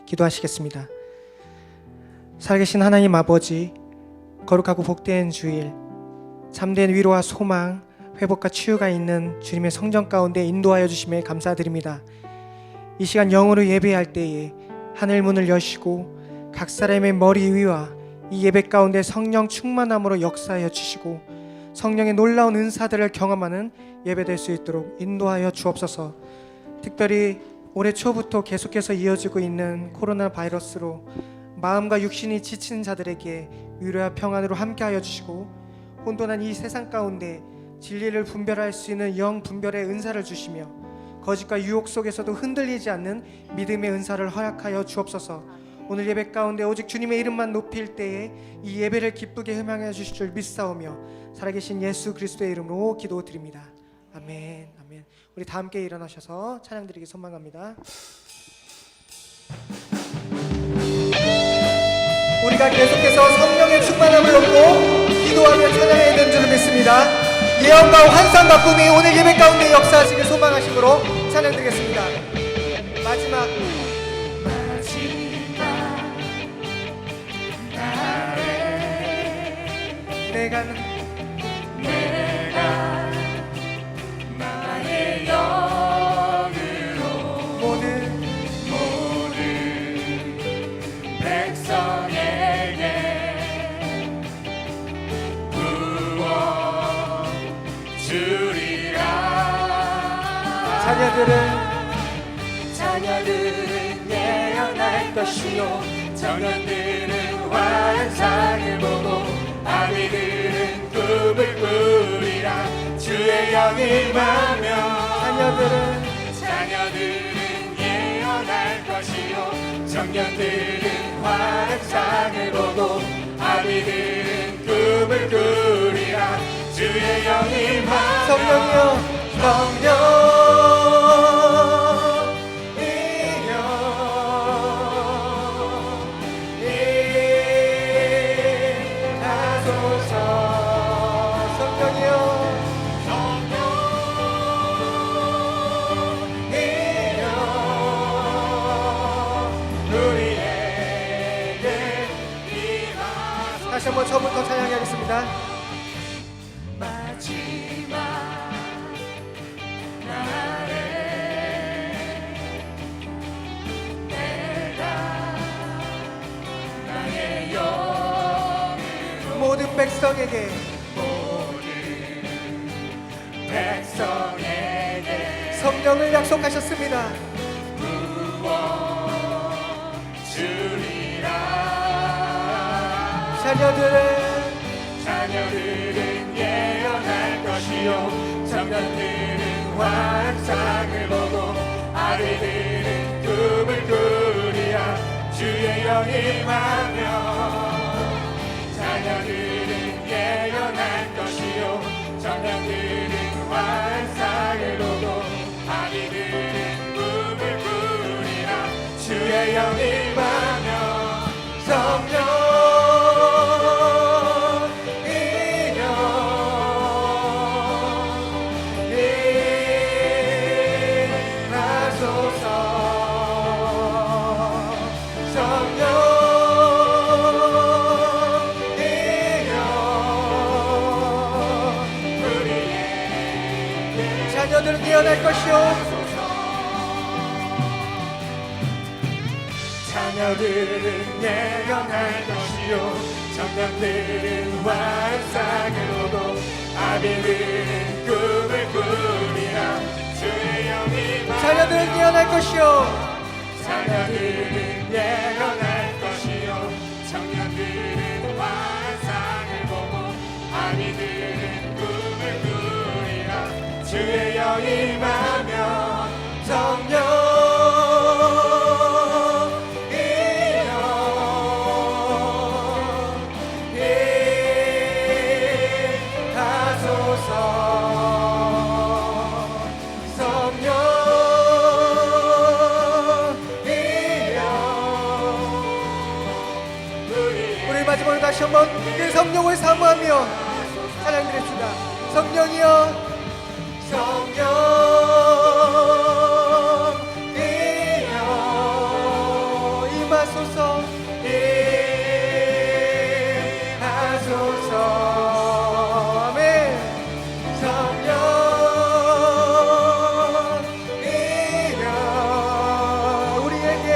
기도하시겠습니다. 살아계신 하나님 아버지, 거룩하고 복된 주일, 참된 위로와 소망, 회복과 치유가 있는 주님의 성전 가운데 인도하여 주심에 감사드립니다. 이 시간 영으로 예배할 때에 하늘 문을 여시고 각 사람의 머리 위와 이 예배 가운데 성령 충만함으로 역사하여 주시고 성령의 놀라운 은사들을 경험하는 예배될 수 있도록 인도하여 주옵소서. 특별히 올해 초부터 계속해서 이어지고 있는 코로나 바이러스로 마음과 육신이 지친 자들에게 위로와 평안으로 함께하여 주시고 혼돈한 이 세상 가운데 진리를 분별할 수 있는 영 분별의 은사를 주시며 거짓과 유혹 속에서도 흔들리지 않는 믿음의 은사를 허락하여 주옵소서. 오늘 예배 가운데 오직 주님의 이름만 높일 때에 이 예배를 기쁘게 흠양해 주실 줄 믿사오며 살아계신 예수 그리스도의 이름으로 기도드립니다. 아멘. 아멘. 우리 다 함께 일어나셔서 찬양드리기 소망합니다. 우리가 계속해서 성령의 충만함을 얻고 기도하며 찬양해야 되는 줄을 믿습니다. 예언과 환상과 꿈이 오늘 예배 가운데 역사하시길 소망하심으로 찬양드리겠습니다. 마지막 내가 나의 영으로 모든 백성에게 부어 주리라. 자녀들은 예언할 것이요 청년들은 환상을 보고 아비들은 꿈을 꾸리라. 주의 영이 임하며 자녀들은 예언할 것이요 청년들은 환상을 보고 아비들은 꿈을 꾸리라. 주의 영이 임하며 성령이여 다시 한번 처음부터 찬양하겠습니다. 마지막 날에 내가 나의 영으로 모든 백성에게 성령을 약속하셨습니다. 부어 주리라. 자녀들은 예언할 것이요 청년들은 환상을 보고 아비들은 꿈을 꾸리라. 주의 영이 임하며 자녀들은 예언할 것이요 청년들은 환상을 보고 아비들은 꿈을 꾸리라. 주의 영이 임하며 성령 자녀들은 예언할 것이요 자녀들은 예언할 것이요 청년들은 환상을 보고 아비들은 꿈을 꾸리라. 주의 영이 임하며 자녀들은 예언할 것이요 자녀들은 예언할 것이요 청년들은 환상을 보고 아비들은 꿈을 꾸리라. 주의 영이 임하며 성령 마지막으로 다시 한번 그 성령을 사모하며 찬양드립시다. 성령이여 성령이여 임하소서 임하소서. 아멘. 성령이여 우리에게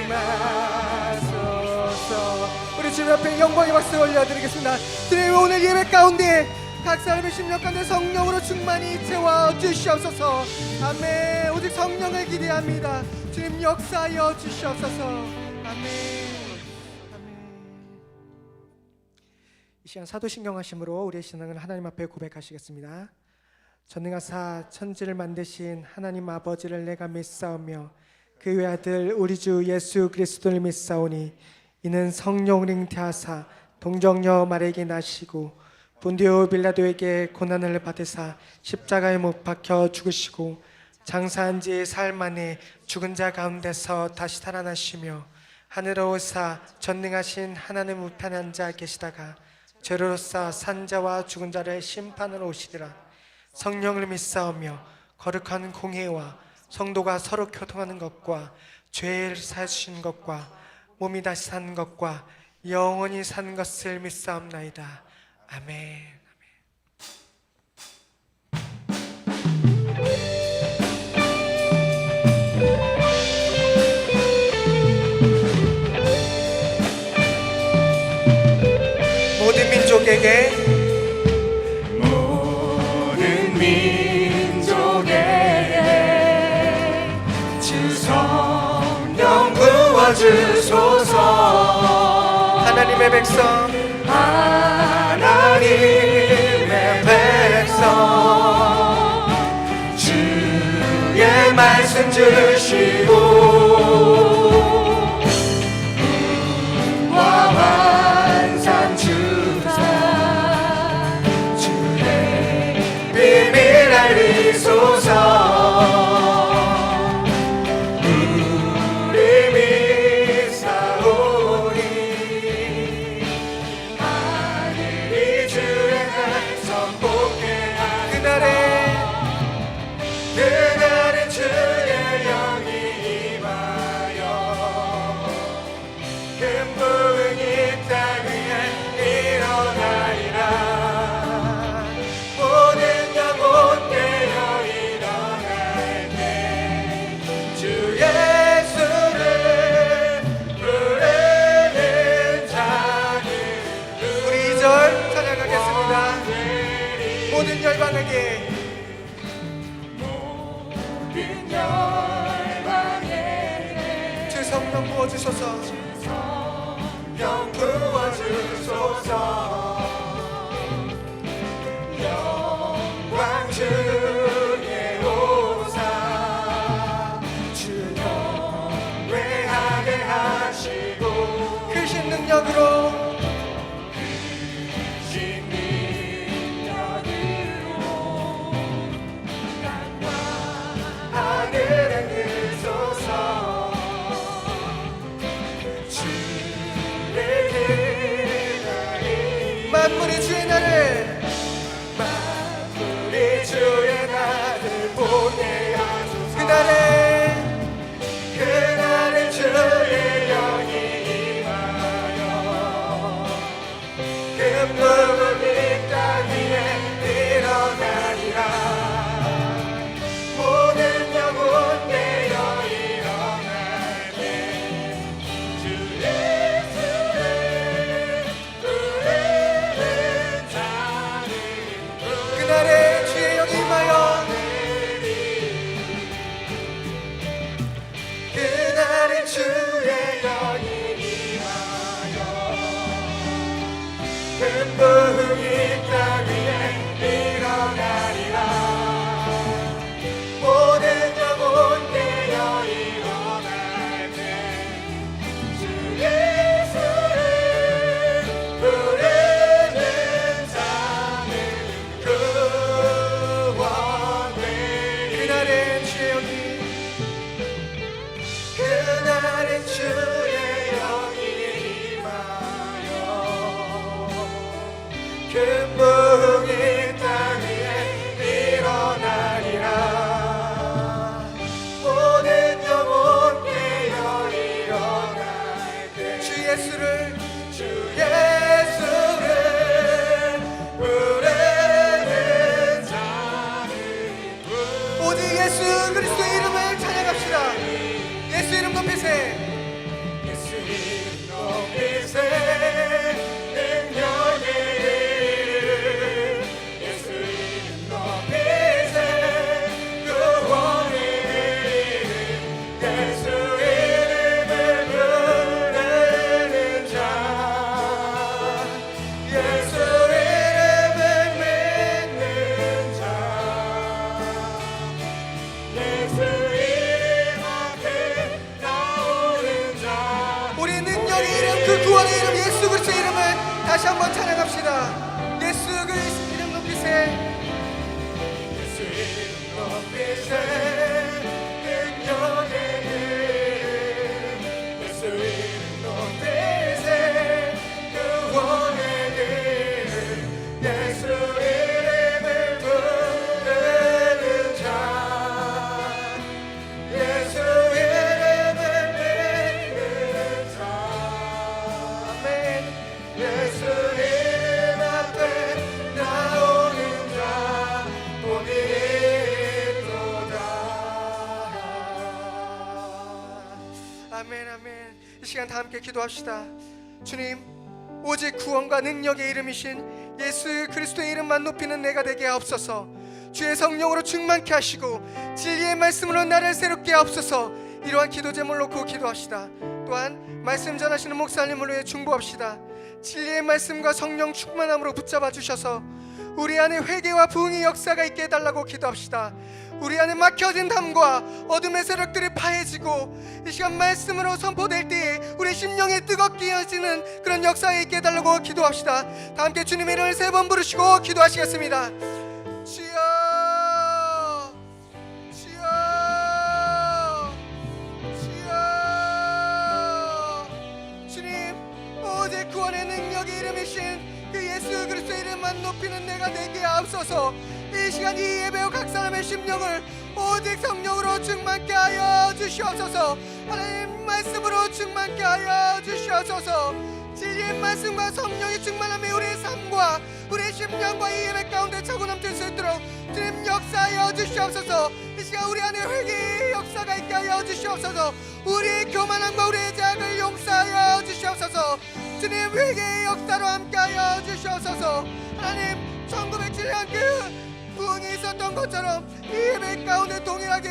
임하소서. 우리 주님 앞에 영광의 박수 올려드리겠습니다. 주님 오늘 예배 가운데 각 사람의 심령 가운데 성령으로 충만히 채워 주시옵소서. 아멘. 오직 성령을 기대합니다. 주님 역사하여 주시옵소서. 아멘. 이 시간 사도신경하심으로 우리의 신앙을 하나님 앞에 고백하시겠습니다. 전능하사 천지를 만드신 하나님 아버지를 내가 믿사오며 그 외아들 우리 주 예수 그리스도를 믿사오니 이는 성령을 잉태하사 동정녀 마리아에게 나시고 본디오 빌라도에게 고난을 받으사 십자가에 못 박혀 죽으시고 장사한 지 사흘 만에 죽은 자 가운데서 다시 살아나시며 하늘로 오사 전능하신 하나님 우편에 앉아 계시다가 죄로서 산 자와 죽은 자를 심판으로 오시리라. 성령을 믿사오며 거룩한 공회와 성도가 서로 교통하는 것과 죄를 사하시는 것과 몸이 다시 사는 것과 영원히 사는 것을 믿사옵나이다. 아멘. 모든 민족에게 주 성령 부어주소서. 하나님의 백성 하나님의 백성 주의 말씀 주시고 은과 환상 주사 주의 비밀 알리소서. 모든 열방에게 주 성령 부어주소서. 성령 부어주소서. 영광 주의 오사 주 영외하게 하시고 크신 능력으로 만물이 주의 날을 보게 하소서. 그날에 주의 영이 임하여 금붕은 이 땅 위에 일어나리라. 모든 영혼 깨어 일어나네. 주 예수를 부르는 자는 그날에 주의 영이 임하여 그날에 주의 영이 임하여 금붕이 땅 위에 일어나리라. 모든 영혼 깨어 일어나네. 주 예수를 부르는 자는 구원되리. 그날에 주의 영이 그날에 주의 영이 임하여 높이세. 예수 이름 높이세 능력의 이름 예수 이름 높이세 구원의 이름 예수 이름을 부르는 자 예수 이름을 믿는 자 예수 이름 앞에 나오는 자 우리 능력의 이름, 그 구원의 이름 예수 그리스도의 이름을 다시 한번 찬양합시다. 예수 그리스도 이름 높이세. 예수 이름 높이세 능력의 이름 예수 이름 높이세 구원의 이름 예수 이름을 부르는 자 예수 이름을 믿는 자 아멘 예수 이름 앞에 나오는 자 본이 있도다 아멘 아멘. 이 시간 다 함께 기도합시다. 주님, 오직 구원과 능력의 이름이신 예수 그리스도의 이름만 높이는 내가 되게 하옵소서. 주의 성령으로 충만케 하시고 진리의 말씀으로 나를 새롭게 하옵소서. 이러한 기도 제목을 놓고 기도합시다. 또한 말씀 전하시는 목사님을 위해 중보합시다. 진리의 말씀과 성령 충만함으로 붙잡아 주셔서 우리 안에 회개와 부흥의 역사가 있게 해달라고 기도합시다. 우리 안에 막혀진 담과 어둠의 세력들이 파해지고 이 시간 말씀으로 선포될 때에 우리 심령이 뜨겁게 이어지는 그런 역사에 있게 해달라고 기도합시다. 다 함께 주님의 이름을 3번 부르시고 기도하시겠습니다. 주여 주여 주여. 주님, 오직 구원의 능력의 이름이신 그 예수 그리스도의 이름만 높이는 내가 되게 하옵소서. 이 시간 이 예배와 각 사람의 심령을 오직 성령으로 충만케 하여 주시옵소서. 하나님 말씀으로 충만케 하여 주시옵소서. 진리의 말씀과 성령이 충만함이 우리의 삶과 우리의 심령과 이 예배 가운데 차고 넘칠 수 있도록 주님 역사하여 주시옵소서. 이 시간 우리 안에 회개의 역사가 있게 하여 주시옵소서. 우리의 교만함과 우리의 자악을 용서하여 주시옵소서. 주님 회개의 역사로 함께하여 주시옵소서. 하나님 1907년 그 부흥이 있었던 것처럼 이 예배 가운데 동일하게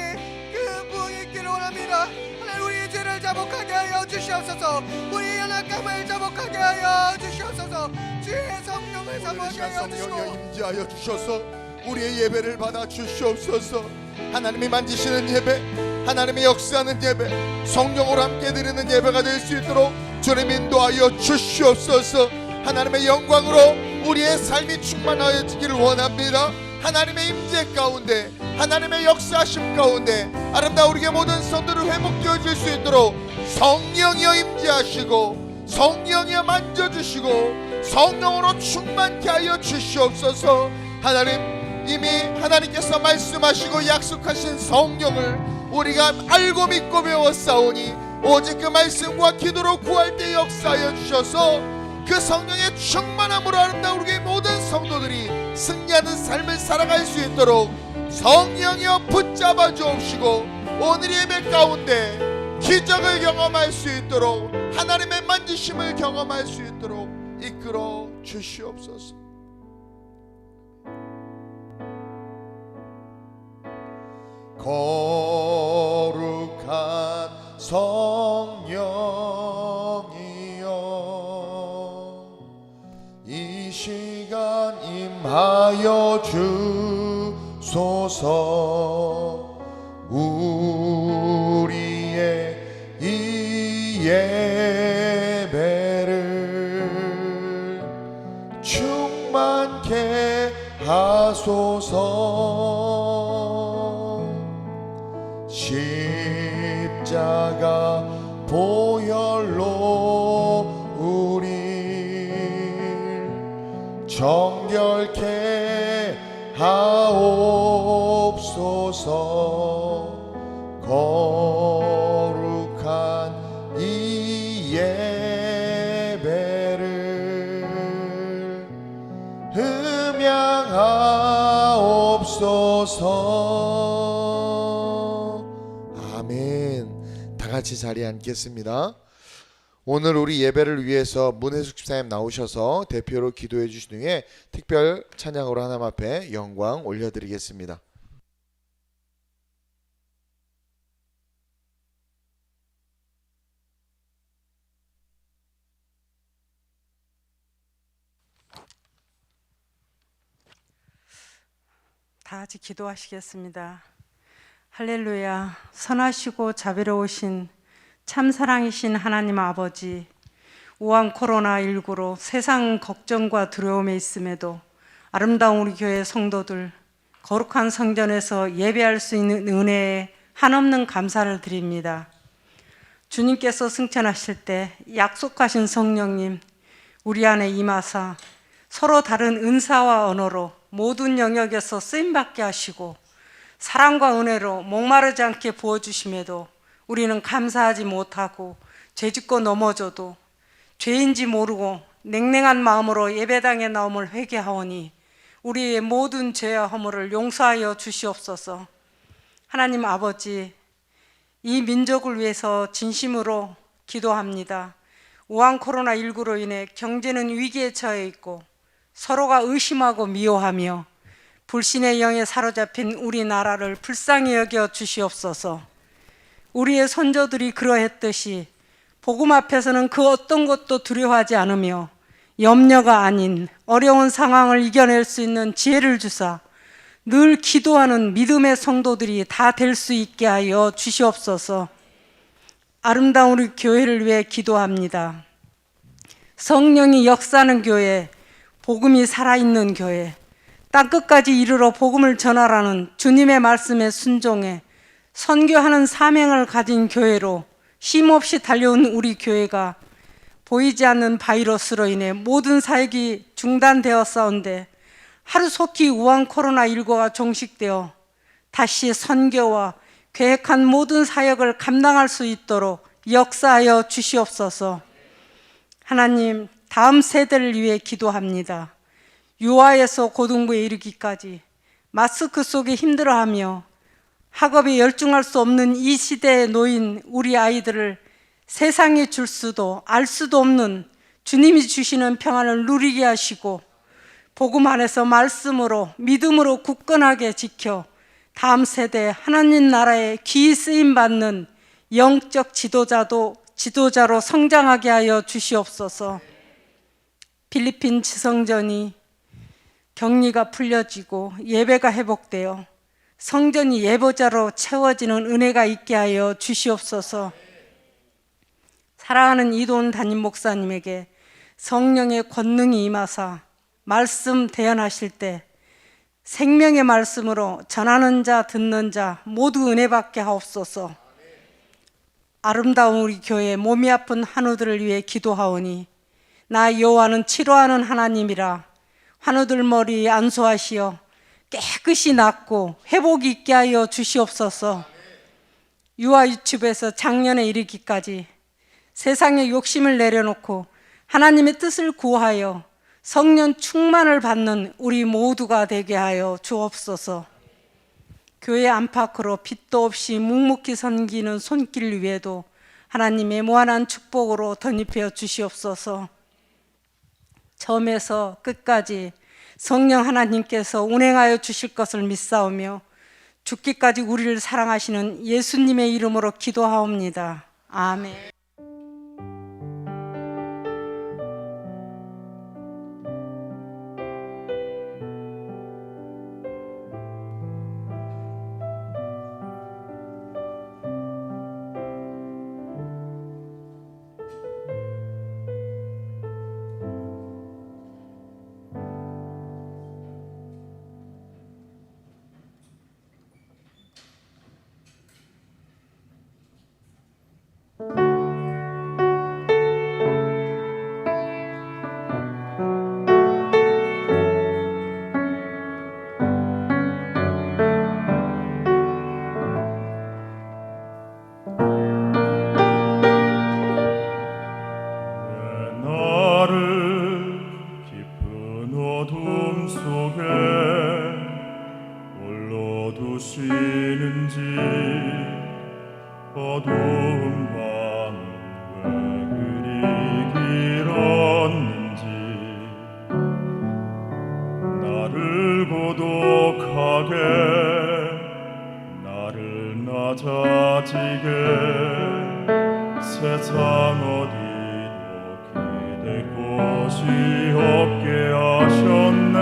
그 부흥이 있기를 원합니다. 하나님 우리의 죄를 자복하게 하여 주시옵소서. 우리의 연약함을 자복하게 하여 주시옵소서. 주의 성령을 사모하게 하여 성령여 주시고 임재하여 주셔서 우리의 예배를 받아 주시옵소서. 하나님이 만지시는 예배, 하나님의 역사하는 예배, 성령으로 함께 드리는 예배가 될 수 있도록 주님 인도하여 주시옵소서. 하나님의 영광으로 우리의 삶이 충만하여지기를 원합니다. 하나님의 임재 가운데, 하나님의 역사하심 가운데 아름다운 우리의 모든 성도를 회복되어질 수 있도록 성령이여 임재하시고 성령이여 만져주시고 성령으로 충만케 하여 주시옵소서. 하나님, 이미 하나님께서 말씀하시고 약속하신 성령을 우리가 알고 믿고 배웠사오니 오직 그 말씀과 기도로 구할 때 역사하여 주셔서 그 성령의 충만함으로 아름다운 우리의 모든 성도들이 승리하는 삶을 살아갈 수 있도록 성령이여 붙잡아 주옵시고 오늘 예배 가운데 기적을 경험할 수 있도록 하나님의 만지심을 경험할 수 있도록 이끌어 주시옵소서. 거룩한 성령이여 이 시간 임하여 주소서. 우리의 이 예배를 충만케 하소서. 십자가 보혈로 우릴 정결케 하옵소서. 거룩한 이 예배를 흠양하옵소서. 아멘. 다 같이 자리에 앉겠습니다. 오늘 우리 예배를 위해서 문혜숙 집사님 나오셔서 대표로 기도해 주신 후에 특별 찬양으로 하나님 앞에 영광 올려드리겠습니다. 다 같이 기도하시겠습니다. 할렐루야. 선하시고 자비로우신 참사랑이신 하나님 아버지, 우한 코로나19로 세상 걱정과 두려움에 있음에도 아름다운 우리 교회 성도들 거룩한 성전에서 예배할 수 있는 은혜에 한없는 감사를 드립니다. 주님께서 승천하실 때 약속하신 성령님 우리 안에 임하사 서로 다른 은사와 언어로 모든 영역에서 쓰임받게 하시고 사랑과 은혜로 목마르지 않게 부어주심에도 우리는 감사하지 못하고 죄짓고 넘어져도 죄인지 모르고 냉랭한 마음으로 예배당에 나옴을 회개하오니 우리의 모든 죄와 허물을 용서하여 주시옵소서. 하나님 아버지, 이 민족을 위해서 진심으로 기도합니다. 우한 코로나19로 인해 경제는 위기에 처해 있고 서로가 의심하고 미워하며 불신의 영에 사로잡힌 우리나라를 불쌍히 여겨 주시옵소서. 우리의 선조들이 그러했듯이 복음 앞에서는 그 어떤 것도 두려워하지 않으며 염려가 아닌 어려운 상황을 이겨낼 수 있는 지혜를 주사 늘 기도하는 믿음의 성도들이 다 될 수 있게 하여 주시옵소서. 아름다운 우리 교회를 위해 기도합니다. 성령이 역사하는 교회, 복음이 살아있는 교회, 땅끝까지 이르러 복음을 전하라는 주님의 말씀에 순종해 선교하는 사명을 가진 교회로 쉼없이 달려온 우리 교회가 보이지 않는 바이러스로 인해 모든 사역이 중단되었사온데 하루속히 우한 코로나19가 종식되어 다시 선교와 계획한 모든 사역을 감당할 수 있도록 역사하여 주시옵소서. 하나님, 다음 세대를 위해 기도합니다. 유아에서 고등부에 이르기까지 마스크 속에 힘들어하며 학업에 열중할 수 없는 이 시대에 놓인 우리 아이들을 세상에 줄 수도 알 수도 없는 주님이 주시는 평안을 누리게 하시고 복음 안에서 말씀으로 믿음으로 굳건하게 지켜 다음 세대 하나님 나라에 귀히 쓰임받는 영적 지도자로 성장하게 하여 주시옵소서. 필리핀 지성전이 격리가 풀려지고 예배가 회복되어 성전이 예배자로 채워지는 은혜가 있게 하여 주시옵소서. 사랑하는 이돈 담임 목사님에게 성령의 권능이 임하사 말씀 대언하실 때 생명의 말씀으로 전하는 자 듣는 자 모두 은혜 받게 하옵소서. 아름다운 우리 교회 몸이 아픈 한우들을 위해 기도하오니 나 여호와는 치료하는 하나님이라 환우들 머리 안수하시어 깨끗이 낫고 회복이 있게 하여 주시옵소서. 유아 유튜브에서 작년에 이르기까지 세상의 욕심을 내려놓고 하나님의 뜻을 구하여 성령 충만을 받는 우리 모두가 되게 하여 주옵소서. 교회 안팎으로 빛도 없이 묵묵히 섬기는 손길 위에도 하나님의 무한한 축복으로 덧입혀 주시옵소서. 처음에서 끝까지 성령 하나님께서 운행하여 주실 것을 믿사오며 죽기까지 우리를 사랑하시는 예수님의 이름으로 기도하옵니다. 아멘. 두시는지 어두운 낮아지게 세상 어디도 기댈 곳이 없게 하셨네.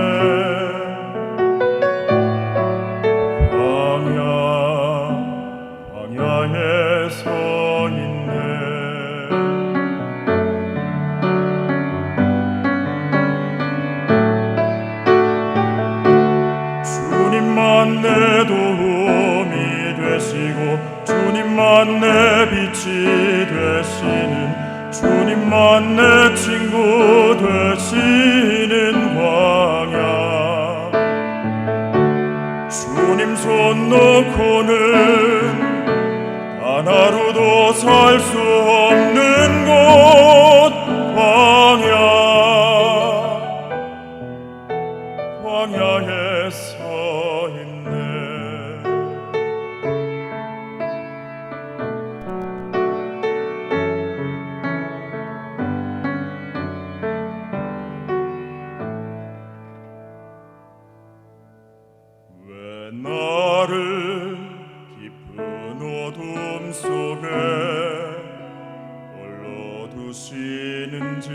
광야에 서 있네. 주님만 내 도움이 되시고 주님만 내 빛이 되시는 주님만 내 친구 되시는 광야. 주님 손 놓고는 단 하루도 살 수 없는 곳 광야에 서 있네. 왜 나를 깊은 어둠 속에 홀로 두시는지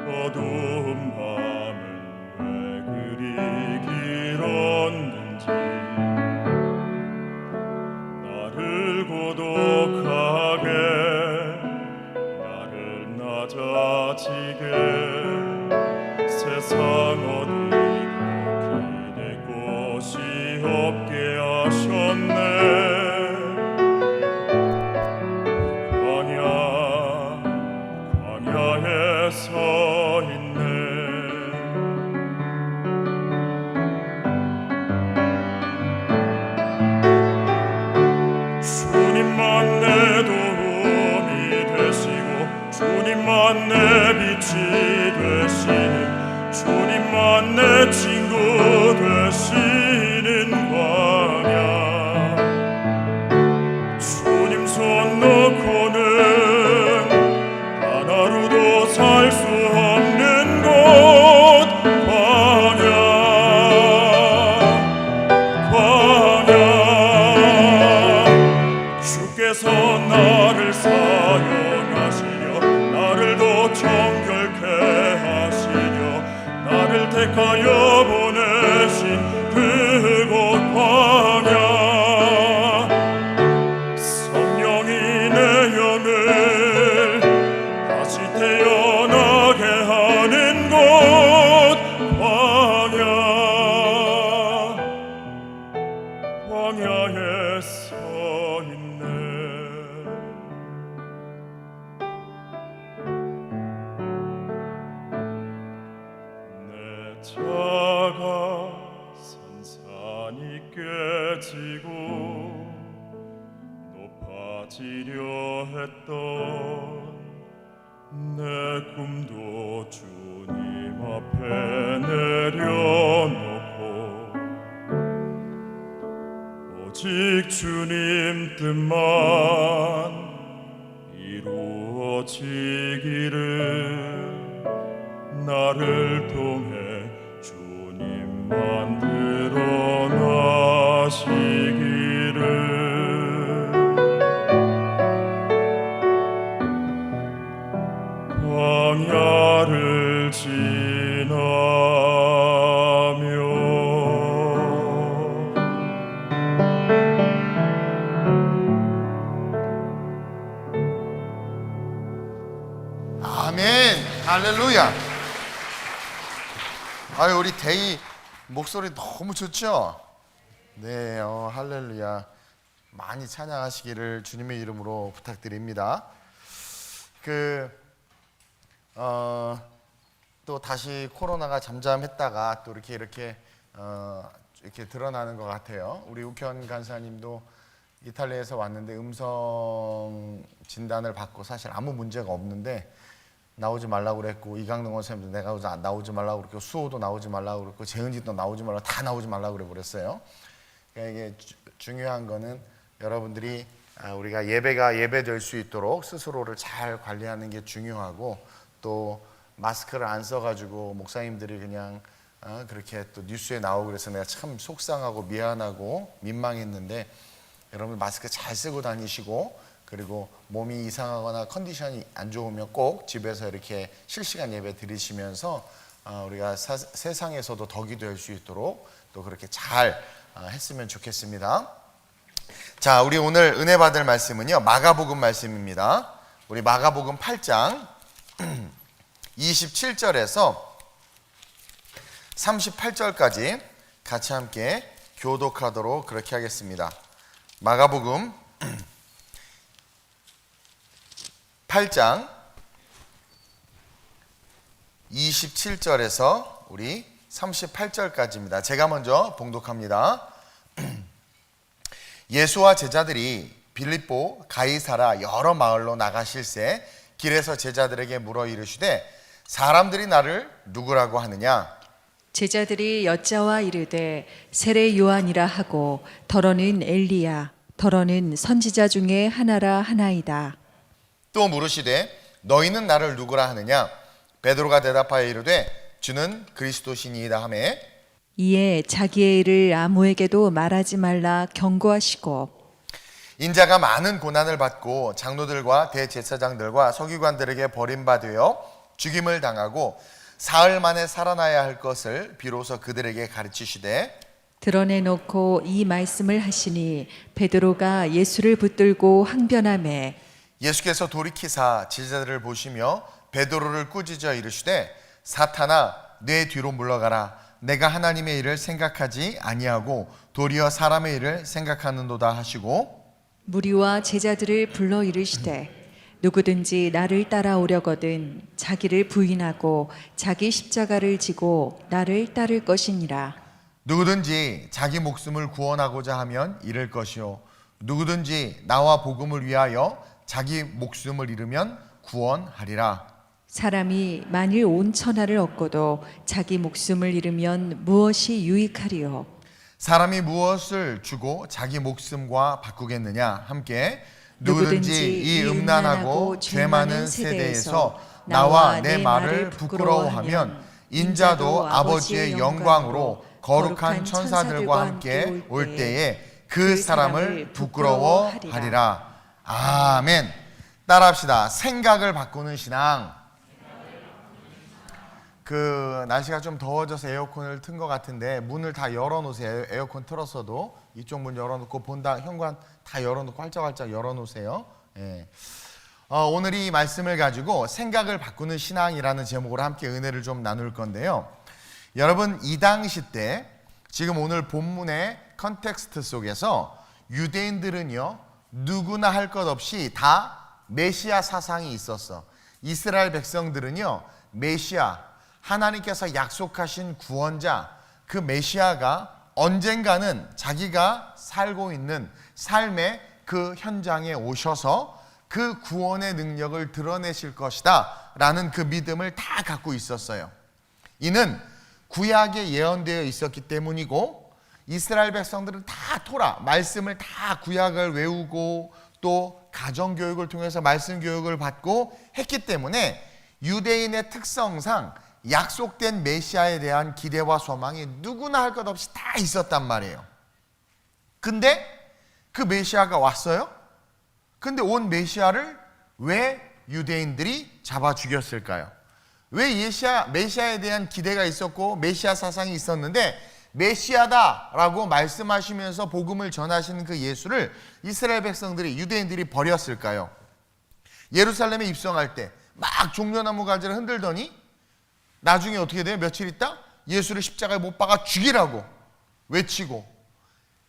어두운 밤은 왜 그리 길었는지 나를 고독하게 나를 낮아지게 세상 어디도 기댈 곳이 없게 하셨네. 광야에 서 있네. 주님만 내 도움이 되시고 주님만 내 빛이 되시는 주님만 내 친구 되시는 광야. 주님 손 놓고는 단 하루도 살 수 없는 곳 광야. 주께서 나를 사용하시려 나를 더 정결케 하시려 나를 택하여 보내신 그곳 광야. 성령이 내 영을 다시 태어나게 하는 곳 광야에 서 있네. 내 자가 산산이 깨지고 높아지려 했던 내 꿈도 주님 앞에 내려놓고 오직 주님 뜻만 이루어지기를 나를 통해 주님만 드러나시기를. 광야를 아멘. 할렐루야. 아유, 우리 데이 목소리 너무 좋죠? 네, 할렐루야. 많이 찬양하시기를 주님의 이름으로 부탁드립니다. 또 다시 코로나가 잠잠했다가 또 이렇게 드러나는 것 같아요. 우리 우현 간사님도 이탈리아에서 왔는데 음성 진단을 받고 사실 아무 문제가 없는데 나오지 말라고 그랬고, 이강동 원사님도 내가 나오지 말라고 그랬고, 수호도 나오지 말라고 그랬고, 재은지도 나오지 말라고, 다 나오지 말라고 그래 버렸어요. 그러니까 이게 중요한 거는 여러분들이 우리가 예배가 예배될 수 있도록 스스로를 잘 관리하는 게 중요하고, 또 마스크를 안 써가지고 목사님들이 그냥 그렇게 또 뉴스에 나오고 그래서 내가 참 속상하고 미안하고 민망했는데, 여러분 마스크 잘 쓰고 다니시고, 그리고 몸이 이상하거나 컨디션이 안 좋으면 꼭 집에서 이렇게 실시간 예배 드리시면서 우리가 세상에서도 덕이 될 수 있도록 또 그렇게 잘 했으면 좋겠습니다. 자, 우리 오늘 은혜 받을 말씀은요, 마가복음 말씀입니다. 우리 마가복음 8장 27절에서 38절까지 같이 함께 교독하도록 그렇게 하겠습니다. 마가복음 8장 27절에서 우리 38절까지입니다. 제가 먼저 봉독합니다. 예수와 제자들이 빌립보 가이사라 여러 마을로 나가실새 길에서 제자들에게 물어 이르시되 사람들이 나를 누구라고 하느냐? 제자들이 여짜와 이르되 세례 요한이라 하고 더러는 엘리야 더러는 선지자 중에 하나라 하나이다. 또 물으시되 너희는 나를 누구라 하느냐? 베드로가 대답하여 이르되 주는 그리스도시니이다 하매 이에 자기의 일을 아무에게도 말하지 말라 경고하시고 인자가 많은 고난을 받고 장로들과 대제사장들과 서기관들에게 버림받으여 죽임을 당하고 사흘 만에 살아나야 할 것을 비로소 그들에게 가르치시되 드러내놓고 이 말씀을 하시니 베드로가 예수를 붙들고 항변하매 예수께서 돌이키사 제자들을 보시며 베드로를 꾸짖어 이르시되 사탄아 내 뒤로 물러가라. 내가 하나님의 일을 생각하지 아니하고 도리어 사람의 일을 생각하는도다 하시고 무리와 제자들을 불러 이르시되 누구든지 나를 따라오려거든 자기를 부인하고 자기 십자가를 지고 나를 따를 것이니라. 누구든지 자기 목숨을 구원하고자 하면 잃을 것이요 누구든지 나와 복음을 위하여 자기 목숨을 잃으면 구원하리라. 사람이 만일 온 천하를 얻고도 자기 목숨을 잃으면 무엇이 유익하리요? 사람이 무엇을 주고 자기 목숨과 바꾸겠느냐? 함께 누구든지 이 음란하고 죄 많은 세대에서 나와 내 말을 부끄러워하면 인자도 아버지의 영광으로 거룩한 천사들과 함께 올 때에 그 사람을 부끄러워하리라. 아멘. 따라합시다. 생각을 바꾸는 신앙. 날씨가 좀 더워져서 에어컨을 튼 것 같은데 문을 다 열어놓으세요. 에어컨 틀었어도 이쪽 문 열어놓고 본당 현관 다 열어놓고 활짝활짝 열어놓으세요. 예. 오늘 이 말씀을 가지고 생각을 바꾸는 신앙이라는 제목으로 함께 은혜를 좀 나눌 건데요. 여러분 이 당시 때 지금 오늘 본문의 컨텍스트 속에서 유대인들은요 누구나 할 것 없이 다 메시아 사상이 있었어. 이스라엘 백성들은요 메시아 하나님께서 약속하신 구원자 그 메시아가 언젠가는 자기가 살고 있는 삶의 그 현장에 오셔서 그 구원의 능력을 드러내실 것이다 라는 그 믿음을 다 갖고 있었어요. 이는 구약에 예언되어 있었기 때문이고 이스라엘 백성들은 다 토라 말씀을 다 구약을 외우고 또 가정교육을 통해서 말씀 교육을 받고 했기 때문에 유대인의 특성상 약속된 메시아에 대한 기대와 소망이 누구나 할 것 없이 다 있었단 말이에요. 근데 그 메시아가 왔어요. 근데 온 메시아를 왜 유대인들이 잡아 죽였을까요? 왜 메시아에 대한 기대가 있었고 메시아 사상이 있었는데 메시아다라고 말씀하시면서 복음을 전하시는 그 예수를 이스라엘 백성들이 유대인들이 버렸을까요? 예루살렘에 입성할 때 막 종려나무 가지를 흔들더니 나중에 어떻게 돼요? 며칠 있다 예수를 십자가에 못 박아 죽이라고 외치고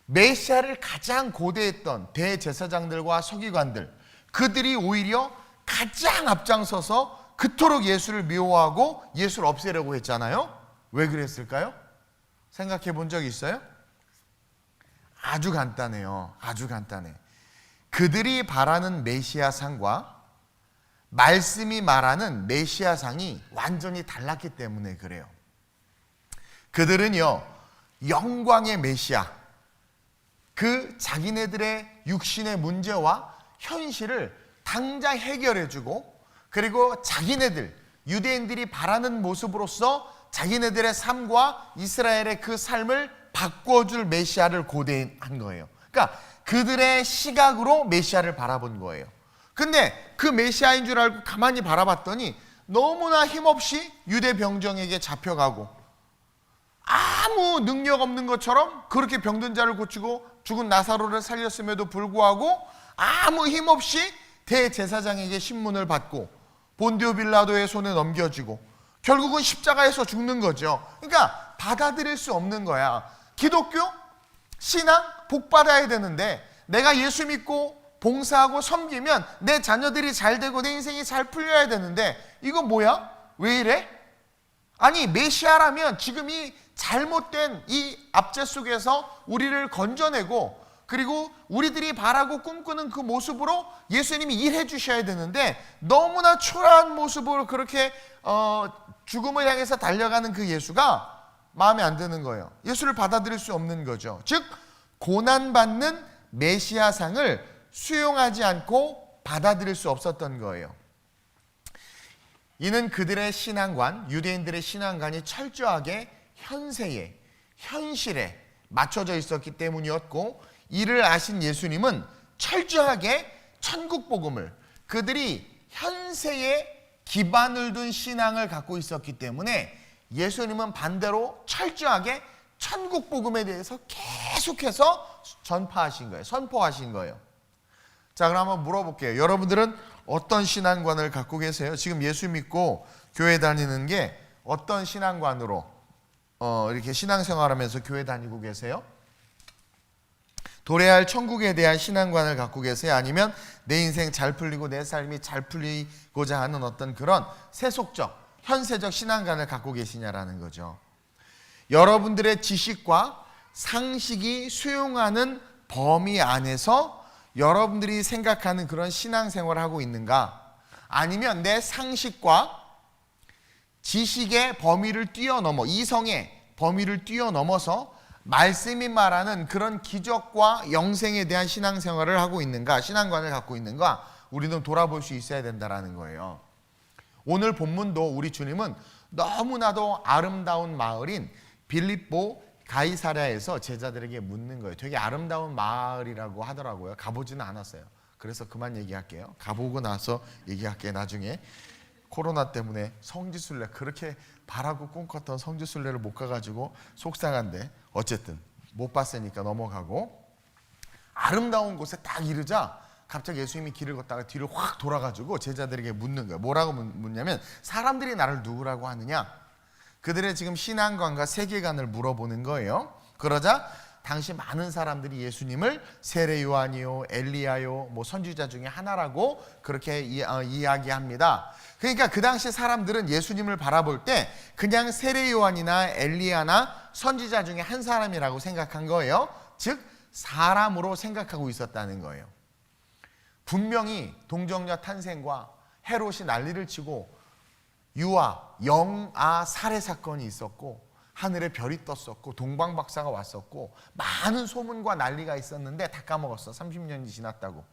메시아를 가장 고대했던 대제사장들과 서기관들 그들이 오히려 가장 앞장서서 그토록 예수를 미워하고 예수를 없애려고 했잖아요. 왜 그랬을까요? 생각해 본 적 있어요? 아주 간단해요. 아주 간단해. 그들이 바라는 메시아상과 말씀이 말하는 메시아상이 완전히 달랐기 때문에 그래요. 그들은요 영광의 메시아 그 자기네들의 육신의 문제와 현실을 당장 해결해주고 그리고 자기네들 유대인들이 바라는 모습으로서 자기네들의 삶과 이스라엘의 그 삶을 바꿔줄 메시아를 고대한 거예요. 그러니까 그들의 시각으로 메시아를 바라본 거예요. 근데 그 메시아인 줄 알고 가만히 바라봤더니 너무나 힘없이 유대 병정에게 잡혀가고 아무 능력 없는 것처럼 그렇게 병든 자를 고치고 죽은 나사로를 살렸음에도 불구하고 아무 힘없이 대제사장에게 신문을 받고 본디오 빌라도의 손에 넘겨지고 결국은 십자가에서 죽는 거죠. 그러니까 받아들일 수 없는 거야. 기독교 신앙 복 받아야 되는데 내가 예수 믿고 봉사하고 섬기면 내 자녀들이 잘 되고 내 인생이 잘 풀려야 되는데 이거 뭐야? 왜 이래? 아니 메시아라면 지금 이 잘못된 이 압제 속에서 우리를 건져내고 그리고 우리들이 바라고 꿈꾸는 그 모습으로 예수님이 일해 주셔야 되는데 너무나 초라한 모습으로 그렇게 죽음을 향해서 달려가는 그 예수가 마음에 안 드는 거예요. 예수를 받아들일 수 없는 거죠. 즉 고난받는 메시아상을 수용하지 않고 받아들일 수 없었던 거예요. 이는 그들의 신앙관, 유대인들의 신앙관이 철저하게 현세에, 현실에 맞춰져 있었기 때문이었고 이를 아신 예수님은 철저하게 천국 복음을 그들이 현세에 기반을 둔 신앙을 갖고 있었기 때문에 예수님은 반대로 철저하게 천국 복음에 대해서 계속해서 전파하신 거예요. 선포하신 거예요. 자, 그럼 한번 물어볼게요. 여러분들은 어떤 신앙관을 갖고 계세요? 지금 예수 믿고 교회 다니는 게 어떤 신앙관으로 이렇게 신앙생활하면서 교회 다니고 계세요? 도래할 천국에 대한 신앙관을 갖고 계세요? 아니면 내 인생 잘 풀리고 내 삶이 잘 풀리고자 하는 어떤 그런 세속적, 현세적 신앙관을 갖고 계시냐라는 거죠. 여러분들의 지식과 상식이 수용하는 범위 안에서 여러분들이 생각하는 그런 신앙생활을 하고 있는가? 아니면 내 상식과 지식의 범위를 뛰어넘어, 이성의 범위를 뛰어넘어서 말씀이 말하는 그런 기적과 영생에 대한 신앙생활을 하고 있는가? 신앙관을 갖고 있는가? 우리는 돌아볼 수 있어야 된다는 거예요. 오늘 본문도 우리 주님은 너무나도 아름다운 마을인 빌립보 가이사랴에서 제자들에게 묻는 거예요. 되게 아름다운 마을이라고 하더라고요. 가보지는 않았어요. 그래서 그만 얘기할게요. 가보고 나서 얘기할게요. 나중에. 코로나 때문에 성지순례 그렇게 바라고 꿈꿨던 성지순례를 못 가가지고 속상한데 어쨌든 못 봤으니까 넘어가고 아름다운 곳에 딱 이르자 갑자기 예수님이 길을 걷다가 뒤를 확 돌아가지고 제자들에게 묻는 거예요. 뭐라고 묻냐면 사람들이 나를 누구라고 하느냐? 그들의 지금 신앙관과 세계관을 물어보는 거예요. 그러자 당시 많은 사람들이 예수님을 세례 요한이요, 엘리야요, 뭐 선지자 중에 하나라고 그렇게 이야기합니다. 그러니까 그 당시 사람들은 예수님을 바라볼 때 그냥 세례 요한이나 엘리야나 선지자 중에 한 사람이라고 생각한 거예요. 즉 사람으로 생각하고 있었다는 거예요. 분명히 동정녀 탄생과 헤롯이 난리를 치고 유아, 영아 살해 사건이 있었고 하늘에 별이 떴었고 동방박사가 왔었고 많은 소문과 난리가 있었는데 다 까먹었어. 30년이 지났다고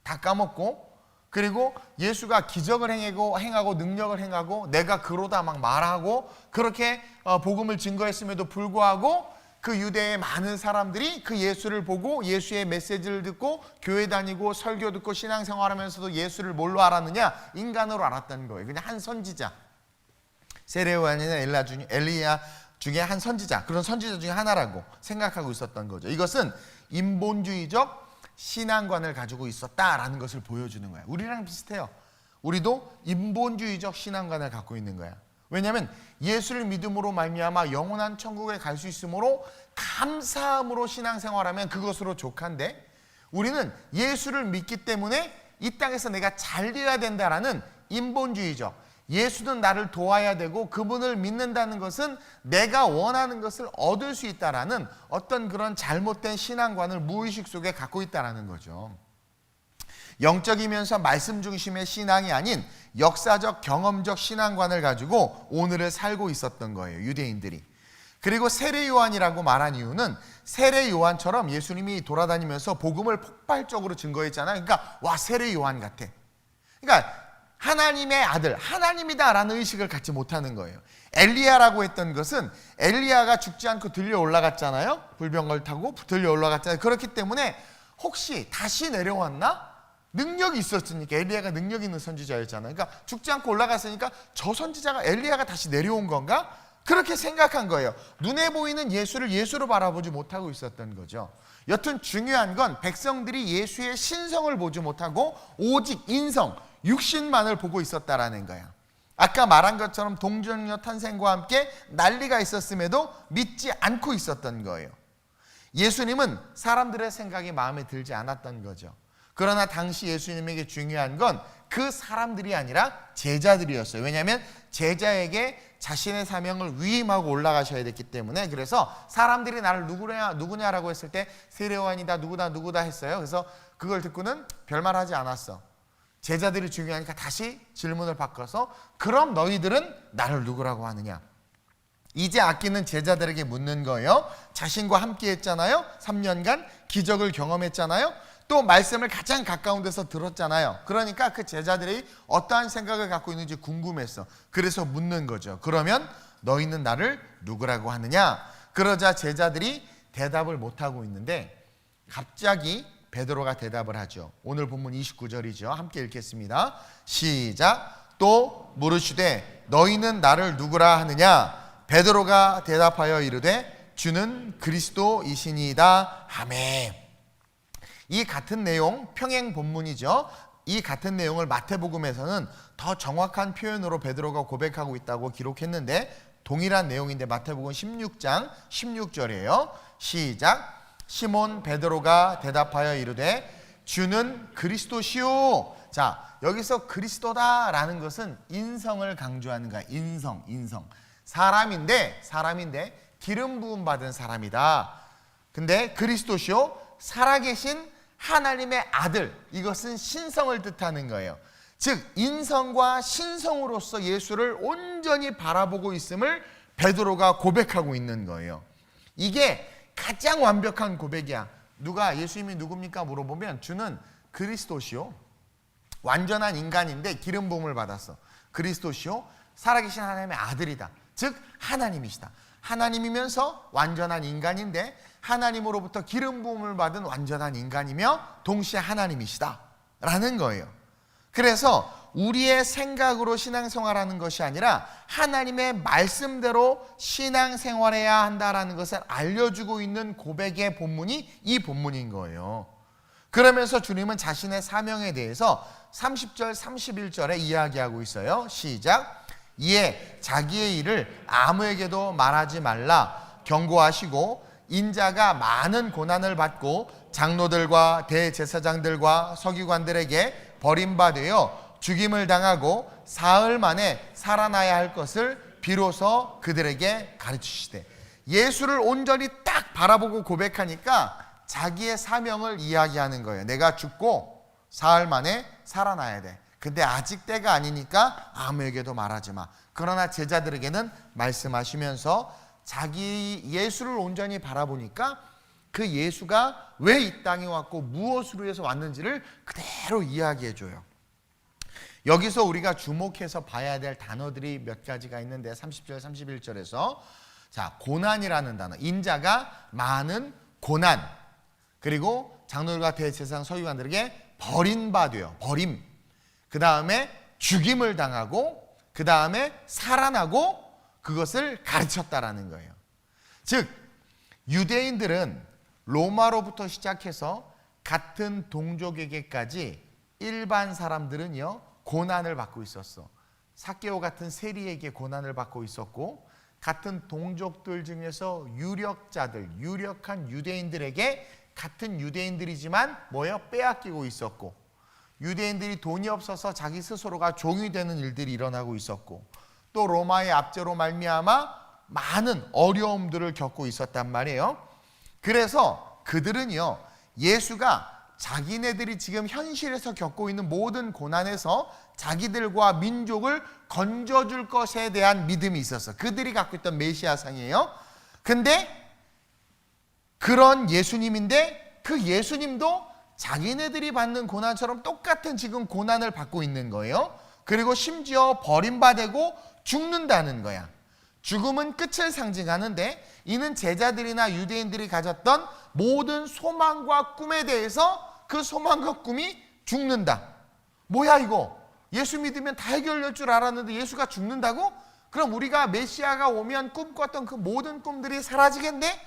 다 까먹고 그리고 예수가 기적을 행하고 능력을 행하고 내가 그로다 막 말하고 그렇게 복음을 증거했음에도 불구하고 그 유대의 많은 사람들이 그 예수를 보고 예수의 메시지를 듣고 교회 다니고 설교 듣고 신앙생활하면서도 예수를 뭘로 알았느냐? 인간으로 알았다는 거예요. 그냥 한 선지자, 세례 요한이나 엘리야 중에 한 선지자, 그런 선지자 중에 하나라고 생각하고 있었던 거죠. 이것은 인본주의적 신앙관을 가지고 있었다라는 것을 보여주는 거야. 우리랑 비슷해요. 우리도 인본주의적 신앙관을 갖고 있는 거야. 왜냐하면 예수를 믿음으로 말미암아 영원한 천국에 갈 수 있으므로 감사함으로 신앙생활하면 그것으로 족한데 우리는 예수를 믿기 때문에 이 땅에서 내가 잘 되어야 된다라는 인본주의적, 예수는 나를 도와야 되고 그분을 믿는다는 것은 내가 원하는 것을 얻을 수 있다라는 어떤 그런 잘못된 신앙관을 무의식 속에 갖고 있다라는 거죠. 영적이면서 말씀 중심의 신앙이 아닌 역사적 경험적 신앙관을 가지고 오늘을 살고 있었던 거예요. 유대인들이. 그리고 세례 요한이라고 말한 이유는 세례 요한처럼 예수님이 돌아다니면서 복음을 폭발적으로 증거했잖아요. 그러니까 와 세례 요한 같아. 그러니까 하나님의 아들, 하나님이다라는 의식을 갖지 못하는 거예요. 엘리야라고 했던 것은 엘리야가 죽지 않고 들려 올라갔잖아요. 불병걸 타고 들려 올라갔잖아요. 그렇기 때문에 혹시 다시 내려왔나? 능력이 있었으니까. 엘리야가 능력 있는 선지자였잖아요. 그러니까 죽지 않고 올라갔으니까 저 선지자가 엘리야가 다시 내려온 건가? 그렇게 생각한 거예요. 눈에 보이는 예수를 예수로 바라보지 못하고 있었던 거죠. 여튼 중요한 건 백성들이 예수의 신성을 보지 못하고 오직 인성, 육신만을 보고 있었다라는 거야. 아까 말한 것처럼 동정녀 탄생과 함께 난리가 있었음에도 믿지 않고 있었던 거예요. 예수님은 사람들의 생각이 마음에 들지 않았던 거죠. 그러나 당시 예수님에게 중요한 건 그 사람들이 아니라 제자들이었어요. 왜냐하면 제자에게 자신의 사명을 위임하고 올라가셔야 됐기 때문에. 그래서 사람들이 나를 누구냐라고 했을 때 세례요한이다 누구다 했어요. 그래서 그걸 듣고는 별말하지 않았어. 제자들이 중요하니까 다시 질문을 바꿔서 그럼 너희들은 나를 누구라고 하느냐? 이제 아끼는 제자들에게 묻는 거예요. 자신과 함께 했잖아요. 3년간 기적을 경험했잖아요. 또 말씀을 가장 가까운 데서 들었잖아요. 그러니까 그 제자들이 어떠한 생각을 갖고 있는지 궁금했어. 그래서 묻는 거죠. 그러면 너희는 나를 누구라고 하느냐? 그러자 제자들이 대답을 못하고 있는데 갑자기 베드로가 대답을 하죠. 오늘 본문 29절이죠. 함께 읽겠습니다. 시작. 또 물으시되 너희는 나를 누구라 하느냐? 베드로가 대답하여 이르되 주는 그리스도이시니이다. 아멘. 이 같은 내용 평행 본문이죠. 이 같은 내용을 마태복음에서는 더 정확한 표현으로 베드로가 고백하고 있다고 기록했는데 동일한 내용인데 마태복음 16장 16절이에요. 시작. 시몬 베드로가 대답하여 이르되 주는 그리스도시요. 자, 여기서 그리스도다라는 것은 인성을 강조하는 거야. 인성. 사람인데 기름 부음 받은 사람이다. 근데 그리스도시요, 살아계신 하나님의 아들. 이것은 신성을 뜻하는 거예요. 즉 인성과 신성으로서 예수를 온전히 바라보고 있음을 베드로가 고백하고 있는 거예요. 이게 가장 완벽한 고백이야. 누가 예수님이 누굽니까 물어보면 주는 그리스도시요, 완전한 인간인데 기름 부음을 받았어. 그리스도시요, 살아계신 하나님의 아들이다. 즉 하나님이시다. 하나님이면서 완전한 인간인데 하나님으로부터 기름 부음을 받은 완전한 인간이며 동시에 하나님이시다 라는 거예요. 그래서 우리의 생각으로 신앙생활하는 것이 아니라 하나님의 말씀대로 신앙생활해야 한다라는 것을 알려주고 있는 고백의 본문이 이 본문인 거예요. 그러면서 주님은 자신의 사명에 대해서 30절 31절에 이야기하고 있어요. 시작. 이에 자기의 일을 아무에게도 말하지 말라 경고하시고 인자가 많은 고난을 받고 장로들과 대제사장들과 서기관들에게 버림받아 죽임을 당하고 사흘 만에 살아나야 할 것을 비로소 그들에게 가르치시되. 예수를 온전히 딱 바라보고 고백하니까 자기의 사명을 이야기하는 거예요. 내가 죽고 사흘 만에 살아나야 돼. 근데 아직 때가 아니니까 아무에게도 말하지 마. 그러나 제자들에게는 말씀하시면서 자기 예수를 온전히 바라보니까 그 예수가 왜 이 땅에 왔고 무엇으로 해서 왔는지를 그대로 이야기해줘요. 여기서 우리가 주목해서 봐야 될 단어들이 몇 가지가 있는데 30절 31절에서 자, 고난이라는 단어, 인자가 많은 고난, 그리고 장로들과 대제사장 서기관들에게 버림받아요. 버림. 그 다음에 죽임을 당하고 그 다음에 살아나고 그것을 가르쳤다라는 거예요. 즉 유대인들은 로마로부터 시작해서 같은 동족에게까지 일반 사람들은요 고난을 받고 있었어. 삭개오 같은 세리에게 고난을 받고 있었고 같은 동족들 중에서 유력한 유대인들에게 같은 유대인들이지만 빼앗기고 있었고 유대인들이 돈이 없어서 자기 스스로가 종이 되는 일들이 일어나고 있었고 또 로마의 압제로 말미암아 많은 어려움들을 겪고 있었단 말이에요. 그래서 그들은요 예수가 자기네들이 지금 현실에서 겪고 있는 모든 고난에서 자기들과 민족을 건져줄 것에 대한 믿음이 있었어. 그들이 갖고 있던 메시아상이에요. 근데 그런 예수님인데 그 예수님도 자기네들이 받는 고난처럼 똑같은 지금 고난을 받고 있는 거예요. 그리고 심지어 버림받고 죽는다는 거야. 죽음은 끝을 상징하는데 이는 제자들이나 유대인들이 가졌던 모든 소망과 꿈에 대해서 그 소망과 꿈이 죽는다. 뭐야 이거? 예수 믿으면 다 해결될 줄 알았는데 예수가 죽는다고? 그럼 우리가 메시아가 오면 꿈꿨던 그 모든 꿈들이 사라지겠네?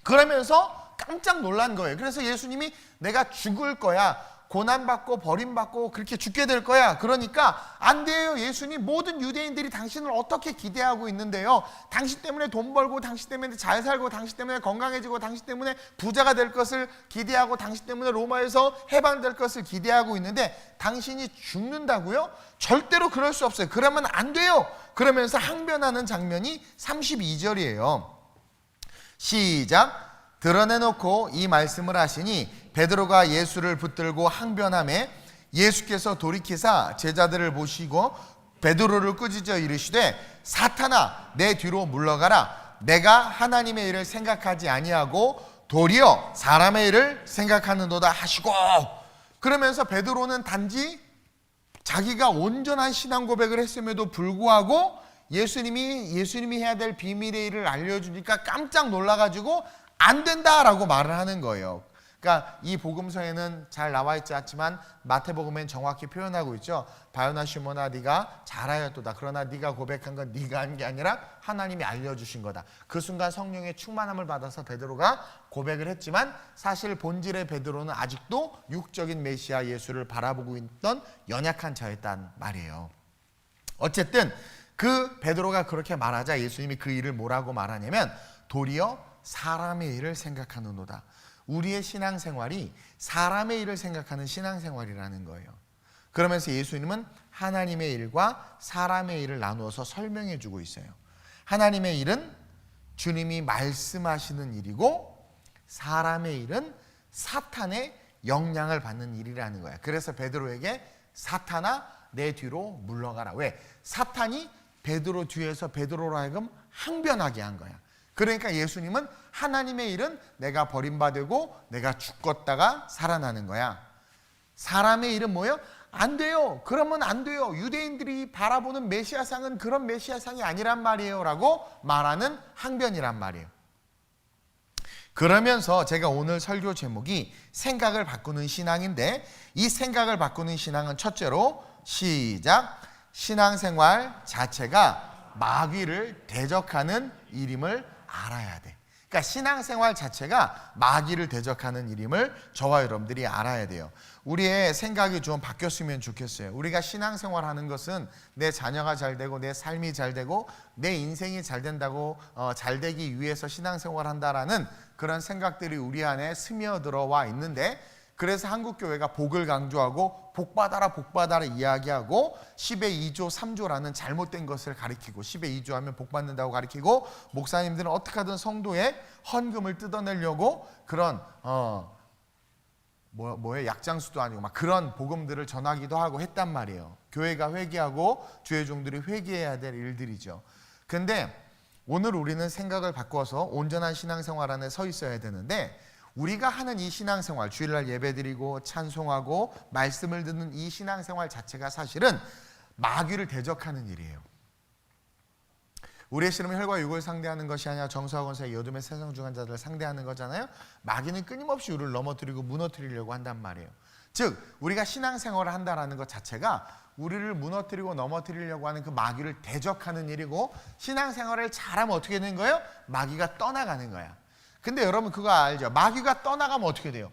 그러면서 깜짝 놀란 거예요. 그래서 예수님이 내가 죽을 거야, 고난받고 버림받고 그렇게 죽게 될 거야. 그러니까 안 돼요. 예수님, 모든 유대인들이 당신을 어떻게 기대하고 있는데요. 당신 때문에 돈 벌고, 당신 때문에 잘 살고, 당신 때문에 건강해지고, 당신 때문에 부자가 될 것을 기대하고, 당신 때문에 로마에서 해방될 것을 기대하고 있는데 당신이 죽는다고요? 절대로 그럴 수 없어요. 그러면 안 돼요. 그러면서 항변하는 장면이 32절이에요. 시작. 드러내놓고 이 말씀을 하시니 베드로가 예수를 붙들고 항변하매 예수께서 돌이키사 제자들을 보시고 베드로를 꾸짖어 이르시되 사탄아 내 뒤로 물러가라. 내가 하나님의 일을 생각하지 아니하고 도리어 사람의 일을 생각하는도다 하시고, 그러면서 베드로는 단지 자기가 온전한 신앙 고백을 했음에도 불구하고 예수님이 해야 될 비밀의 일을 알려주니까 깜짝 놀라가지고 안 된다라고 말을 하는 거예요. 그러니까 이 복음서에는 잘 나와 있지 않지만 마태복음엔 정확히 표현하고 있죠. 바요나 시몬아 네가 잘하였도다. 그러나 네가 고백한 건 네가 한 게 아니라 하나님이 알려주신 거다. 그 순간 성령의 충만함을 받아서 베드로가 고백을 했지만 사실 본질의 베드로는 아직도 육적인 메시아 예수를 바라보고 있던 연약한 자였단 말이에요. 어쨌든 그 베드로가 그렇게 말하자 예수님이 그 일을 뭐라고 말하냐면 도리어 사람의 일을 생각하는도다. 우리의 신앙생활이 사람의 일을 생각하는 신앙생활이라는 거예요. 그러면서 예수님은 하나님의 일과 사람의 일을 나누어서 설명해 주고 있어요. 하나님의 일은 주님이 말씀하시는 일이고 사람의 일은 사탄의 영향을 받는 일이라는 거야. 그래서 베드로에게 사탄아 내 뒤로 물러가라. 왜? 사탄이 베드로 뒤에서 베드로로 하여금 항변하게 한 거야. 그러니까 예수님은 하나님의 일은 내가 버림받고 내가 죽었다가 살아나는 거야. 사람의 일은 뭐예요? 안 돼요. 그러면 안 돼요. 유대인들이 바라보는 메시아상은 그런 메시아상이 아니란 말이에요 라고 말하는 항변이란 말이에요. 그러면서 제가 오늘 설교 제목이 생각을 바꾸는 신앙인데, 이 생각을 바꾸는 신앙은 첫째로 시작, 신앙생활 자체가 마귀를 대적하는 일임을 알아야 돼. 그러니까 신앙생활 자체가 마귀를 대적하는 일임을 저와 여러분들이 알아야 돼요. 우리의 생각이 좀 바뀌었으면 좋겠어요. 우리가 신앙생활 하는 것은 내 자녀가 잘 되고 내 삶이 잘 되고 내 인생이 잘 된다고 잘 되기 위해서 신앙생활 한다라는 그런 생각들이 우리 안에 스며들어와 있는데, 그래서 한국교회가 복을 강조하고 복받아라 이야기하고 10의 2조 3조라는 잘못된 것을 가리키고 10의 2조 하면 복받는다고 가리키고, 목사님들은 어떻게 하든 성도의 헌금을 뜯어내려고 그런 약장수도 아니고 막 그런 복음들을 전하기도 하고 했단 말이에요. 교회가 회개하고 주의 종들이 회개해야 될 일들이죠. 근데 오늘 우리는 생각을 바꿔서 온전한 신앙생활 안에 서 있어야 되는데, 우리가 하는 이 신앙생활, 주일날 예배드리고 찬송하고 말씀을 듣는 이 신앙생활 자체가 사실은 마귀를 대적하는 일이에요. 우리의 씨름은 혈과 육을 상대하는 것이 아니라 정수와 권세의 어둠의 세상 중한 자들을 상대하는 거잖아요. 마귀는 끊임없이 우리를 넘어뜨리고 무너뜨리려고 한단 말이에요. 즉 우리가 신앙생활을 한다는 것 자체가 우리를 무너뜨리고 넘어뜨리려고 하는 그 마귀를 대적하는 일이고, 신앙생활을 잘하면 어떻게 되는 거예요? 마귀가 떠나가는 거야. 근데 여러분 그거 알죠? 마귀가 떠나가면 어떻게 돼요?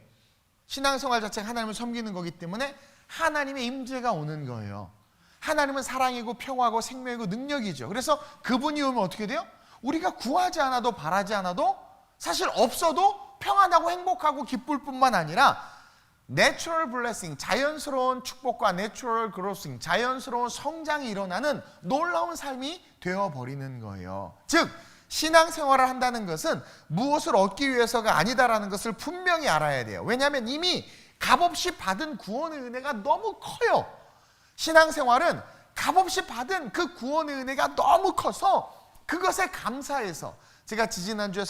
신앙생활 자체가 하나님을 섬기는 거기 때문에 하나님의 임재가 오는 거예요. 하나님은 사랑이고 평화고 생명이고 능력이죠. 그래서 그분이 오면 어떻게 돼요? 우리가 구하지 않아도 바라지 않아도 사실 없어도 평안하고 행복하고 기쁠 뿐만 아니라 내추럴 블레싱, 자연스러운 축복과 내추럴 그로싱, 자연스러운 성장이 일어나는 놀라운 삶이 되어버리는 거예요. 즉 신앙생활을 한다는 것은 무엇을 얻기 위해서가 아니다라는 것을 분명히 알아야 돼요. 왜냐하면 이미 값없이 받은 구원의 은혜가 너무 커요. 신앙생활은 값없이 받은 그 구원의 은혜가 너무 커서 그것에 감사해서, 제가 지지난주에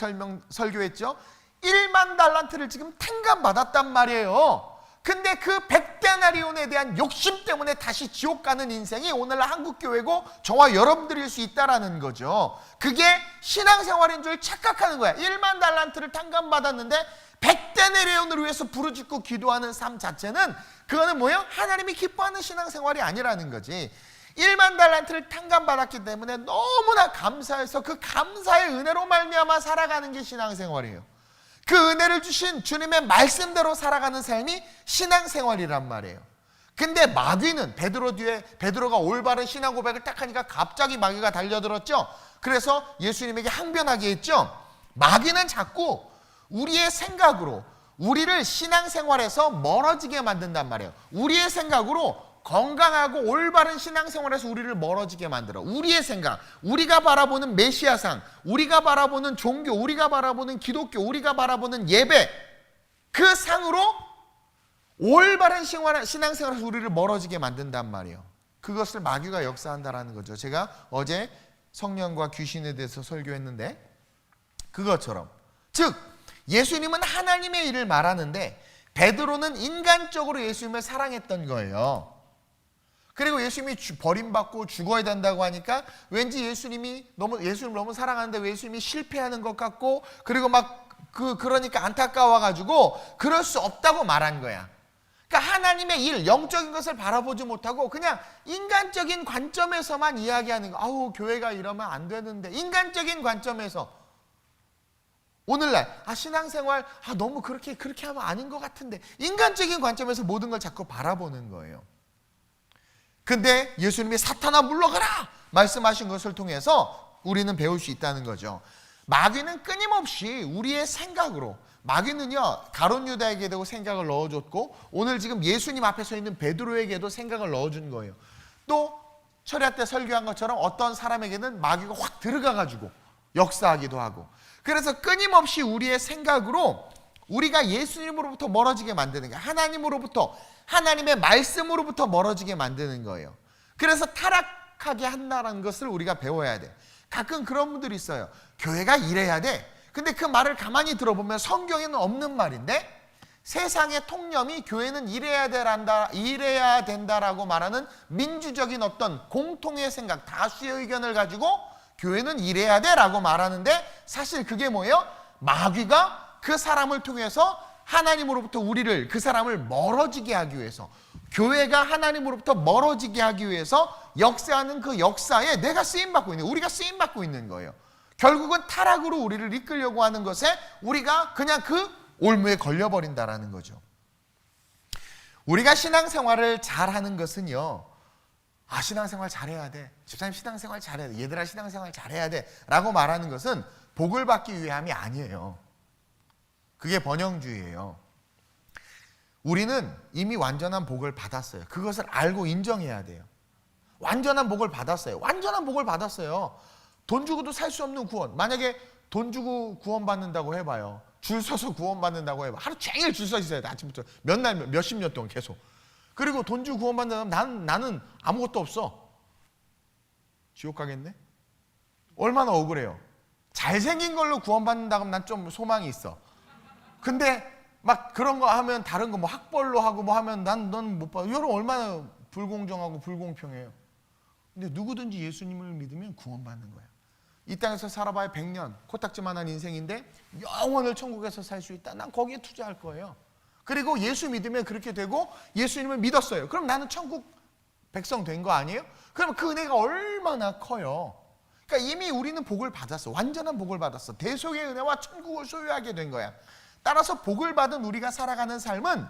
설교했죠. 1만 달란트를 지금 탕감받았단 말이에요. 근데 그 100데나리온에 대한 욕심 때문에 다시 지옥 가는 인생이 오늘날 한국교회고 저와 여러분들일 수 있다라는 거죠. 그게 신앙생활인 줄 착각하는 거야. 1만 달란트를 탕감받았는데 100데나리온을 위해서 부르짖고 기도하는 삶 자체는 그거는 뭐예요? 하나님이 기뻐하는 신앙생활이 아니라는 거지. 1만 달란트를 탕감받았기 때문에 너무나 감사해서 그 감사의 은혜로 말미암아 살아가는 게 신앙생활이에요. 그 은혜를 주신 주님의 말씀대로 살아가는 삶이 신앙생활이란 말이에요. 근데 마귀는 베드로가 올바른 신앙 고백을 딱 하니까 갑자기 마귀가 달려들었죠. 그래서 예수님에게 항변하게 했죠. 마귀는 자꾸 우리의 생각으로 우리를 신앙생활에서 멀어지게 만든단 말이에요. 우리의 생각으로 건강하고 올바른 신앙생활에서 우리를 멀어지게 만들어. 우리의 생각, 우리가 바라보는 메시아상, 우리가 바라보는 종교, 우리가 바라보는 기독교, 우리가 바라보는 예배, 그 상으로 올바른 신앙생활에서 우리를 멀어지게 만든단 말이에요. 그것을 마귀가 역사한다라는 거죠. 제가 어제 성령과 귀신에 대해서 설교했는데 그것처럼, 즉 예수님은 하나님의 일을 말하는데 베드로는 인간적으로 예수님을 사랑했던 거예요. 그리고 예수님이 버림받고 죽어야 된다고 하니까 왠지 예수님을 너무 사랑하는데 왜 예수님이 실패하는 것 같고, 그리고 그러니까 안타까워가지고 그럴 수 없다고 말한 거야. 그러니까 하나님의 일, 영적인 것을 바라보지 못하고 그냥 인간적인 관점에서만 이야기하는 거. 아우, 교회가 이러면 안 되는데. 인간적인 관점에서 오늘날 신앙생활 너무 그렇게 하면 아닌 것 같은데. 인간적인 관점에서 모든 걸 자꾸 바라보는 거예요. 근데 예수님이 사탄아 물러가라 말씀하신 것을 통해서 우리는 배울 수 있다는 거죠. 마귀는 끊임없이 우리의 생각으로, 마귀는요 가룟 유다에게도 생각을 넣어줬고 오늘 지금 예수님 앞에 서 있는 베드로에게도 생각을 넣어준 거예요. 또 철야 때 설교한 것처럼 어떤 사람에게는 마귀가 확 들어가가지고 역사하기도 하고, 그래서 끊임없이 우리의 생각으로 우리가 예수님으로부터 멀어지게 만드는 거예요. 하나님의 말씀으로부터 멀어지게 만드는 거예요. 그래서 타락하게 한다는 것을 우리가 배워야 돼. 가끔 그런 분들이 있어요. 교회가 이래야 돼. 근데 그 말을 가만히 들어보면 성경에는 없는 말인데 세상의 통념이 교회는 이래야 된다라고 말하는 민주적인 어떤 공통의 생각, 다수의 의견을 가지고 교회는 이래야 돼라고 말하는데 사실 그게 뭐예요? 마귀가 그 사람을 통해서 하나님으로부터 그 사람을 멀어지게 하기 위해서, 교회가 하나님으로부터 멀어지게 하기 위해서 역사하는 그 역사에 우리가 쓰임받고 있는 거예요. 결국은 타락으로 우리를 이끌려고 하는 것에 우리가 그냥 그 올무에 걸려버린다라는 거죠. 우리가 신앙생활을 잘하는 것은요, 신앙생활 잘해야 돼, 집사님 신앙생활 잘해야 돼, 얘들아 신앙생활 잘해야 돼 라고 말하는 것은 복을 받기 위함이 아니에요. 그게 번영주의예요. 우리는 이미 완전한 복을 받았어요. 그것을 알고 인정해야 돼요. 완전한 복을 받았어요. 돈 주고도 살 수 없는 구원. 만약에 돈 주고 구원 받는다고 해봐요. 줄 서서 구원 받는다고 해봐. 하루 종일 줄 서 있어야 돼. 아침부터 몇십 년 동안 계속. 그리고 돈 주고 구원 받는다면 나는 아무것도 없어. 지옥 가겠네? 얼마나 억울해요. 잘생긴 걸로 구원 받는다고 하면 난 좀 소망이 있어. 근데 막 그런 거 하면 다른 거 학벌로 하고 하면 넌 못 봐. 여러분 얼마나 불공정하고 불공평해요. 근데 누구든지 예수님을 믿으면 구원받는 거야. 이 땅에서 살아봐야 100년, 코딱지만한 인생인데 영원을 천국에서 살 수 있다. 난 거기에 투자할 거예요. 그리고 예수 믿으면 그렇게 되고 예수님을 믿었어요. 그럼 나는 천국 백성 된 거 아니에요? 그럼 그 은혜가 얼마나 커요. 그러니까 이미 우리는 복을 받았어. 완전한 복을 받았어. 대속의 은혜와 천국을 소유하게 된 거야. 따라서 복을 받은 우리가 살아가는 삶은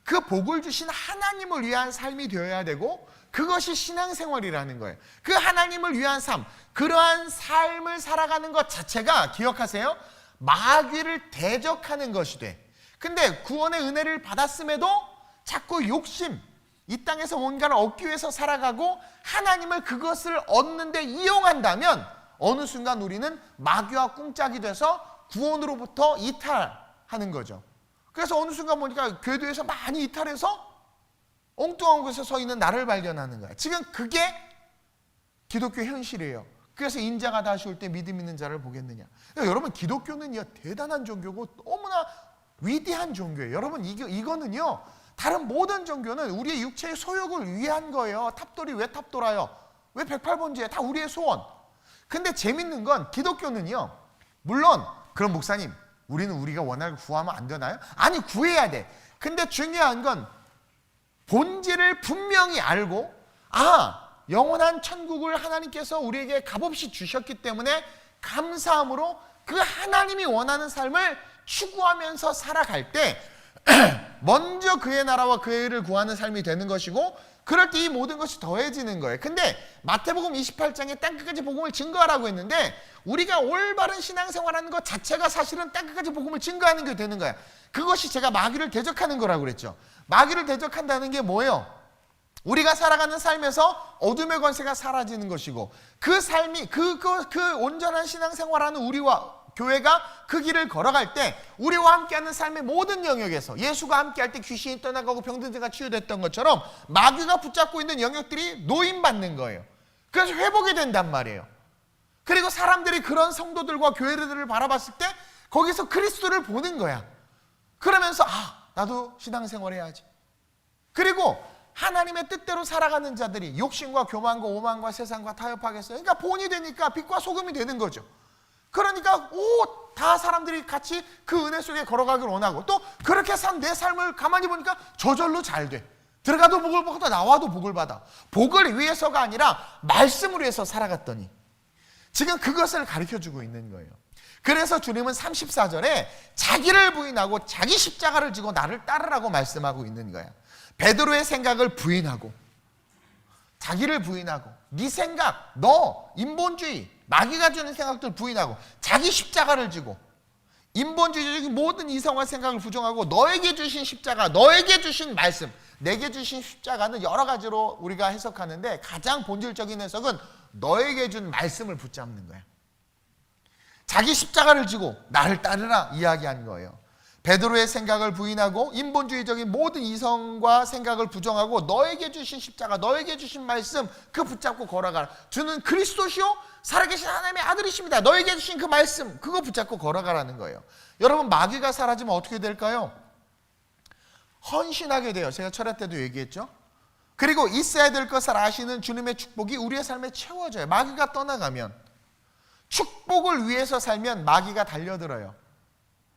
그 복을 주신 하나님을 위한 삶이 되어야 되고, 그것이 신앙생활이라는 거예요. 그 하나님을 위한 삶, 그러한 삶을 살아가는 것 자체가, 기억하세요, 마귀를 대적하는 것이 돼. 근데 구원의 은혜를 받았음에도 자꾸 욕심, 이 땅에서 뭔가를 얻기 위해서 살아가고 하나님을 그것을 얻는데 이용한다면 어느 순간 우리는 마귀와 꿍짝이 돼서 구원으로부터 이탈하는 거죠. 그래서 어느 순간 보니까 교회에서 많이 이탈해서 엉뚱한 곳에 서 있는 나를 발견하는 거야. 지금 그게 기독교 현실이에요. 그래서 인자가 다시 올 때 믿음 있는 자를 보겠느냐. 그러니까 여러분, 기독교는요 대단한 종교고 너무나 위대한 종교예요. 여러분, 이거는요 다른 모든 종교는 우리의 육체의 소욕을 위한 거예요. 탑돌이 왜 탑돌아요? 왜 108번지에 다 우리의 소원. 근데 재밌는 건 기독교는요, 물론 그럼 목사님 우리는 우리가 원하는 걸 구하면 안 되나요? 아니, 구해야 돼. 근데 중요한 건 본질을 분명히 알고, 영원한 천국을 하나님께서 우리에게 값없이 주셨기 때문에 감사함으로 그 하나님이 원하는 삶을 추구하면서 살아갈 때 먼저 그의 나라와 그의 의를 구하는 삶이 되는 것이고, 그럴 때 이 모든 것이 더해지는 거예요. 근데 마태복음 28장에 땅끝까지 복음을 증거하라고 했는데, 우리가 올바른 신앙생활하는 것 자체가 사실은 땅끝까지 복음을 증거하는 게 되는 거야. 그것이 제가 마귀를 대적하는 거라고 그랬죠. 마귀를 대적한다는 게 뭐예요? 우리가 살아가는 삶에서 어둠의 권세가 사라지는 것이고, 그 삶이 그 온전한 신앙생활하는 우리와 교회가 그 길을 걸어갈 때 우리와 함께하는 삶의 모든 영역에서 예수가 함께할 때 귀신이 떠나가고 병든 자가 치유됐던 것처럼 마귀가 붙잡고 있는 영역들이 노임받는 거예요. 그래서 회복이 된단 말이에요. 그리고 사람들이 그런 성도들과 교회들을 바라봤을 때 거기서 그리스도를 보는 거야. 그러면서 나도 신앙생활 해야지. 그리고 하나님의 뜻대로 살아가는 자들이 욕심과 교만과 오만과 세상과 타협하겠어요. 그러니까 본이 되니까 빛과 소금이 되는 거죠. 그러니까 다 사람들이 같이 그 은혜 속에 걸어가길 원하고, 또 그렇게 산 내 삶을 가만히 보니까 저절로 잘 돼. 들어가도 복을 받고 나와도 복을 받아. 복을 위해서가 아니라 말씀을 위해서 살아갔더니 지금 그것을 가르쳐주고 있는 거예요. 그래서 주님은 34절에 자기를 부인하고 자기 십자가를 지고 나를 따르라고 말씀하고 있는 거야. 베드로의 생각을 부인하고, 자기를 부인하고, 네 생각, 너 인본주의, 마귀가 주는 생각들 부인하고 자기 십자가를 지고 인본주의적인 모든 이성과 생각을 부정하고 너에게 주신 십자가, 너에게 주신 말씀, 내게 주신 십자가는 여러 가지로 우리가 해석하는데 가장 본질적인 해석은 너에게 준 말씀을 붙잡는 거야. 자기 십자가를 지고 나를 따르라 이야기한 거예요. 베드로의 생각을 부인하고 인본주의적인 모든 이성과 생각을 부정하고 너에게 주신 십자가, 너에게 주신 말씀 그 붙잡고 걸어가라. 주는 그리스도시요 살아계신 하나님의 아들이십니다. 너에게 주신 그 말씀 그거 붙잡고 걸어가라는 거예요. 여러분, 마귀가 사라지면 어떻게 될까요? 헌신하게 돼요. 제가 철야 때도 얘기했죠. 그리고 있어야 될 것을 아시는 주님의 축복이 우리의 삶에 채워져요. 마귀가 떠나가면, 축복을 위해서 살면 마귀가 달려들어요.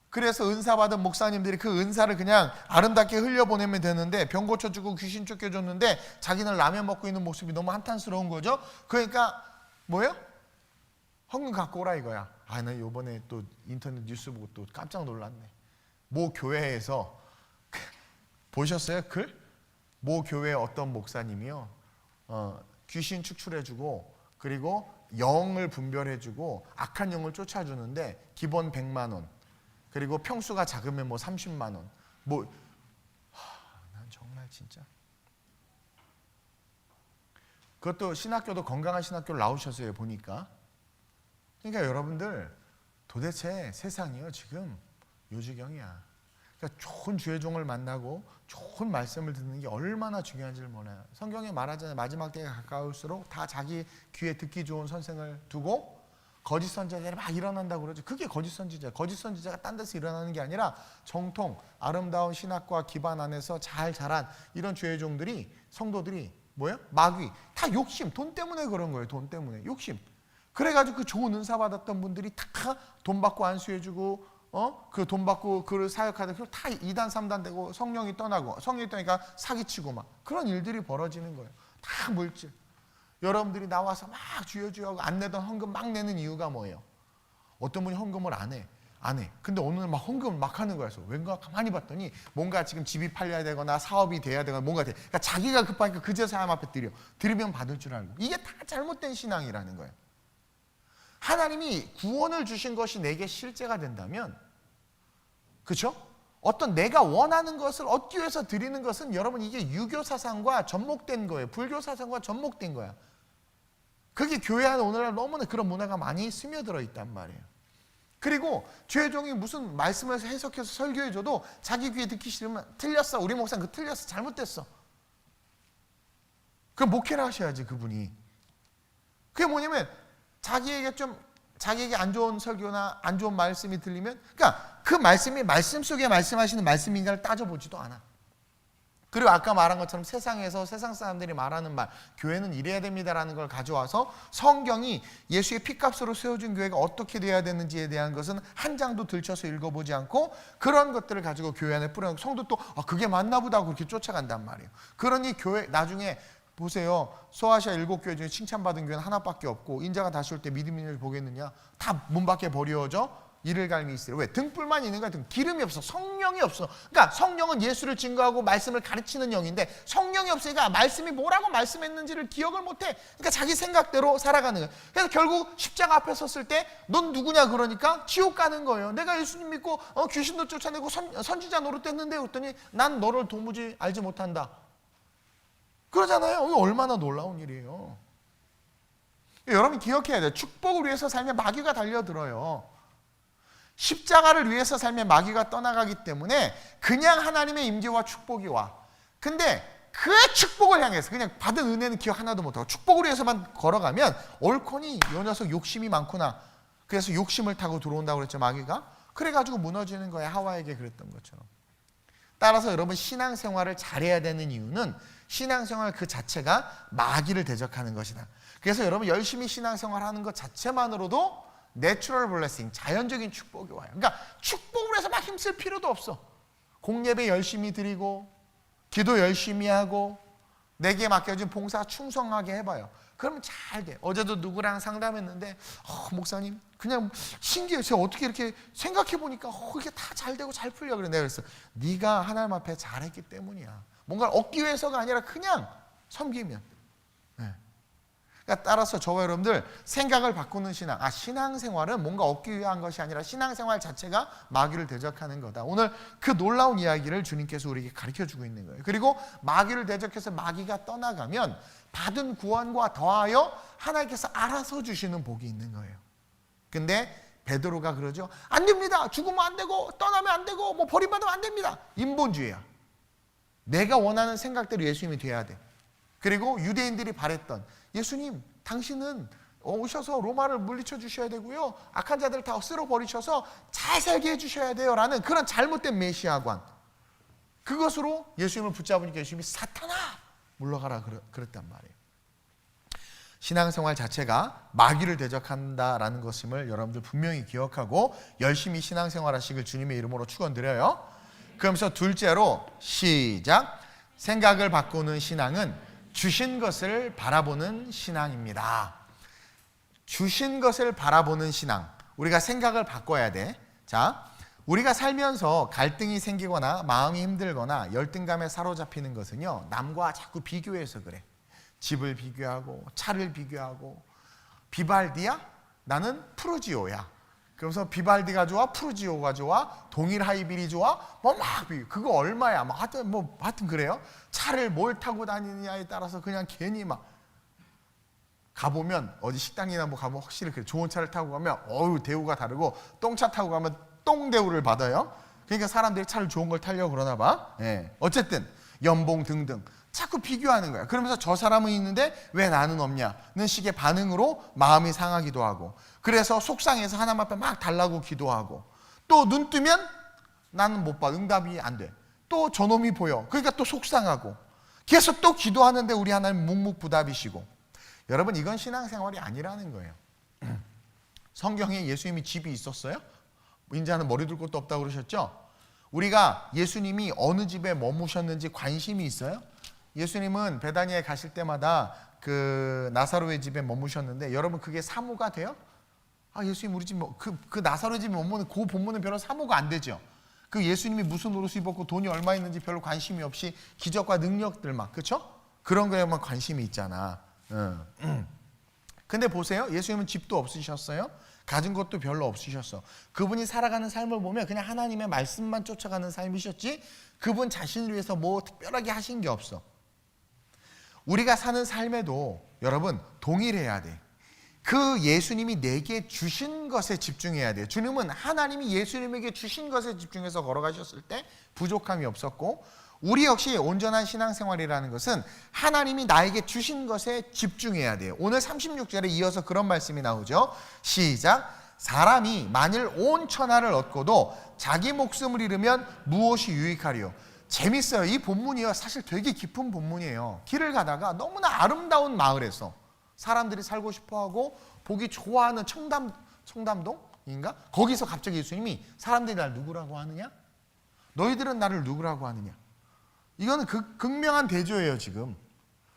그래서 은사 받은 목사님들이 그 은사를 그냥 아름답게 흘려보내면 되는데, 병 고쳐주고 귀신 쫓겨줬는데 자기는 라면 먹고 있는 모습이 너무 한탄스러운 거죠. 그러니까 뭐예요? 헌금 갖고 오라 이거야. 나 이번에 또 인터넷 뉴스 보고 또 깜짝 놀랐네. 모 교회에서 보셨어요? 글? 모 교회 어떤 목사님이요, 귀신 축출해주고 그리고 영을 분별해주고 악한 영을 쫓아주는데 기본 100만 원, 그리고 평수가 작으면 뭐 30만 원. 난 정말 진짜. 그것도 신학교도 건강한 신학교를 나오셨어요, 보니까. 그러니까 여러분들, 도대체 세상이요 지금 요지경이야. 그러니까 좋은 주의 종을 만나고 좋은 말씀을 듣는 게 얼마나 중요한지를 몰라요. 성경에 말하잖아요. 마지막 때가 가까울수록 다 자기 귀에 듣기 좋은 선생을 두고 거짓 선지자들이 막 일어난다고 그러죠. 그게 거짓 선지자. 거짓 선지자가 딴 데서 일어나는 게 아니라 정통 아름다운 신학과 기반 안에서 잘 자란 이런 주의 종들이, 성도들이 뭐예요? 마귀, 다 욕심, 돈 때문에 그런 거예요. 돈 때문에 욕심. 그래가지고 그 좋은 은사 받았던 분들이 다 돈 받고 안수해주고, 그 돈 받고 그 사역하다 다 2단 3단 되고 성령이 떠나고, 성령이 떠나니까 사기치고 막 그런 일들이 벌어지는 거예요. 다 물질. 여러분들이 나와서 막 주여 주여 하고 안 내던 헌금 막 내는 이유가 뭐예요? 어떤 분이 헌금을 안 해. 근데 오늘 막 헌금을 막 하는 거야. 그래서 왠가 가만히 봤더니 뭔가 지금 집이 팔려야 되거나 사업이 돼야 되거나 뭔가 돼. 그러니까 자기가 급하니까 그저 사람 앞에 드리면 받을 줄 알고. 이게 다 잘못된 신앙이라는 거예요. 하나님이 구원을 주신 것이 내게 실제가 된다면, 그렇죠? 어떤 내가 원하는 것을 얻기 위해서 드리는 것은, 여러분, 이게 유교 사상과 접목된 거예요. 불교 사상과 접목된 거야. 그게 교회 안에 오늘날 너무나 그런 문화가 많이 스며들어 있단 말이에요. 그리고 죄종이 무슨 말씀을 해석해서 설교해줘도 자기 귀에 듣기 싫으면 틀렸어. 우리 목사는 그 틀렸어. 잘못됐어. 그럼 목회를 하셔야지, 그분이. 그게 뭐냐면 자기에게 안 좋은 설교나 안 좋은 말씀이 들리면, 그러니까 그 말씀이 말씀 속에 말씀하시는 말씀인가를 따져보지도 않아. 그리고 아까 말한 것처럼 세상에서 세상 사람들이 말하는 말, 교회는 이래야 됩니다라는 걸 가져와서 성경이 예수의 피값으로 세워준 교회가 어떻게 돼야 되는지에 대한 것은 한 장도 들춰서 읽어보지 않고 그런 것들을 가지고 교회 안에 뿌려놓고 성도 또 그게 맞나 보다 하고 그렇게 쫓아간단 말이에요. 그러니 교회 나중에 보세요. 소아시아 7교회 중에 칭찬받은 교회는 하나밖에 없고 인자가 다시 올 때 믿음의 일을 보겠느냐? 다 문 밖에 버려져 이를 갈미 있으려. 왜? 등불만 있는 거야. 기름이 없어. 성령이 없어. 그러니까 성령은 예수를 증거하고 말씀을 가르치는 영인데 성령이 없으니까 말씀이 뭐라고 말씀했는지를 기억을 못해. 그러니까 자기 생각대로 살아가는 거야. 그래서 결국 십자가 앞에 섰을 때 넌 누구냐 그러니까 지옥 가는 거예요. 내가 예수님 믿고 귀신도 쫓아내고 선지자 노릇했는데 그랬더니 난 너를 도무지 알지 못한다. 그러잖아요. 이거 얼마나 놀라운 일이에요. 여러분 기억해야 돼요. 축복을 위해서 살면 마귀가 달려들어요. 십자가를 위해서 살면 마귀가 떠나가기 때문에 그냥 하나님의 임재와 축복이 와. 근데 그 축복을 향해서 그냥 받은 은혜는 기억 하나도 못하고 축복을 위해서만 걸어가면 옳거니 이 녀석 욕심이 많구나. 그래서 욕심을 타고 들어온다고 그랬죠, 마귀가. 그래가지고 무너지는 거예요. 하와에게 그랬던 것처럼. 따라서 여러분 신앙생활을 잘해야 되는 이유는 신앙생활 그 자체가 마귀를 대적하는 것이다. 그래서 여러분 열심히 신앙생활하는 것 자체만으로도 내추럴 블레싱, 자연적인 축복이 와요. 그러니까 축복을 해서 막 힘쓸 필요도 없어. 공예배 열심히 드리고 기도 열심히 하고 내게 맡겨진 봉사 충성하게 해봐요. 그러면 잘 돼. 어제도 누구랑 상담했는데 목사님 그냥 신기해요. 제가 어떻게 이렇게 생각해보니까 이게 다 잘 되고 잘 풀려. 그래. 내가 그랬어. 네가 하나님 앞에 잘했기 때문이야. 뭔가를 얻기 위해서가 아니라 그냥 섬기면. 네. 그러니까 따라서 저와 여러분들 생각을 바꾸는 신앙, 신앙생활은 뭔가 얻기 위한 것이 아니라 신앙생활 자체가 마귀를 대적하는 거다. 오늘 그 놀라운 이야기를 주님께서 우리에게 가르쳐주고 있는 거예요. 그리고 마귀를 대적해서 마귀가 떠나가면 받은 구원과 더하여 하나님께서 알아서 주시는 복이 있는 거예요. 근데 베드로가 그러죠. 안 됩니다. 죽으면 안 되고 떠나면 안 되고 뭐 버림받으면 안 됩니다. 인본주의야. 내가 원하는 생각대로 예수님이 돼야 돼. 그리고 유대인들이 바랬던 예수님 당신은 오셔서 로마를 물리쳐 주셔야 되고요. 악한 자들 다 쓸어버리셔서 잘 살게 해주셔야 돼요 라는 그런 잘못된 메시아관. 그것으로 예수님을 붙잡으니까 예수님이 사탄아 물러가라 그랬단 말이에요. 신앙생활 자체가 마귀를 대적한다라는 것임을 여러분들 분명히 기억하고 열심히 신앙생활 하시길 주님의 이름으로 축원드려요. 그러면서 둘째로 시작. 생각을 바꾸는 신앙은 주신 것을 바라보는 신앙입니다. 주신 것을 바라보는 신앙. 우리가 생각을 바꿔야 돼. 자, 우리가 살면서 갈등이 생기거나 마음이 힘들거나 열등감에 사로잡히는 것은요, 남과 자꾸 비교해서 그래. 집을 비교하고 차를 비교하고 비발디야? 나는 프루지오야. 그래서 비발디가 좋아, 프루지오가 좋아, 동일 하이빌이 좋아, 뭐 막 비교. 그거 얼마야? 하여튼 그래요. 차를 뭘 타고 다니느냐에 따라서 그냥 괜히 막 가보면 어디 식당이나 뭐 가면 확실히 그래. 좋은 차를 타고 가면 대우가 다르고 똥차 타고 가면 똥 대우를 받아요. 그러니까 사람들이 차를 좋은 걸 타려고 그러나 봐. 예. 어쨌든 연봉 등등 자꾸 비교하는 거야. 그러면서 저 사람은 있는데 왜 나는 없냐는 식의 반응으로 마음이 상하기도 하고, 그래서 속상해서 하나님 앞에 막 달라고 기도하고, 또 눈 뜨면 나는 못 봐. 응답이 안 돼. 또 저놈이 보여. 그러니까 또 속상하고, 계속 또 기도하는데 우리 하나님 묵묵부답이시고. 여러분 이건 신앙생활이 아니라는 거예요. 성경에 예수님이 집이 있었어요? 인자는 머리 둘 곳도 없다고 그러셨죠? 우리가 예수님이 어느 집에 머무셨는지 관심이 있어요? 예수님은 베다니에 가실 때마다 그 나사로의 집에 머무셨는데 여러분 그게 사모가 돼요? 예수님 우리 집 그 나사로의 집에 머무는 그 본문은 별로 사모가 안 되죠. 그 예수님이 무슨 옷을 입었고 돈이 얼마 있는지 별로 관심이 없이 기적과 능력들만, 그렇죠? 그런 거에만 관심이 있잖아. 근데 보세요. 예수님은 집도 없으셨어요. 가진 것도 별로 없으셨어. 그분이 살아가는 삶을 보면 그냥 하나님의 말씀만 쫓아가는 삶이셨지 그분 자신을 위해서 뭐 특별하게 하신 게 없어. 우리가 사는 삶에도 여러분 동일해야 돼. 그 예수님이 내게 주신 것에 집중해야 돼요. 주님은 하나님이 예수님에게 주신 것에 집중해서 걸어가셨을 때 부족함이 없었고, 우리 역시 온전한 신앙생활이라는 것은 하나님이 나에게 주신 것에 집중해야 돼요. 오늘 36절에 이어서 그런 말씀이 나오죠. 시작. 사람이 만일 온 천하를 얻고도 자기 목숨을 잃으면 무엇이 유익하리요? 재밌어요. 이 본문이요, 사실 되게 깊은 본문이에요. 길을 가다가 너무나 아름다운 마을에서 사람들이 살고 싶어하고 보기 좋아하는 청담동인가? 거기서 갑자기 예수님이 사람들이 날 누구라고 하느냐? 너희들은 나를 누구라고 하느냐? 이거는 극명한 대조예요 지금.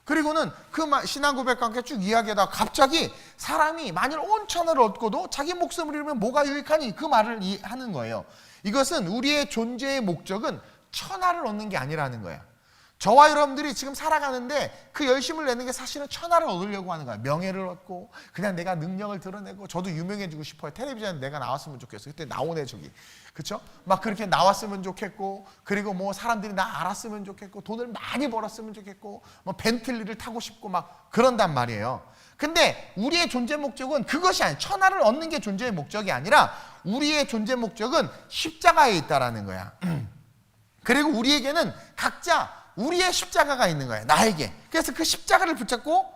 그리고는 그 신앙 고백과 함께 쭉 이야기하다가 갑자기 사람이 만일 온 천하를 얻고도 자기 목숨을 잃으면 뭐가 유익하니? 그 말을 하는 거예요. 이것은 우리의 존재의 목적은 천하를 얻는 게 아니라는 거야. 저와 여러분들이 지금 살아가는데 그 열심을 내는 게 사실은 천하를 얻으려고 하는 거야. 명예를 얻고 그냥 내가 능력을 드러내고, 저도 유명해지고 싶어요. 텔레비전에 내가 나왔으면 좋겠어. 그때 나오네 저기, 그쵸? 막 그렇게 나왔으면 좋겠고, 그리고 뭐 사람들이 나 알았으면 좋겠고, 돈을 많이 벌었으면 좋겠고, 뭐 벤틀리를 타고 싶고 막 그런단 말이에요. 근데 우리의 존재 목적은 그것이 아니야. 천하를 얻는 게 존재의 목적이 아니라 우리의 존재 목적은 십자가에 있다라는 거야. 그리고 우리에게는 각자 우리의 십자가가 있는 거야, 나에게. 그래서 그 십자가를 붙잡고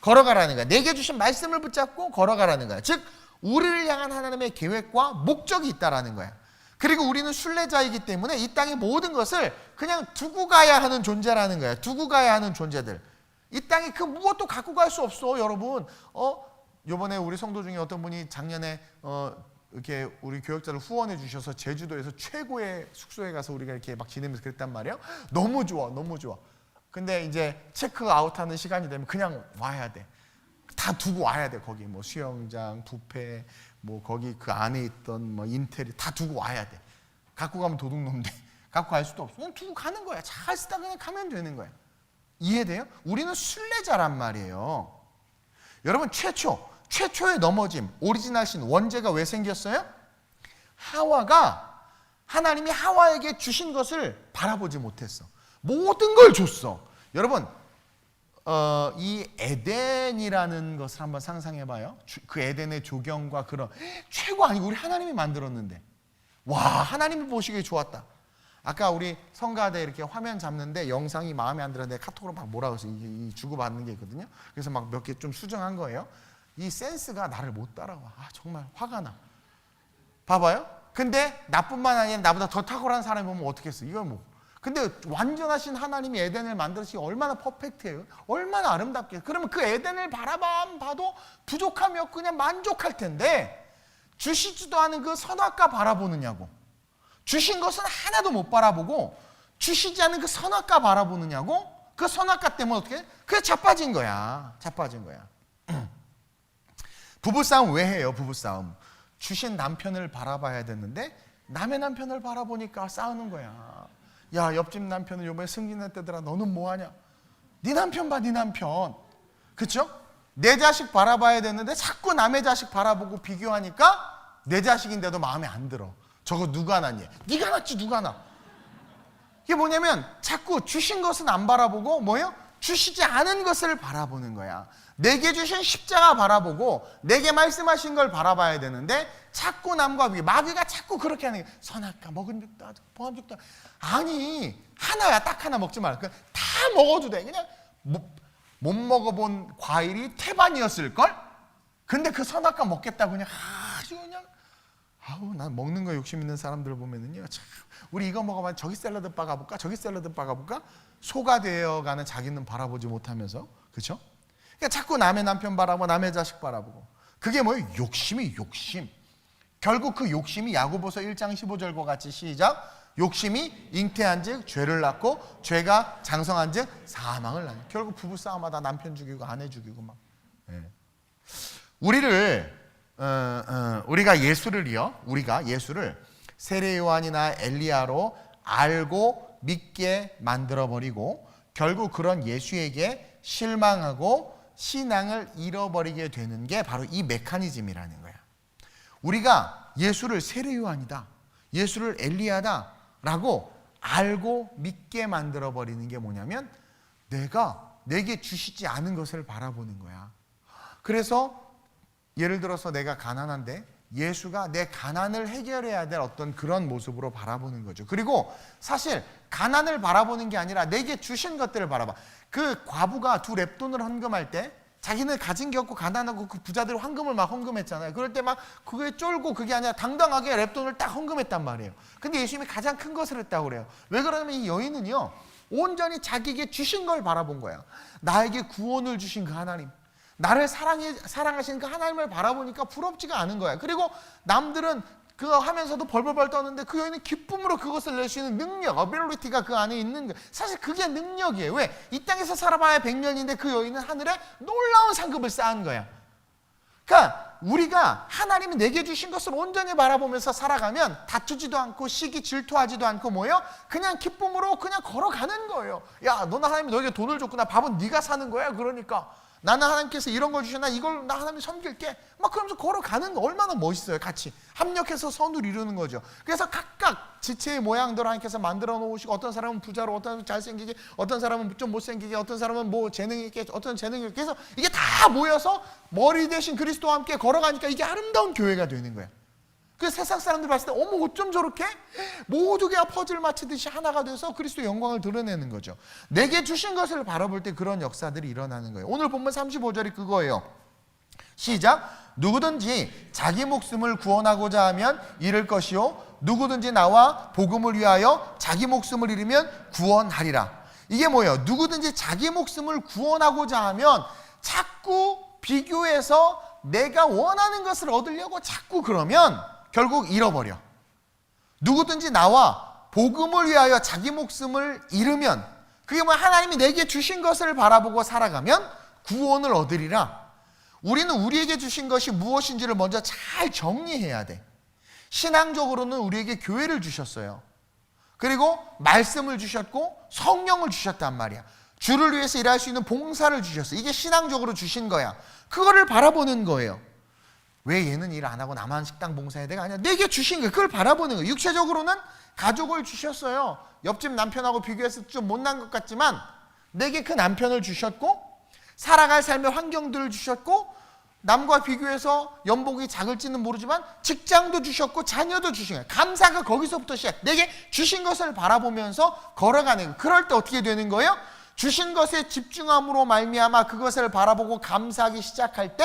걸어가라는 거야. 내게 주신 말씀을 붙잡고 걸어가라는 거야. 즉 우리를 향한 하나님의 계획과 목적이 있다라는 거야. 그리고 우리는 순례자이기 때문에 이 땅의 모든 것을 그냥 두고 가야 하는 존재라는 거야. 두고 가야 하는 존재들. 이 땅에 그 무엇도 갖고 갈 수 없어, 여러분. 요번에 우리 성도 중에 어떤 분이 작년에 이렇게 우리 교역자를 후원해 주셔서 제주도에서 최고의 숙소에 가서 우리가 이렇게 막 지내면서 그랬단 말이에요. 너무 좋아, 너무 좋아. 근데 이제 체크아웃하는 시간이 되면 그냥 와야 돼. 다 두고 와야 돼. 거기 뭐 수영장, 뷔페, 뭐 거기 그 안에 있던 뭐 인테리어 다 두고 와야 돼. 갖고 가면 도둑놈인데 갖고 갈 수도 없어. 그냥 두고 가는 거야. 잘 쓰다 그냥 가면 되는 거야. 이해돼요? 우리는 순례자란 말이에요. 여러분, 최초의 넘어짐, 오리지널 신, 원죄가 왜 생겼어요? 하나님이 하와에게 주신 것을 바라보지 못했어. 모든 걸 줬어. 여러분, 이 에덴이라는 것을 한번 상상해봐요. 그 에덴의 조경과 그런 최고 아니고 우리 하나님이 만들었는데, 와, 하나님이 보시기에 좋았다. 아까 우리 성가대 이렇게 화면 잡는데 영상이 마음에 안 들어 내가 카톡으로 막 뭐라고 해서 이 주고받는 게 있거든요. 그래서 막 몇 개 좀 수정한 거예요. 이 센스가 나를 못 따라와. 정말 화가 나. 봐봐요. 근데 나뿐만 아니라 나보다 더 탁월한 사람이 보면 어떻겠어. 이건 뭐. 근데 완전하신 하나님이 에덴을 만들으시기 얼마나 퍼펙트해요. 얼마나 아름답게. 그러면 그 에덴을 바라만 봐도 부족함이 없고 그냥 만족할 텐데, 주시지도 않은 그 선악과 바라보느냐고. 주신 것은 하나도 못 바라보고 주시지 않은 그 선악과 바라보느냐고. 그 선악과 때문에 어떻게? 그게 자빠진 거야. 자빠진 거야. 부부싸움 왜 해요? 부부싸움. 주신 남편을 바라봐야 되는데 남의 남편을 바라보니까 싸우는 거야. 야, 옆집 남편은 요번에 승진할 때더라. 너는 뭐하냐? 네 남편 봐, 네 남편. 그쵸? 내 자식 바라봐야 되는데 자꾸 남의 자식 바라보고 비교하니까 내 자식인데도 마음에 안 들어. 저거 누가 낳니? 네가 낳지 누가 낳아? 이게 뭐냐면 자꾸 주신 것은 안 바라보고 뭐예요? 주시지 않은 것을 바라보는 거야. 내게 주신 십자가 바라보고 내게 말씀하신 걸 바라봐야 되는데 자꾸 남과 비교. 마귀가 자꾸 그렇게 하는 게 선악과 먹은 죽도 하죠. 포함 죽도 하죠. 아니, 하나야. 딱 하나 먹지 말고 다 먹어도 돼. 그냥 못 먹어본 과일이 태반이었을걸? 근데 그 선악과 먹겠다고 그냥 아주 그냥 난 먹는 거 욕심 있는 사람들 보면은요, 참, 우리 이거 먹어봐, 저기 샐러드 바 가볼까, 저기 샐러드 바 가볼까, 소가 되어가는 자기는 바라보지 못하면서, 그렇죠? 그러니까 자꾸 남의 남편 바라보고 남의 자식 바라보고, 그게 뭐예요? 욕심이 욕심. 결국 그 욕심이 야고보서 1장 15절과 같이 시작. 욕심이 잉태한즉 죄를 낳고 죄가 장성한즉 사망을 낳는. 결국 부부 싸움하다 남편 죽이고 아내 죽이고 막. 네. 우리가 예수를 세례 요한이나 엘리야로 알고 믿게 만들어 버리고 결국 그런 예수에게 실망하고 신앙을 잃어버리게 되는 게 바로 이 메커니즘이라는 거야. 우리가 예수를 세례 요한이다, 예수를 엘리야다 라고 알고 믿게 만들어 버리는 게 뭐냐면 내게 주시지 않은 것을 바라보는 거야. 그래서 예를 들어서 내가 가난한데 예수가 내 가난을 해결해야 될 어떤 그런 모습으로 바라보는 거죠. 그리고 사실 가난을 바라보는 게 아니라 내게 주신 것들을 바라봐. 그 과부가 2 렙돈을 헌금할 때 자기는 가진 게 없고 가난하고 그 부자들 황금을 막 헌금했잖아요. 그럴 때 막 그게 쫄고 그게 아니라 당당하게 랩돈을 딱 헌금했단 말이에요. 근데 예수님이 가장 큰 것을 했다고 그래요. 왜 그러냐면 이 여인은요, 온전히 자기에게 주신 걸 바라본 거야. 나에게 구원을 주신 그 하나님, 나를 사랑하시는 그 하나님을 바라보니까 부럽지가 않은 거야. 그리고 남들은 그거 하면서도 벌벌벌 떠는데 그 여인은 기쁨으로 그것을 낼 수 있는 능력, 어빌리티가 그 안에 있는 거예요. 사실 그게 능력이에요. 왜? 이 땅에서 살아봐야 100년인데 그 여인은 하늘에 놀라운 상급을 쌓은 거야. 그러니까 우리가 하나님이 내게 주신 것을 온전히 바라보면서 살아가면 다투지도 않고 시기 질투하지도 않고 뭐예요? 그냥 기쁨으로 그냥 걸어가는 거예요. 야, 너는 하나님이 너에게 돈을 줬구나. 밥은 네가 사는 거야. 그러니까 나는 하나님께서 이런 걸 주셨나, 이걸 나 하나님 섬길게, 막 그러면서 걸어가는 거 얼마나 멋있어요. 같이 합력해서 선을 이루는 거죠. 그래서 각각 지체의 모양대로 하나님께서 만들어 놓으시고, 어떤 사람은 부자로, 어떤 사람은 잘생기게, 어떤 사람은 좀 못생기게, 어떤 사람은 뭐 재능이 있게, 어떤 재능이 있게 해서 이게 다 모여서 머리 대신 그리스도와 함께 걸어가니까 이게 아름다운 교회가 되는 거예요. 그래서 세상 사람들 봤을 때 어머 어쩜 저렇게 모두가 퍼즐 맞추듯이 하나가 돼서 그리스도의 영광을 드러내는 거죠. 내게 주신 것을 바라볼 때 그런 역사들이 일어나는 거예요. 오늘 본문 35절이 그거예요. 시작. 누구든지 자기 목숨을 구원하고자 하면 잃을 것이요, 누구든지 나와 복음을 위하여 자기 목숨을 잃으면 구원하리라. 이게 뭐예요? 누구든지 자기 목숨을 구원하고자 하면 자꾸 비교해서 내가 원하는 것을 얻으려고 자꾸 그러면 결국 잃어버려. 누구든지 나와 복음을 위하여 자기 목숨을 잃으면, 그게 뭐 하나님이 내게 주신 것을 바라보고 살아가면 구원을 얻으리라. 우리는 우리에게 주신 것이 무엇인지를 먼저 잘 정리해야 돼. 신앙적으로는 우리에게 교회를 주셨어요. 그리고 말씀을 주셨고 성령을 주셨단 말이야. 주를 위해서 일할 수 있는 봉사를 주셨어. 이게 신앙적으로 주신 거야. 그거를 바라보는 거예요. 왜 얘는 일 안 하고 나만 식당 봉사해야 돼가 아니라 내게 주신 거예요. 그걸 바라보는 거예요. 육체적으로는 가족을 주셨어요. 옆집 남편하고 비교해서 좀 못난 것 같지만 내게 그 남편을 주셨고, 살아갈 삶의 환경들을 주셨고, 남과 비교해서 연봉이 작을지는 모르지만 직장도 주셨고 자녀도 주신 거예요. 감사가 거기서부터 시작. 내게 주신 것을 바라보면서 걸어가는 거예요. 그럴 때 어떻게 되는 거예요? 주신 것에 집중함으로 말미암아 그것을 바라보고 감사하기 시작할 때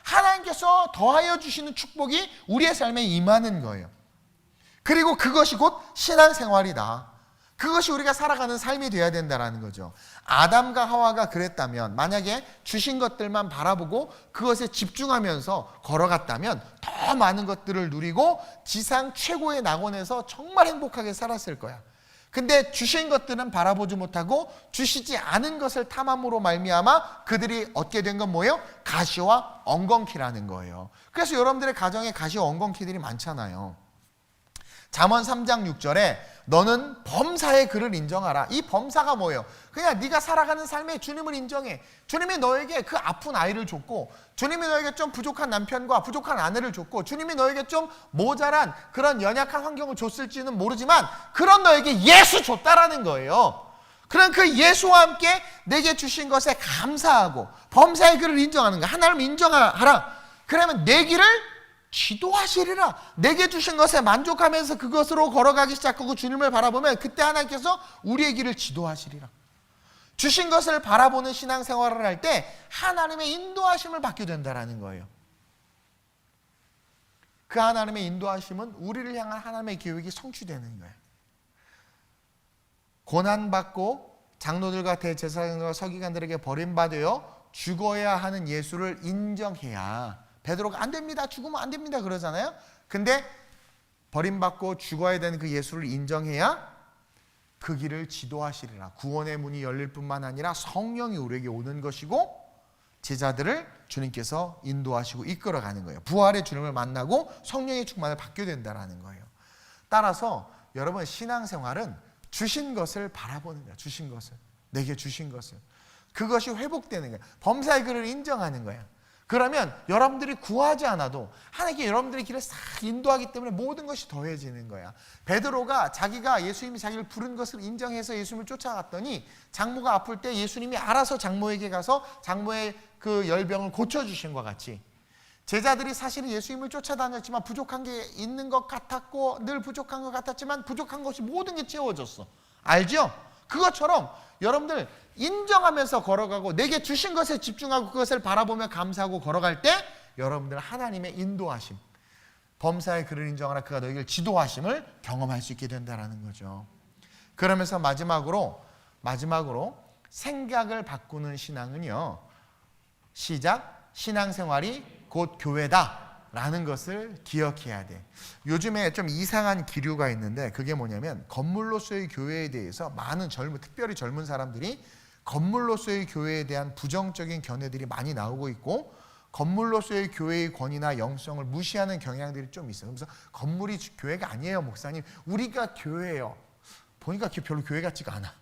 하나님께서 더하여 주시는 축복이 우리의 삶에 임하는 거예요. 그리고 그것이 곧 신앙생활이다. 그것이 우리가 살아가는 삶이 되어야 된다는 거죠. 아담과 하와가 그랬다면, 만약에 주신 것들만 바라보고 그것에 집중하면서 걸어갔다면 더 많은 것들을 누리고 지상 최고의 낙원에서 정말 행복하게 살았을 거야. 근데 주신 것들은 바라보지 못하고 주시지 않은 것을 탐함으로 말미암아 그들이 얻게 된 건 뭐예요? 가시와 엉겅퀴라는 거예요. 그래서 여러분들의 가정에 가시와 엉겅퀴들이 많잖아요. 잠언 3장 6절에 너는 범사의 그를 인정하라. 이 범사가 뭐예요? 그냥 네가 살아가는 삶에 주님을 인정해. 주님이 너에게 그 아픈 아이를 줬고, 주님이 너에게 좀 부족한 남편과 부족한 아내를 줬고, 주님이 너에게 좀 모자란 그런 연약한 환경을 줬을지는 모르지만 그런 너에게 예수 줬다라는 거예요. 그런 그 예수와 함께 내게 주신 것에 감사하고 범사의 그를 인정하는 거야. 하나님을 인정하라. 그러면 내 길을 지도하시리라. 내게 주신 것에 만족하면서 그것으로 걸어가기 시작하고 주님을 바라보면 그때 하나님께서 우리의 길을 지도하시리라. 주신 것을 바라보는 신앙생활을 할 때 하나님의 인도하심을 받게 된다는 거예요. 그 하나님의 인도하심은 우리를 향한 하나님의 계획이 성취되는 거예요. 고난받고 장로들과 대제사장들과 서기관들에게 버림받아 죽어야 하는 예수를 인정해야, 베드로가 안 됩니다, 죽으면 안 됩니다 그러잖아요. 근데 버림받고 죽어야 되는 그 예수를 인정해야 그 길을 지도하시리라. 구원의 문이 열릴 뿐만 아니라 성령이 우리에게 오는 것이고 제자들을 주님께서 인도하시고 이끌어가는 거예요. 부활의 주님을 만나고 성령의 충만을 받게 된다는 거예요. 따라서 여러분, 신앙생활은 주신 것을 바라보는 거예요. 주신 것을, 내게 주신 것을, 그것이 회복되는 거예요. 범사의 그를 인정하는 거예요. 그러면 여러분들이 구하지 않아도 하나님께 여러분들의 길을 싹 인도하기 때문에 모든 것이 더해지는 거야. 베드로가 자기가 예수님이 자기를 부른 것을 인정해서 예수님을 쫓아갔더니 장모가 아플 때 예수님이 알아서 장모에게 가서 장모의 그 열병을 고쳐주신 것 같이, 제자들이 사실은 예수님을 쫓아다녔지만 부족한 게 있는 것 같았고 늘 부족한 것 같았지만 부족한 것이 모든 게 채워졌어. 알죠? 그것처럼 여러분들 인정하면서 걸어가고 내게 주신 것에 집중하고 그것을 바라보며 감사하고 걸어갈 때 여러분들 하나님의 인도하심, 범사의 그를 인정하라 그가 너희를 지도하심을 경험할 수 있게 된다는 거죠. 그러면서 마지막으로 생각을 바꾸는 신앙은요, 시작, 신앙생활이 곧 교회다 라는 것을 기억해야 돼. 요즘에 좀 이상한 기류가 있는데 그게 뭐냐면 건물로서의 교회에 대해서 많은 특별히 젊은 사람들이 건물로서의 교회에 대한 부정적인 견해들이 많이 나오고 있고, 건물로서의 교회의 권위나 영성을 무시하는 경향들이 좀 있어요. 그래서 건물이 교회가 아니에요, 목사님. 우리가 교회예요. 보니까 별로 교회 같지가 않아.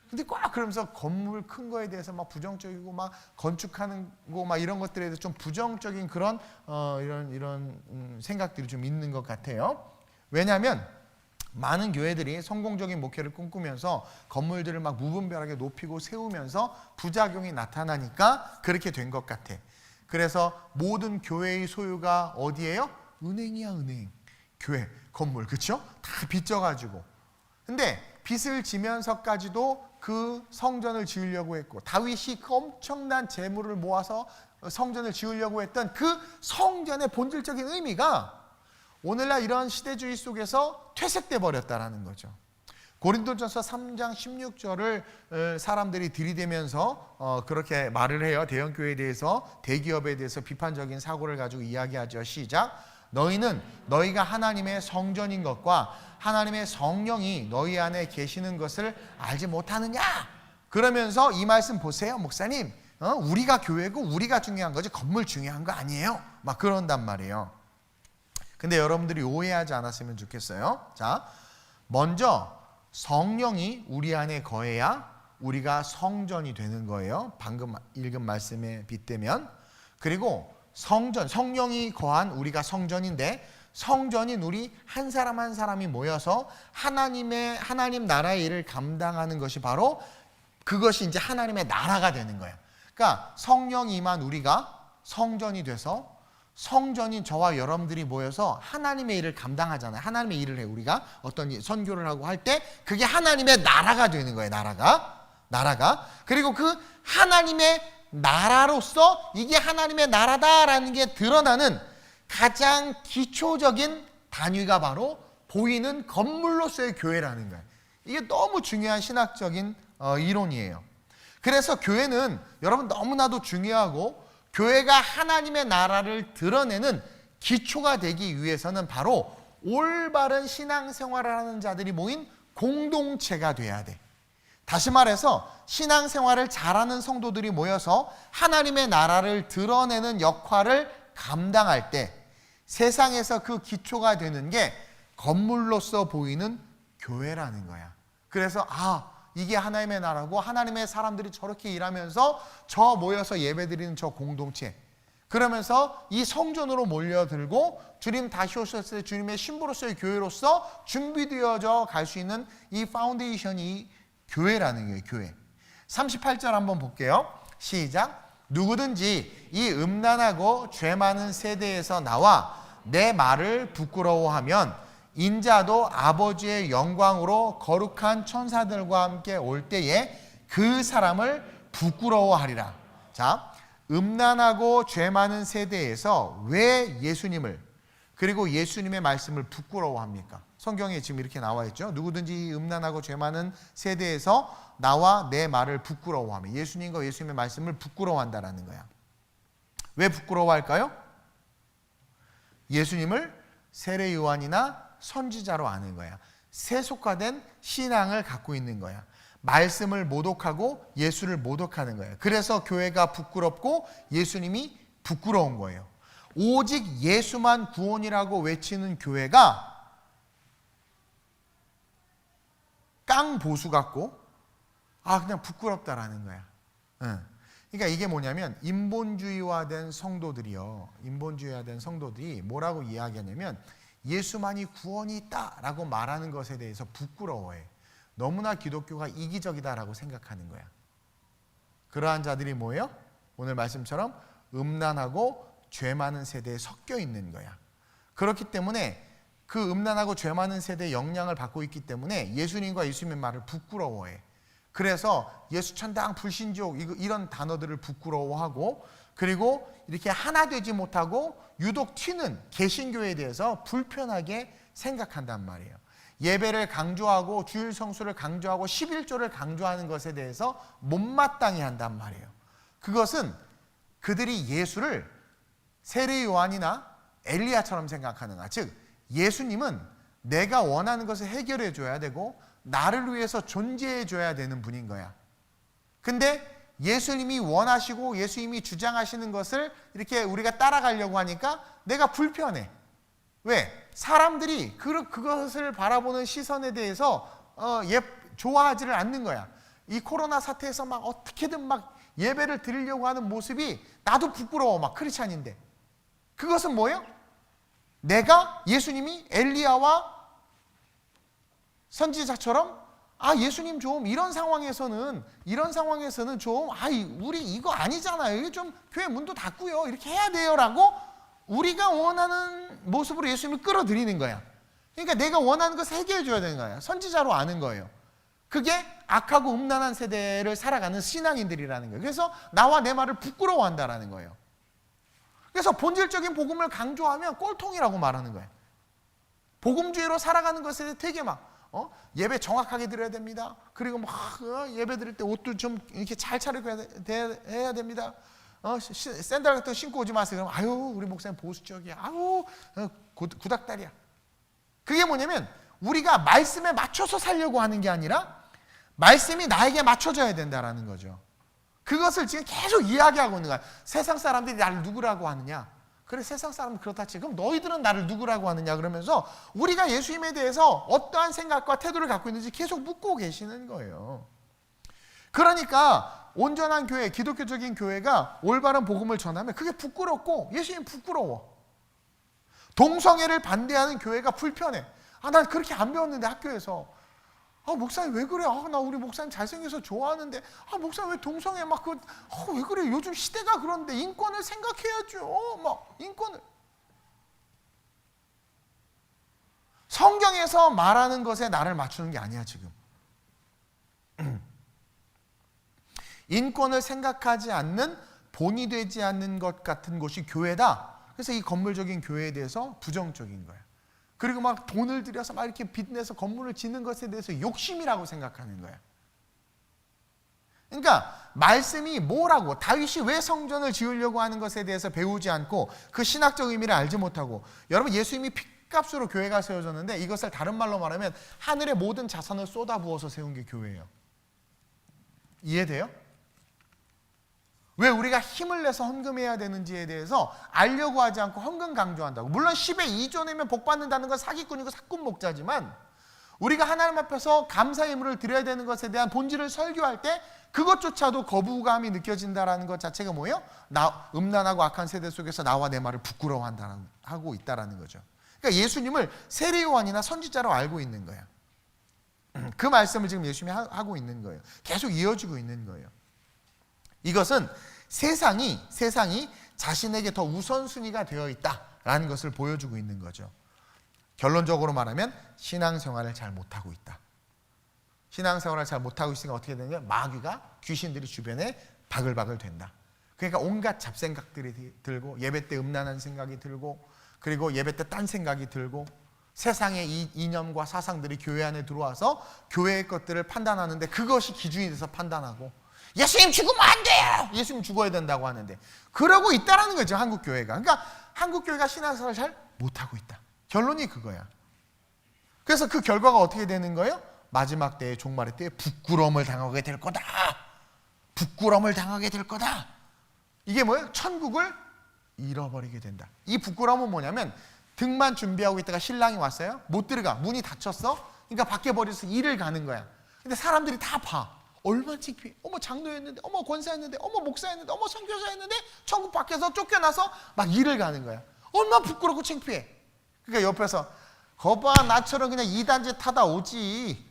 근데 꽉 그러면서 건물 큰 거에 대해서 막 부정적이고 막 건축하는 거 막 이런 것들에 대해서 좀 부정적인 그런 이런 생각들이 좀 있는 것 같아요. 왜냐하면 많은 교회들이 성공적인 목회를 꿈꾸면서 건물들을 막 무분별하게 높이고 세우면서 부작용이 나타나니까 그렇게 된 것 같아. 그래서 모든 교회의 소유가 어디예요? 은행이야, 은행. 교회, 건물, 그렇죠? 다 빚져가지고. 근데 빚을 지면서까지도 그 성전을 지으려고 했고, 다윗이 그 엄청난 재물을 모아서 성전을 지으려고 했던 그 성전의 본질적인 의미가 오늘날 이런 시대주의 속에서 퇴색돼 버렸다라는 거죠. 고린도전서 3장 16절을 사람들이 들이대면서 그렇게 말을 해요. 대형교회에 대해서, 대기업에 대해서 비판적인 사고를 가지고 이야기하죠. 시작. 너희는 너희가 하나님의 성전인 것과 하나님의 성령이 너희 안에 계시는 것을 알지 못하느냐. 그러면서 이 말씀 보세요, 목사님. 우리가 교회고 우리가 중요한 거지 건물 중요한 거 아니에요. 막 그런단 말이에요. 근데 여러분들이 오해하지 않았으면 좋겠어요. 자, 먼저 성령이 우리 안에 거해야 우리가 성전이 되는 거예요. 방금 읽은 말씀에 빗대면. 그리고 성령이 거한 우리가 성전인데, 성전인 우리 한 사람 한 사람이 모여서 하나님 나라의 일을 감당하는 것이 바로 그것이 이제 하나님의 나라가 되는 거예요. 그러니까 성령이 임한 우리가 성전이 돼서 성전인 저와 여러분들이 모여서 하나님의 일을 감당하잖아요. 하나님의 일을 해. 우리가 어떤 선교를 하고 할 때 그게 하나님의 나라가 되는 거예요. 나라가. 그리고 그 하나님의 나라로서 이게 하나님의 나라다라는 게 드러나는 가장 기초적인 단위가 바로 보이는 건물로서의 교회라는 거예요. 이게 너무 중요한 신학적인 이론이에요. 그래서 교회는 여러분 너무나도 중요하고, 교회가 하나님의 나라를 드러내는 기초가 되기 위해서는 바로 올바른 신앙생활을 하는 자들이 모인 공동체가 돼야 돼. 다시 말해서 신앙생활을 잘하는 성도들이 모여서 하나님의 나라를 드러내는 역할을 감당할 때 세상에서 그 기초가 되는 게 건물로서 보이는 교회라는 거야. 그래서 이게 하나님의 나라고 하나님의 사람들이 저렇게 일하면서 저 모여서 예배드리는 저 공동체, 그러면서 이 성전으로 몰려들고 주님 다시 오셨을 때 주님의 신부로서의 교회로서 준비되어져 갈 수 있는 이 파운데이션이 교회라는 거예요. 교회. 38절 한번 볼게요. 시작. 누구든지 이 음란하고 죄 많은 세대에서 나와 내 말을 부끄러워하면 인자도 아버지의 영광으로 거룩한 천사들과 함께 올 때에 그 사람을 부끄러워하리라. 자, 음란하고 죄 많은 세대에서 왜 예수님을, 그리고 예수님의 말씀을 부끄러워합니까? 성경에 지금 이렇게 나와 있죠. 누구든지 음란하고 죄 많은 세대에서 나와 내 말을 부끄러워하며, 예수님과 예수님의 말씀을 부끄러워한다라는 거야. 왜 부끄러워할까요? 예수님을 세례 요한이나 선지자로 아는 거야. 세속화된 신앙을 갖고 있는 거야. 말씀을 모독하고 예수를 모독하는 거예요. 그래서 교회가 부끄럽고 예수님이 부끄러운 거예요. 오직 예수만 구원이라고 외치는 교회가 깡보수 같고 그냥 부끄럽다라는 거야. 그러니까 이게 뭐냐면 인본주의화된 성도들이 뭐라고 이야기하냐면 예수만이 구원이 있다라고 말하는 것에 대해서 부끄러워해. 너무나 기독교가 이기적이다라고 생각하는 거야. 그러한 자들이 뭐예요? 오늘 말씀처럼 음란하고 죄 많은 세대에 섞여 있는 거야. 그렇기 때문에 그 음란하고 죄 많은 세대의 영향을 받고 있기 때문에 예수님과 예수님의 말을 부끄러워해. 그래서 예수천당 불신족 이런 단어들을 부끄러워하고, 그리고 이렇게 하나 되지 못하고 유독 튀는 개신교에 대해서 불편하게 생각한단 말이에요. 예배를 강조하고 주일 성수를 강조하고 11조를 강조하는 것에 대해서 못마땅해 한단 말이에요. 그것은 그들이 예수를 세례 요한이나 엘리야처럼 생각하는 거야. 즉 예수님은 내가 원하는 것을 해결해 줘야 되고 나를 위해서 존재해 줘야 되는 분인 거야. 근데 예수님이 원하시고 예수님이 주장하시는 것을 이렇게 우리가 따라가려고 하니까 내가 불편해. 왜? 사람들이 그것을 바라보는 시선에 대해서 좋아하지를 않는 거야. 이 코로나 사태에서 막 어떻게든 막 예배를 드리려고 하는 모습이 나도 부끄러워. 막 크리스찬인데. 그것은 뭐예요? 내가 예수님이 엘리야와 선지자처럼 예수님 좀 이런 상황에서는 좀 우리 이거 아니잖아요. 좀 교회 문도 닫고요. 이렇게 해야 돼요라고 우리가 원하는 모습으로 예수님을 끌어들이는 거야. 그러니까 내가 원하는 것을 해결해 줘야 되는 거야. 선지자로 아는 거예요. 그게 악하고 음란한 세대를 살아가는 신앙인들이라는 거예요. 그래서 나와 내 말을 부끄러워한다라는 거예요. 그래서 본질적인 복음을 강조하면 꼴통이라고 말하는 거예요. 복음주의로 살아가는 것에 되게 예배 정확하게 드려야 됩니다. 그리고 예배 드릴 때 옷도 좀 이렇게 잘 차리고 해야 됩니다. 샌들 같은 거 신고 오지 마세요. 그럼 우리 목사님 보수적이야. 구닥다리야. 그게 뭐냐면 우리가 말씀에 맞춰서 살려고 하는 게 아니라 말씀이 나에게 맞춰져야 된다라는 거죠. 그것을 지금 계속 이야기하고 있는 거야. 세상 사람들이 나를 누구라고 하느냐? 그래, 세상 사람은 그렇다 치. 그럼 너희들은 나를 누구라고 하느냐? 그러면서 우리가 예수님에 대해서 어떠한 생각과 태도를 갖고 있는지 계속 묻고 계시는 거예요. 그러니까 온전한 교회, 기독교적인 교회가 올바른 복음을 전하면 그게 부끄럽고 예수님 부끄러워. 동성애를 반대하는 교회가 불편해. 난 그렇게 안 배웠는데 학교에서. 목사님 왜 그래? 나 우리 목사님 잘생겨서 좋아하는데 목사님 왜 동성애 왜 그래? 요즘 시대가 그런데 인권을 생각해야죠. 인권을. 성경에서 말하는 것에 나를 맞추는 게 아니야 지금. 인권을 생각하지 않는, 본이 되지 않는 것 같은 곳이 교회다. 그래서 이 건물적인 교회에 대해서 부정적인 거야. 그리고 돈을 들여서 이렇게 빚내서 건물을 짓는 것에 대해서 욕심이라고 생각하는 거야. 그러니까 말씀이 뭐라고, 다윗이 왜 성전을 지으려고 하는 것에 대해서 배우지 않고 그 신학적 의미를 알지 못하고, 여러분 예수님이 핏값으로 교회가 세워졌는데 이것을 다른 말로 말하면 하늘의 모든 자산을 쏟아부어서 세운 게 교회예요. 이해돼요? 왜 우리가 힘을 내서 헌금해야 되는지에 대해서 알려고 하지 않고 헌금 강조한다고. 물론 10에 2조 내면 복 받는다는 건 사기꾼이고 사꾼 목자지만 우리가 하나님 앞에서 감사의 예물을 드려야 되는 것에 대한 본질을 설교할 때 그것조차도 거부감이 느껴진다는 것 자체가 뭐예요? 음란하고 악한 세대 속에서 나와 내 말을 부끄러워하고 있다는 거죠. 그러니까 예수님을 세례 요한이나 선지자로 알고 있는 거야. 그 말씀을 지금 예수님이 하고 있는 거예요. 계속 이어지고 있는 거예요. 이것은 세상이 자신에게 더 우선순위가 되어 있다라는 것을 보여주고 있는 거죠. 결론적으로 말하면 신앙생활을 잘 못하고 있다. 신앙생활을 잘 못하고 있으니까 어떻게 되냐? 마귀가, 귀신들이 주변에 바글바글 된다. 그러니까 온갖 잡생각들이 들고, 예배 때 음란한 생각이 들고, 그리고 예배 때 딴 생각이 들고, 세상의 이념과 사상들이 교회 안에 들어와서 교회의 것들을 판단하는데 그것이 기준이 돼서 판단하고, 예수님 죽으면 안 돼요! 예수님 죽어야 된다고 하는데 그러고 있다라는 거죠, 한국 교회가. 그러니까 한국 교회가 신앙생활을 잘 못하고 있다. 결론이 그거야. 그래서 그 결과가 어떻게 되는 거예요? 마지막 때에, 종말의 때에 부끄러움을 당하게 될 거다. 부끄러움을 당하게 될 거다. 이게 뭐예요? 천국을 잃어버리게 된다. 이 부끄러움은 뭐냐면, 등만 준비하고 있다가 신랑이 왔어요. 못 들어가. 문이 닫혔어. 그러니까 밖에 버려서 일을 가는 거야. 근데 사람들이 다 봐. 얼마나 창피해. 어머 장로였는데, 어머 권사였는데, 어머 목사였는데, 어머 선교사였는데 천국 밖에서 쫓겨나서 막 일을 가는 거야. 얼마나 부끄럽고 창피해. 그러니까 옆에서 거봐, 나처럼 그냥 2단지 타다 오지.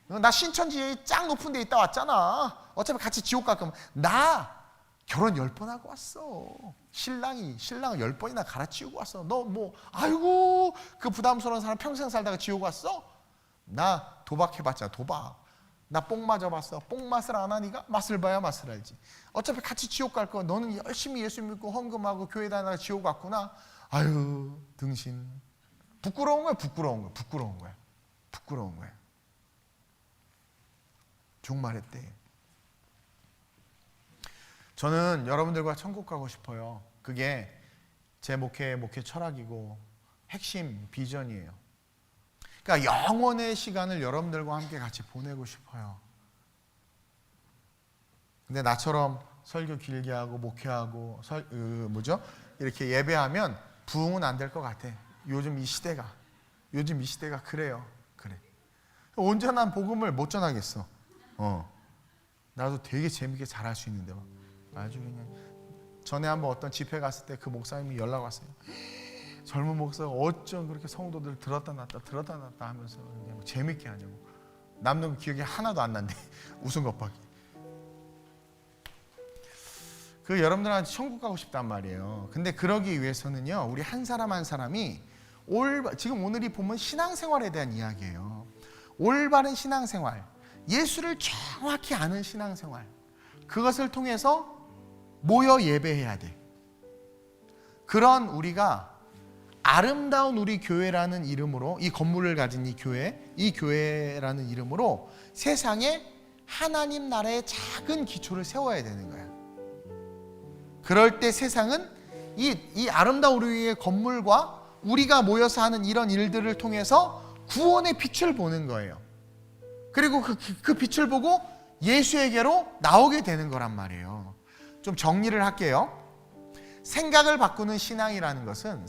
나 신천지에 짱 높은 데 있다 왔잖아. 어차피 같이 지옥 갈 거면. 나 결혼 10번 하고 왔어. 신랑을 10번이나 갈아치우고 왔어. 너 그 부담스러운 사람 평생 살다가 지옥 왔어? 나 도박해봤자 도박. 나 뽕 맞아봤어. 뽕 맛을 안 하니까 맛을 봐야 맛을 알지. 어차피 같이 지옥 갈 거. 너는 열심히 예수 믿고 헌금하고 교회 다니다가 지옥 갔구나. 아유 등신. 부끄러운 거야. 부끄러운 거야. 부끄러운 거야. 부끄러운 거야. 종말했대. 저는 여러분들과 천국 가고 싶어요. 그게 제 목회 철학이고 핵심 비전이에요. 그러니까 영원의 시간을 여러분들과 함께 같이 보내고 싶어요. 근데 나처럼 설교 길게 하고 목회하고 이렇게 예배하면 부흥은 안 될 것 같아. 요즘 이 시대가 그래요. 그래. 온전한 복음을 못 전하겠어. 나도 되게 재밌게 잘할 수 있는데 아주 그냥. 전에 한번 어떤 집회 갔을 때 그 목사님이 연락 왔어요. 젊은 목사가 어쩜 그렇게 성도들 들었다 놨다 하면서 그냥 재밌게 하냐고. 남는 기억이 하나도 안 난대. 웃은 것밖에. 그 여러분들한테 천국 가고 싶단 말이에요. 근데 그러기 위해서는요, 우리 한 사람 한 사람이 지금 오늘이 보면 신앙생활에 대한 이야기예요. 올바른 신앙생활, 예수를 정확히 아는 신앙생활, 그것을 통해서 모여 예배해야 돼. 그런 우리가 아름다운 우리 교회라는 이름으로, 이 건물을 가진 이 교회라는 이름으로 세상에 하나님 나라의 작은 기초를 세워야 되는 거야. 그럴 때 세상은 이 아름다운 우리의 건물과 우리가 모여서 하는 이런 일들을 통해서 구원의 빛을 보는 거예요. 그리고 그 빛을 보고 예수에게로 나오게 되는 거란 말이에요. 좀 정리를 할게요. 생각을 바꾸는 신앙이라는 것은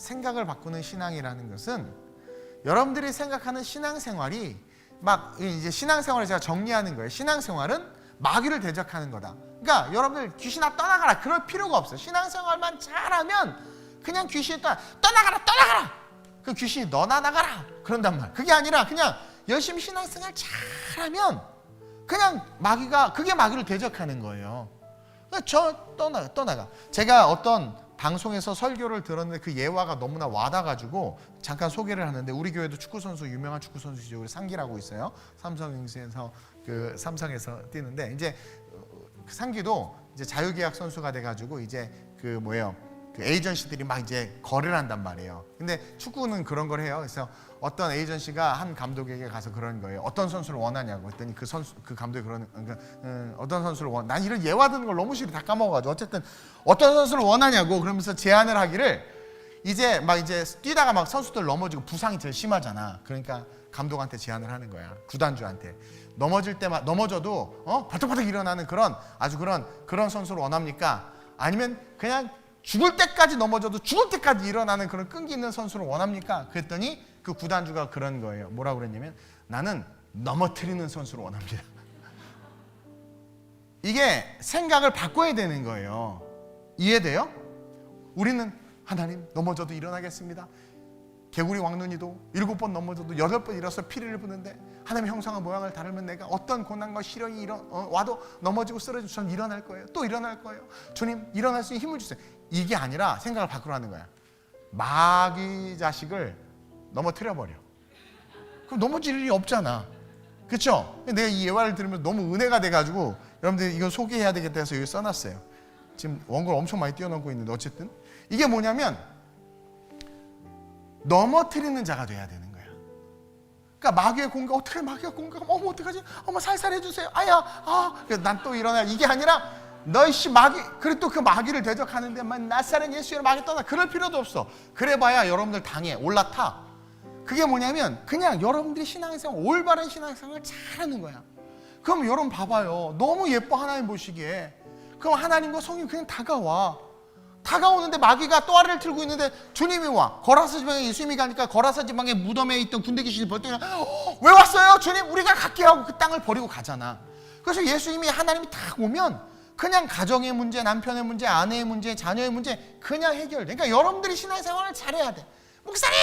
여러분들이 생각하는 신앙생활이 막 이제 신앙생활을 제가 정리하는 거예요. 신앙생활은 마귀를 대적하는 거다. 그러니까 여러분들 귀신아 떠나가라 그럴 필요가 없어요. 신앙생활만 잘하면 그냥 귀신이 떠나가라 그 귀신이 너나 나가라 그런단 말이에요. 그게 아니라 그냥 열심히 신앙생활 잘하면 그냥 그게 마귀를 대적하는 거예요. 떠나가. 제가 어떤 방송에서 설교를 들었는데 그 예화가 너무나 와닿아가지고 잠깐 소개를 하는데, 우리 교회도 유명한 축구 선수죠. 우리 상기라고 있어요. 삼성에서 뛰는데, 이제 그 상기도 이제 자유계약 선수가 돼가지고 이제 그 에이전시들이 막 이제 거래를 한단 말이에요. 근데 축구는 그런 걸 해요. 그래서 어떤 에이전시가 한 감독에게 가서 그런 거예요. 어떤 선수를 원하냐고 했더니 그 감독이 어떤 선수를 난 이런 예화 듣는 걸 너무 싫어. 다 까먹어가지고 어쨌든 어떤 선수를 원하냐고 그러면서 제안을 하기를, 이제 뛰다가 막 선수들 넘어지고 부상이 제일 심하잖아. 그러니까 감독한테 제안을 하는 거야. 구단주한테. 넘어져도 바짝바짝 일어나는 그런 선수를 원합니까? 아니면 그냥 죽을 때까지 넘어져도 죽을 때까지 일어나는 그런 끈기 있는 선수를 원합니까? 그랬더니 그 구단주가 그런 거예요. 뭐라고 그랬냐면, 나는 넘어뜨리는 선수를 원합니다. 이게 생각을 바꿔야 되는 거예요. 이해돼요? 우리는 하나님 넘어져도 일어나겠습니다. 개구리 왕눈이도 7번 넘어져도 8번 일어서 피를 부는데 하나님의 형상과 모양을 다루면 내가 어떤 고난과 시련이 와도 넘어지고 쓰러지고 저는 일어날 거예요. 또 일어날 거예요. 주님 일어날 수 있는 힘을 주세요. 이게 아니라 생각을 바꾸라는 거야. 마귀 자식을 넘어뜨려버려. 그럼 넘어질 일이 없잖아. 그렇죠? 내가 이 예화를 들으면서 너무 은혜가 돼가지고 여러분들 이거 소개해야 되겠다 해서 여기 써놨어요. 지금 원고를 엄청 많이 띄워놓고 있는데, 어쨌든 이게 뭐냐면 넘어뜨리는 자가 돼야 되는 거야. 그러니까 마귀의 공격, 어떻게 마귀가 공격하면 어떡하지? 살살 해주세요. 난 또 일어나. 이게 아니라 너희씨 마귀, 그래 또 그 마귀를 대적하는데 나사렛 예수의 마귀 떠나. 그럴 필요도 없어. 그래봐야 여러분들 당해 올라타. 그게 뭐냐면 그냥 여러분들이 신앙생활, 올바른 신앙생활을 잘하는 거야. 그럼 여러분 봐봐요. 너무 예뻐 하나님 보시기에. 그럼 하나님과 성령이 그냥 다가오는데 마귀가 또아리를 틀고 있는데 주님이 와. 거라사 지방에 예수님이 가니까 거라사 지방에 무덤에 있던 군대 귀신이 벌떡 왜 왔어요? 주님 우리가 갈게 하고 그 땅을 버리고 가잖아. 그래서 예수님이 하나님이 딱 오면 그냥 가정의 문제, 남편의 문제, 아내의 문제, 자녀의 문제 그냥 해결돼. 그러니까 여러분들이 신앙생활을 잘해야 돼. 목사님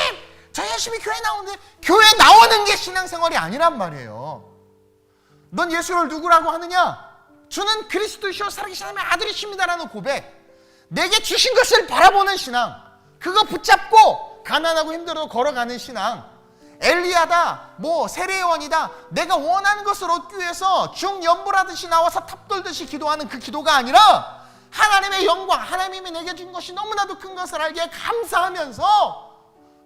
저 열심히 교회 나오는데, 교회 나오는 게 신앙생활이 아니란 말이에요. 넌 예수를 누구라고 하느냐? 주는 그리스도시요 살아계신 하나님의 아들이십니다라는 고백. 내게 주신 것을 바라보는 신앙, 그거 붙잡고 가난하고 힘들어도 걸어가는 신앙, 엘리야다, 뭐 세례요한이다, 내가 원하는 것을 얻기 위해서 중연불하듯이 나와서 탑돌듯이 기도하는 그 기도가 아니라 하나님의 영광, 하나님이 내게 준 것이 너무나도 큰 것을 알기에 감사하면서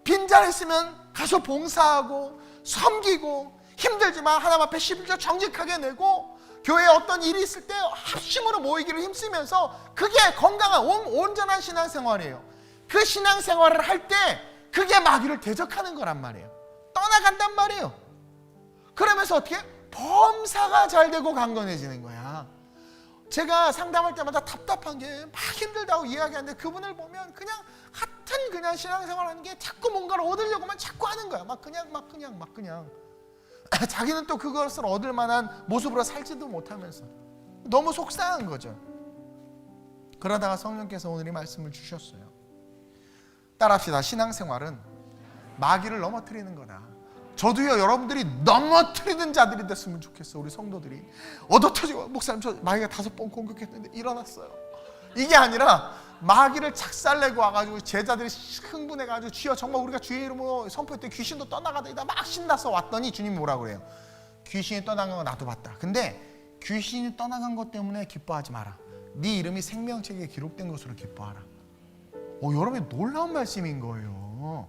빈자리 있으면 가서 봉사하고 섬기고, 힘들지만 하나님 앞에 11조 정직하게 내고, 교회에 어떤 일이 있을 때 합심으로 모이기를 힘쓰면서, 그게 건강한 온전한 신앙생활이에요. 그 신앙생활을 할 때 그게 마귀를 대적하는 거란 말이에요. 떠나간단 말이에요. 그러면서 어떻게? 범사가 잘 되고 강건해지는 거야. 제가 상담할 때마다 답답한 게 막 힘들다고 이야기하는데, 그분을 보면 그냥 같은 그냥 신앙생활 하는 게 자꾸 뭔가를 얻으려고만 자꾸 하는 거야. 막 그냥 자기는 또 그것을 얻을 만한 모습으로 살지도 못하면서 너무 속상한 거죠. 그러다가 성령께서 오늘 이 말씀을 주셨어요. 따라합시다. 신앙생활은 마귀를 넘어뜨리는 거다. 저도요, 여러분들이 넘어뜨리는 자들이 됐으면 좋겠어. 우리 성도들이 얻어터지고, 목사님 저 마귀가 5번 공격했는데 일어났어요. 이게 아니라 마귀를 착살내고 와가지고 제자들이 흥분해가지고, 주여 정말 우리가 주의 이름으로 선포했더니 귀신도 떠나가다 막 신나서 왔더니 주님이 뭐라고 그래요? 귀신이 떠나간 거 나도 봤다. 근데 귀신이 떠나간 것 때문에 기뻐하지 마라. 네 이름이 생명책에 기록된 것으로 기뻐하라. 여러분이 놀라운 말씀인 거예요.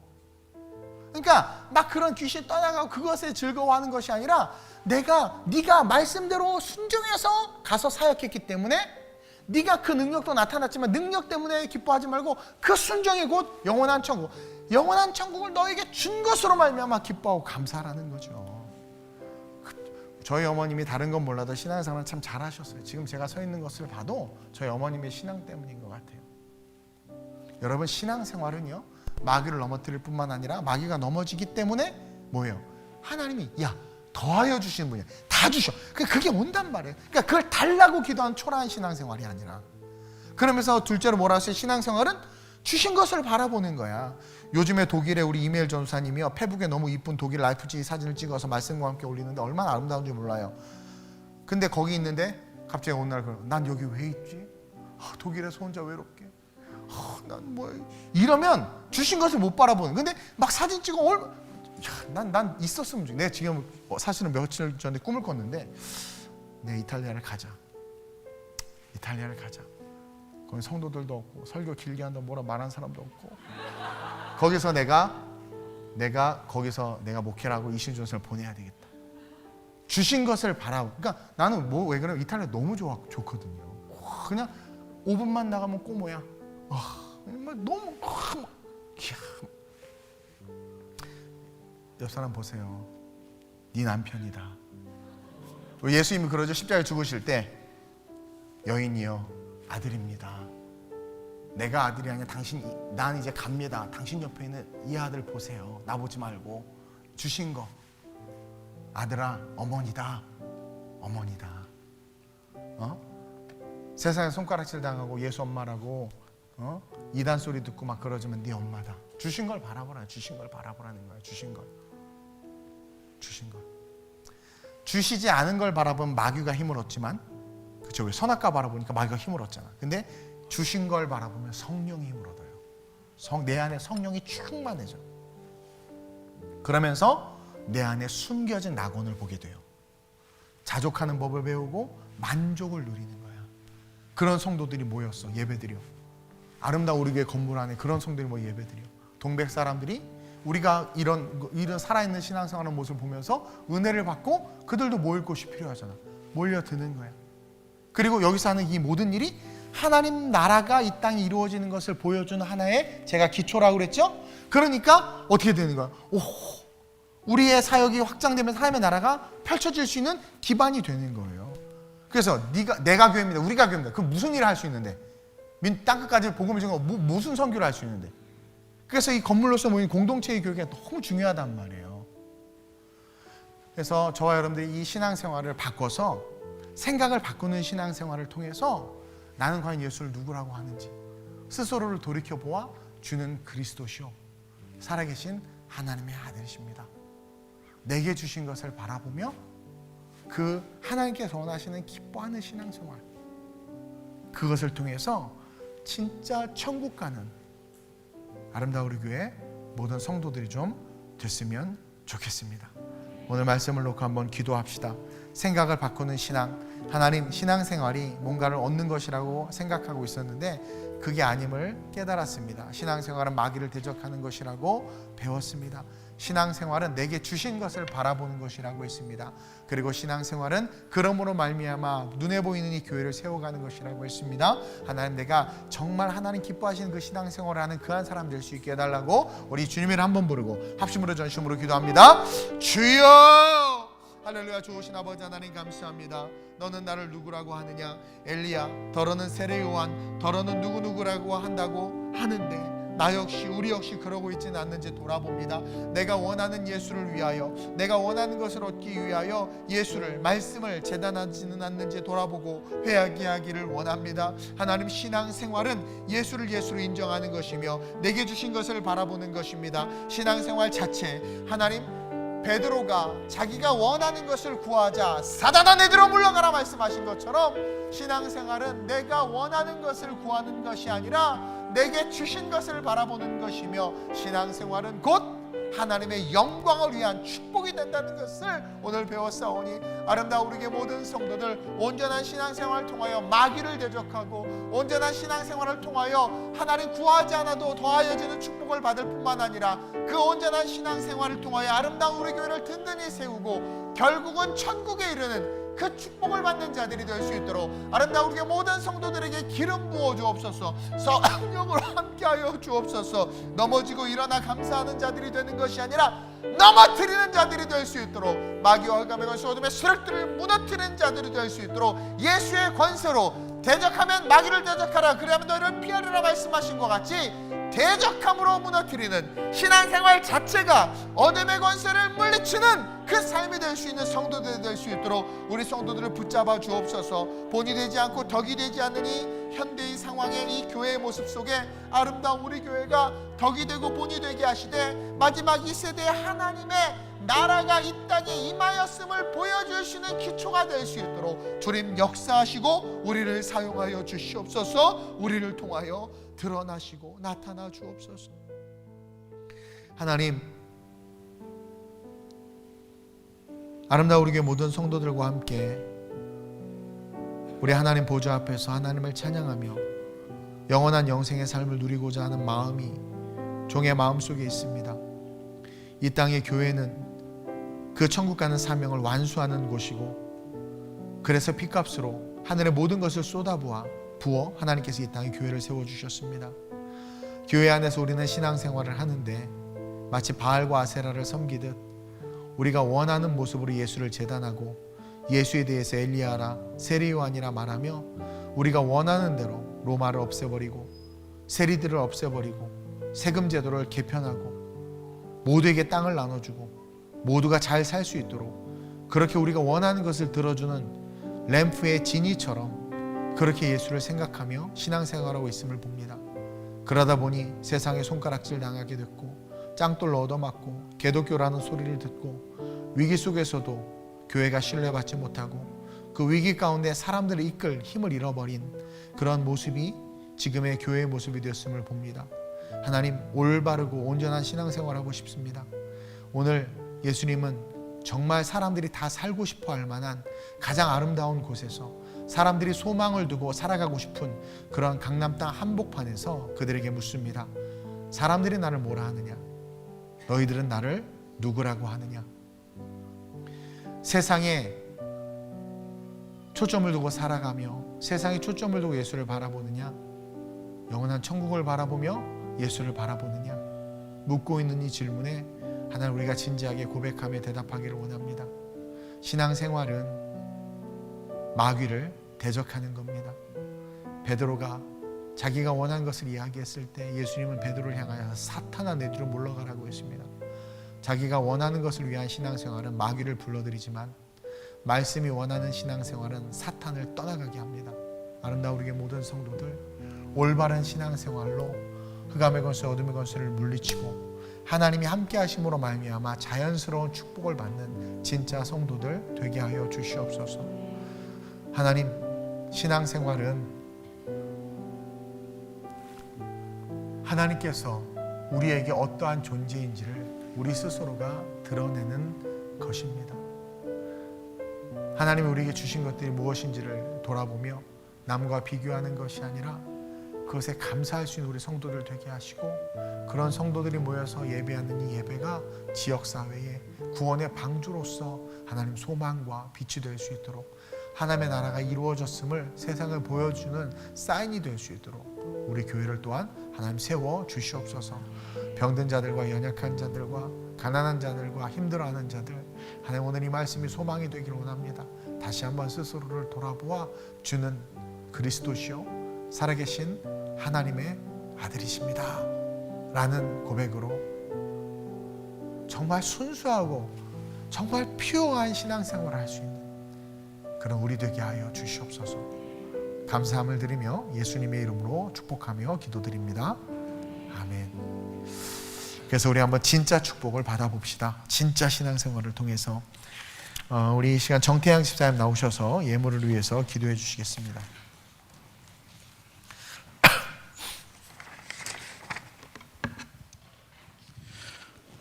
그러니까 막 그런 귀신 떠나가고 그것에 즐거워하는 것이 아니라, 네가 말씀대로 순종해서 가서 사역했기 때문에 네가 그 능력도 나타났지만 능력 때문에 기뻐하지 말고 그 순종이 곧 영원한 천국, 영원한 천국을 너에게 준 것으로 말미암아 기뻐하고 감사하라는 거죠. 저희 어머님이 다른 건 몰라도 신앙생활을 참 잘하셨어요. 지금 제가 서 있는 것을 봐도 저희 어머님의 신앙 때문인 것 같아요. 여러분, 신앙생활은요, 마귀를 넘어뜨릴 뿐만 아니라 마귀가 넘어지기 때문에 뭐예요? 하나님이 더하여 주시는 분이야. 다 주셔. 그게 온단 말이에요. 그러니까 그걸 달라고 기도한 초라한 신앙생활이 아니라. 그러면서 둘째로 뭐라 하세요? 신앙생활은 주신 것을 바라보는 거야. 요즘에 독일에 우리 이메일 전사님이요, 페북에 너무 이쁜 독일 라이프지히 사진을 찍어서 말씀과 함께 올리는데 얼마나 아름다운지 몰라요. 근데 거기 있는데 갑자기 어느 날 난 여기 왜 있지? 독일에서 혼자 외롭게. 난 뭐야? 이러면 주신 것을 못 바라보는. 근데 막 사진 찍어 난 있었으면 좋겠어. 내가 지금 사실은 며칠 전에 꿈을 꿨는데, 내 이탈리아를 가자. 거기 성도들도 없고 설교 길게 한다고 뭐라 말하는 사람도 없고, 거기서 내가 거기서 내가 목회를 하고 이신전선을 보내야 되겠다. 주신 것을 바라보고. 그러니까 나는 왜 그러면 이탈리아 너무 좋거든요. 그냥 5분만 나가면 꼬모야. 너무 옆 사람 보세요. 네 남편이다. 예수님이 그러죠. 십자가에 죽으실 때, 여인이여 아들입니다. 내가 아들이 아니라 난 이제 갑니다. 당신 옆에 있는 이 아들 보세요. 나 보지 말고 주신 거. 아들아, 어머니다. 세상에 손가락질 당하고 예수 엄마라고 이단 소리 듣고 막 그러지만 네 엄마다. 주신 걸 바라보라. 주신 걸 바라보라는 거야. 주신 걸. 주시지 않은 걸 바라보면 마귀가 힘을 얻지만, 그쵸? 선악과 바라보니까 마귀가 힘을 얻잖아. 근데 주신 걸 바라보면 성령이 힘을 얻어요. 내 안에 성령이 충만해져. 그러면서 내 안에 숨겨진 낙원을 보게 돼요. 자족하는 법을 배우고 만족을 누리는 거야. 그런 성도들이 모였어. 예배드려. 아름다운 우리 교회 건물 안에 그런 성도들이 모여 예배드려. 동백 사람들이 우리가 이런 살아있는 신앙생활하는 모습을 보면서 은혜를 받고 그들도 모일 곳이 필요하잖아. 몰려드는 거야. 그리고 여기서 하는 이 모든 일이 하나님 나라가 이 땅에 이루어지는 것을 보여주는 하나의, 제가 기초라고 그랬죠? 그러니까 어떻게 되는 거야? 우리의 사역이 확장되면서 하나님의 나라가 펼쳐질 수 있는 기반이 되는 거예요. 그래서 내가 교회입니다. 우리가 교회입니다. 그럼 무슨 일을 할 수 있는데? 땅끝까지 복음을 전하고 무슨 선교를 할 수 있는데? 그래서 이 건물로서 모인 공동체의 교회가 너무 중요하단 말이에요. 그래서 저와 여러분들이 이 신앙생활을 바꿔서 생각을 바꾸는 신앙생활을 통해서 나는 과연 예수를 누구라고 하는지 스스로를 돌이켜보아 주는 그리스도시요 살아계신 하나님의 아들이십니다. 내게 주신 것을 바라보며 그 하나님께서 원하시는 기뻐하는 신앙생활, 그것을 통해서 진짜 천국 가는 아름다운 우리 교회 모든 성도들이 좀 됐으면 좋겠습니다. 오늘 말씀을 놓고 한번 기도합시다. 생각을 바꾸는 신앙, 하나님, 신앙생활이 뭔가를 얻는 것이라고 생각하고 있었는데 그게 아님을 깨달았습니다. 신앙생활은 마귀를 대적하는 것이라고 배웠습니다. 신앙생활은 내게 주신 것을 바라보는 것이라고 했습니다. 그리고 신앙생활은 그러므로 말미암아 눈에 보이는 이 교회를 세워가는 것이라고 했습니다. 하나님, 내가 정말 하나님 기뻐하시는 그 신앙생활을 하는 그 한 사람 될 수 있게 해달라고 우리 주님을 한번 부르고 합심으로 전심으로 기도합니다. 주여! 할렐루야. 좋으신 아버지 하나님 감사합니다. 너는 나를 누구라고 하느냐? 엘리야, 더러는 세례 요한, 더러는 누구누구라고 한다고 하는데 나 역시 우리 역시 그러고 있지는 않는지 돌아봅니다. 내가 원하는 예수를 위하여, 내가 원하는 것을 얻기 위하여 예수를, 말씀을 재단하지는 않는지 돌아보고 회개하기를 원합니다. 하나님, 신앙생활은 예수를 예수로 인정하는 것이며 내게 주신 것을 바라보는 것입니다. 신앙생활 자체, 하나님, 베드로가 자기가 원하는 것을 구하자 사단아 내들어 물러가라 말씀하신 것처럼 신앙생활은 내가 원하는 것을 구하는 것이 아니라 내게 주신 것을 바라보는 것이며 신앙생활은 곧 하나님의 영광을 위한 축복이 된다는 것을 오늘 배웠사오니 아름다운 우리의 모든 성도들 온전한 신앙생활을 통하여 마귀를 대적하고 온전한 신앙생활을 통하여 하나님 구하지 않아도 더하여지는 축복을 받을 뿐만 아니라 그 온전한 신앙생활을 통하여 아름다운 우리 교회를 든든히 세우고 결국은 천국에 이르는 그 축복을 받는 자들이 될 수 있도록 아름다운 우리의 모든 성도들에게 기름 부어 주옵소서. 성령으로 함께하여 주옵소서. 넘어지고 일어나 감사하는 자들이 되는 것이 아니라 넘어뜨리는 자들이 될 수 있도록 마귀와 흑암의 권세 어둠의 세력들을 무너뜨리는 자들이 될 수 있도록 예수의 권세로 대적하면 마귀를 대적하라 그리하면 너희를 피하리라 말씀하신 것 같이 대적함으로 무너뜨리는 신앙생활 자체가 어둠의 권세를 물리치는 그 삶이 될 수 있는 성도들이 될 수 있도록 우리 성도들을 붙잡아 주옵소서. 본이 되지 않고 덕이 되지 않는 이 현대의 상황의 이 교회의 모습 속에 아름다운 우리 교회가 덕이 되고 본이 되게 하시되 마지막 이 세대에 하나님의 나라가 이 땅에 임하였음을 보여주시는 기초가 될 수 있도록 주님 역사하시고 우리를 사용하여 주시옵소서. 우리를 통하여 드러나시고 나타나 주옵소서. 하나님, 아름다운 우리 교회 모든 성도들과 함께 우리 하나님 보좌 앞에서 하나님을 찬양하며 영원한 영생의 삶을 누리고자 하는 마음이 종의 마음속에 있습니다. 이 땅의 교회는 그 천국 가는 사명을 완수하는 곳이고 그래서 핏값으로 하늘의 모든 것을 쏟아부어 하나님께서 이 땅에 교회를 세워주셨습니다. 교회 안에서 우리는 신앙생활을 하는데 마치 바알과 아세라를 섬기듯 우리가 원하는 모습으로 예수를 제단하고 예수에 대해서 엘리야라 세례 요한이라 말하며 우리가 원하는 대로 로마를 없애버리고 세리들을 없애버리고 세금 제도를 개편하고 모두에게 땅을 나눠주고 모두가 잘 살 수 있도록 그렇게 우리가 원하는 것을 들어주는 램프의 지니처럼 그렇게 예수를 생각하며 신앙생활하고 있음을 봅니다. 그러다 보니 세상에 손가락질 당하게 됐고 짱돌로 얻어맞고 개독교라는 소리를 듣고 위기 속에서도 교회가 신뢰받지 못하고 그 위기 가운데 사람들을 이끌 힘을 잃어버린 그런 모습이 지금의 교회의 모습이 되었음을 봅니다. 하나님, 올바르고 온전한 신앙생활하고 싶습니다. 오늘 예수님은 정말 사람들이 다 살고 싶어 할 만한 가장 아름다운 곳에서 사람들이 소망을 두고 살아가고 싶은 그런 강남 땅 한복판에서 그들에게 묻습니다. 사람들이 나를 뭐라 하느냐? 너희들은 나를 누구라고 하느냐? 세상에 초점을 두고 살아가며 세상에 초점을 두고 예수를 바라보느냐? 영원한 천국을 바라보며 예수를 바라보느냐? 묻고 있는 이 질문에 하나님 우리가 진지하게 고백하며 대답하기를 원합니다. 신앙생활은 마귀를 대적하는 겁니다. 베드로가 자기가 원하는 것을 이야기했을 때 예수님은 베드로를 향하여 사탄아 내 뒤로 물러가라고 했습니다. 자기가 원하는 것을 위한 신앙생활은 마귀를 불러들이지만 말씀이 원하는 신앙생활은 사탄을 떠나가게 합니다. 아름다운 우리의 모든 성도들 올바른 신앙생활로 흑암의 권세 어둠의 권세를 물리치고 하나님이 함께 하심으로 말미암아 자연스러운 축복을 받는 진짜 성도들 되게 하여 주시옵소서. 하나님, 신앙생활은 하나님께서 우리에게 어떠한 존재인지를 우리 스스로가 드러내는 것입니다. 하나님이 우리에게 주신 것들이 무엇인지를 돌아보며 남과 비교하는 것이 아니라 그것에 감사할 수 있는 우리 성도들 되게 하시고, 그런 성도들이 모여서 예배하는 이 예배가 지역사회의 구원의 방주로서 하나님 소망과 빛이 될 수 있도록, 하나님의 나라가 이루어졌음을 세상을 보여주는 사인이 될 수 있도록 우리 교회를 또한 하나님 세워 주시옵소서. 병든 자들과 연약한 자들과 가난한 자들과 힘들어하는 자들, 하나님 오늘 이 말씀이 소망이 되기를 원합니다. 다시 한번 스스로를 돌아보아 주는 그리스도시요 살아계신 하나님의 아들이십니다 라는 고백으로 정말 순수하고 정말 피어한 신앙생활을 할 수 있는 그런 우리 되게 하여 주시옵소서. 감사함을 드리며 예수님의 이름으로 축복하며 기도드립니다. 아멘. 그래서 우리 한번 진짜 축복을 받아봅시다. 진짜 신앙생활을 통해서 우리 이 시간 정태양 집사님 나오셔서 예물을 위해서 기도해 주시겠습니다.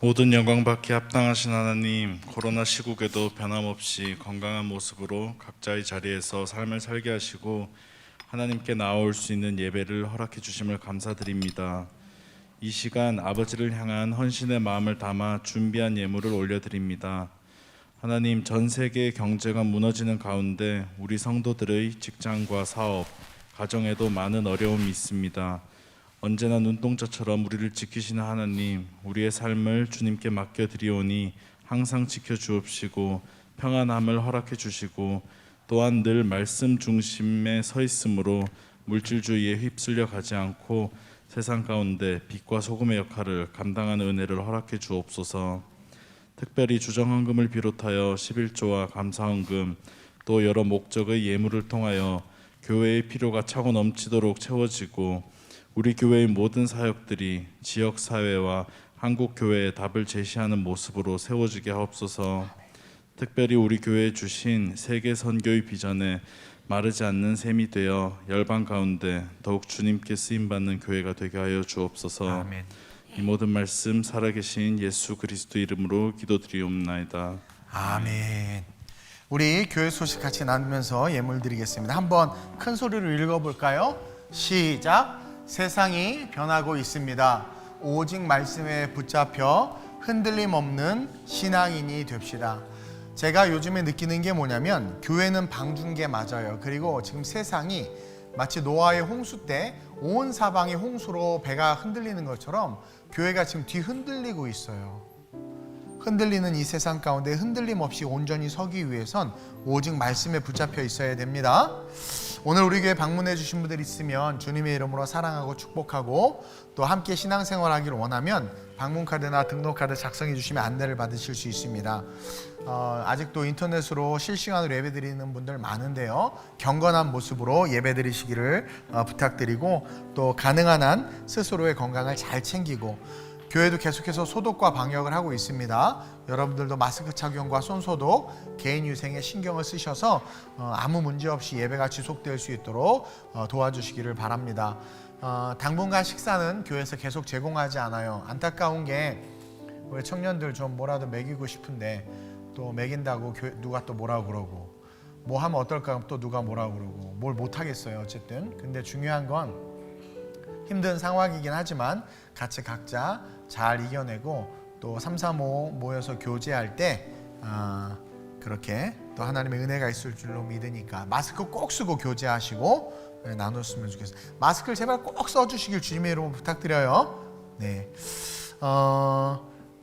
모든 영광 받기 합당하신 하나님, 코로나 시국에도 변함없이 건강한 모습으로 각자의 자리에서 삶을 살게 하시고 하나님께 나아올 수 있는 예배를 허락해 주심을 감사드립니다. 이 시간 아버지를 향한 헌신의 마음을 담아 준비한 예물을 올려드립니다. 하나님, 전 세계의 경제가 무너지는 가운데 우리 성도들의 직장과 사업, 가정에도 많은 어려움이 있습니다. 언제나 눈동자처럼 우리를 지키시는 하나님, 우리의 삶을 주님께 맡겨드리오니 항상 지켜주옵시고 평안함을 허락해 주시고, 또한 늘 말씀 중심에 서 있으므로 물질주의에 휩쓸려 가지 않고 세상 가운데 빛과 소금의 역할을 감당하는 은혜를 허락해 주옵소서. 특별히 주정헌금을 비롯하여 11조와 감사헌금, 또 여러 목적의 예물을 통하여 교회의 필요가 차고 넘치도록 채워지고 우리 교회의 모든 사역들이 지역사회와 한국교회의 답을 제시하는 모습으로 세워지게 하옵소서. 특별히 우리 교회에 주신 세계 선교의 비전에 마르지 않는 셈이 되어 열방 가운데 더욱 주님께 쓰임받는 교회가 되게 하여 주옵소서. 아멘. 이 모든 말씀 살아계신 예수 그리스도 이름으로 기도드리옵나이다. 아멘. 우리 교회 소식 같이 나누면서 예물 드리겠습니다. 한번 큰 소리로 읽어볼까요? 시작. 세상이 변하고 있습니다. 오직 말씀에 붙잡혀 흔들림 없는 신앙인이 됩시다. 제가 요즘에 느끼는 게 뭐냐면 교회는 방주인 게 맞아요. 그리고 지금 세상이 마치 노아의 홍수 때 온 사방이 홍수로 배가 흔들리는 것처럼 교회가 지금 뒤흔들리고 있어요. 흔들리는 이 세상 가운데 흔들림 없이 온전히 서기 위해선 오직 말씀에 붙잡혀 있어야 됩니다. 오늘 우리 교회 방문해 주신 분들 있으면 주님의 이름으로 사랑하고 축복하고 또 함께 신앙생활하기를 원하면 방문카드나 등록카드 작성해 주시면 안내를 받으실 수 있습니다. 아직도 인터넷으로 실시간으로 예배드리는 분들 많은데요, 경건한 모습으로 예배드리시기를 부탁드리고, 또 가능한 한 스스로의 건강을 잘 챙기고, 교회도 계속해서 소독과 방역을 하고 있습니다. 여러분들도 마스크 착용과 손소독, 개인 위생에 신경을 쓰셔서 아무 문제 없이 예배가 지속될 수 있도록 도와주시기를 바랍니다. 당분간 식사는 교회에서 계속 제공하지 않아요. 안타까운 게 우리 청년들 좀 뭐라도 먹이고 싶은데 또 먹인다고 누가 또 뭐라고 그러고, 뭐 하면 어떨까 하면 또 누가 뭐라고 그러고, 뭘 못하겠어요. 어쨌든 근데 중요한 건 힘든 상황이긴 하지만 같이 각자 잘 이겨내고 또 335 모여서 교제할 때 그렇게 또 하나님의 은혜가 있을 줄로 믿으니까 마스크 꼭 쓰고 교제하시고 나눴으면 좋겠어요. 마스크를 제발 꼭 써주시길 주님의 이름으로 부탁드려요. 네,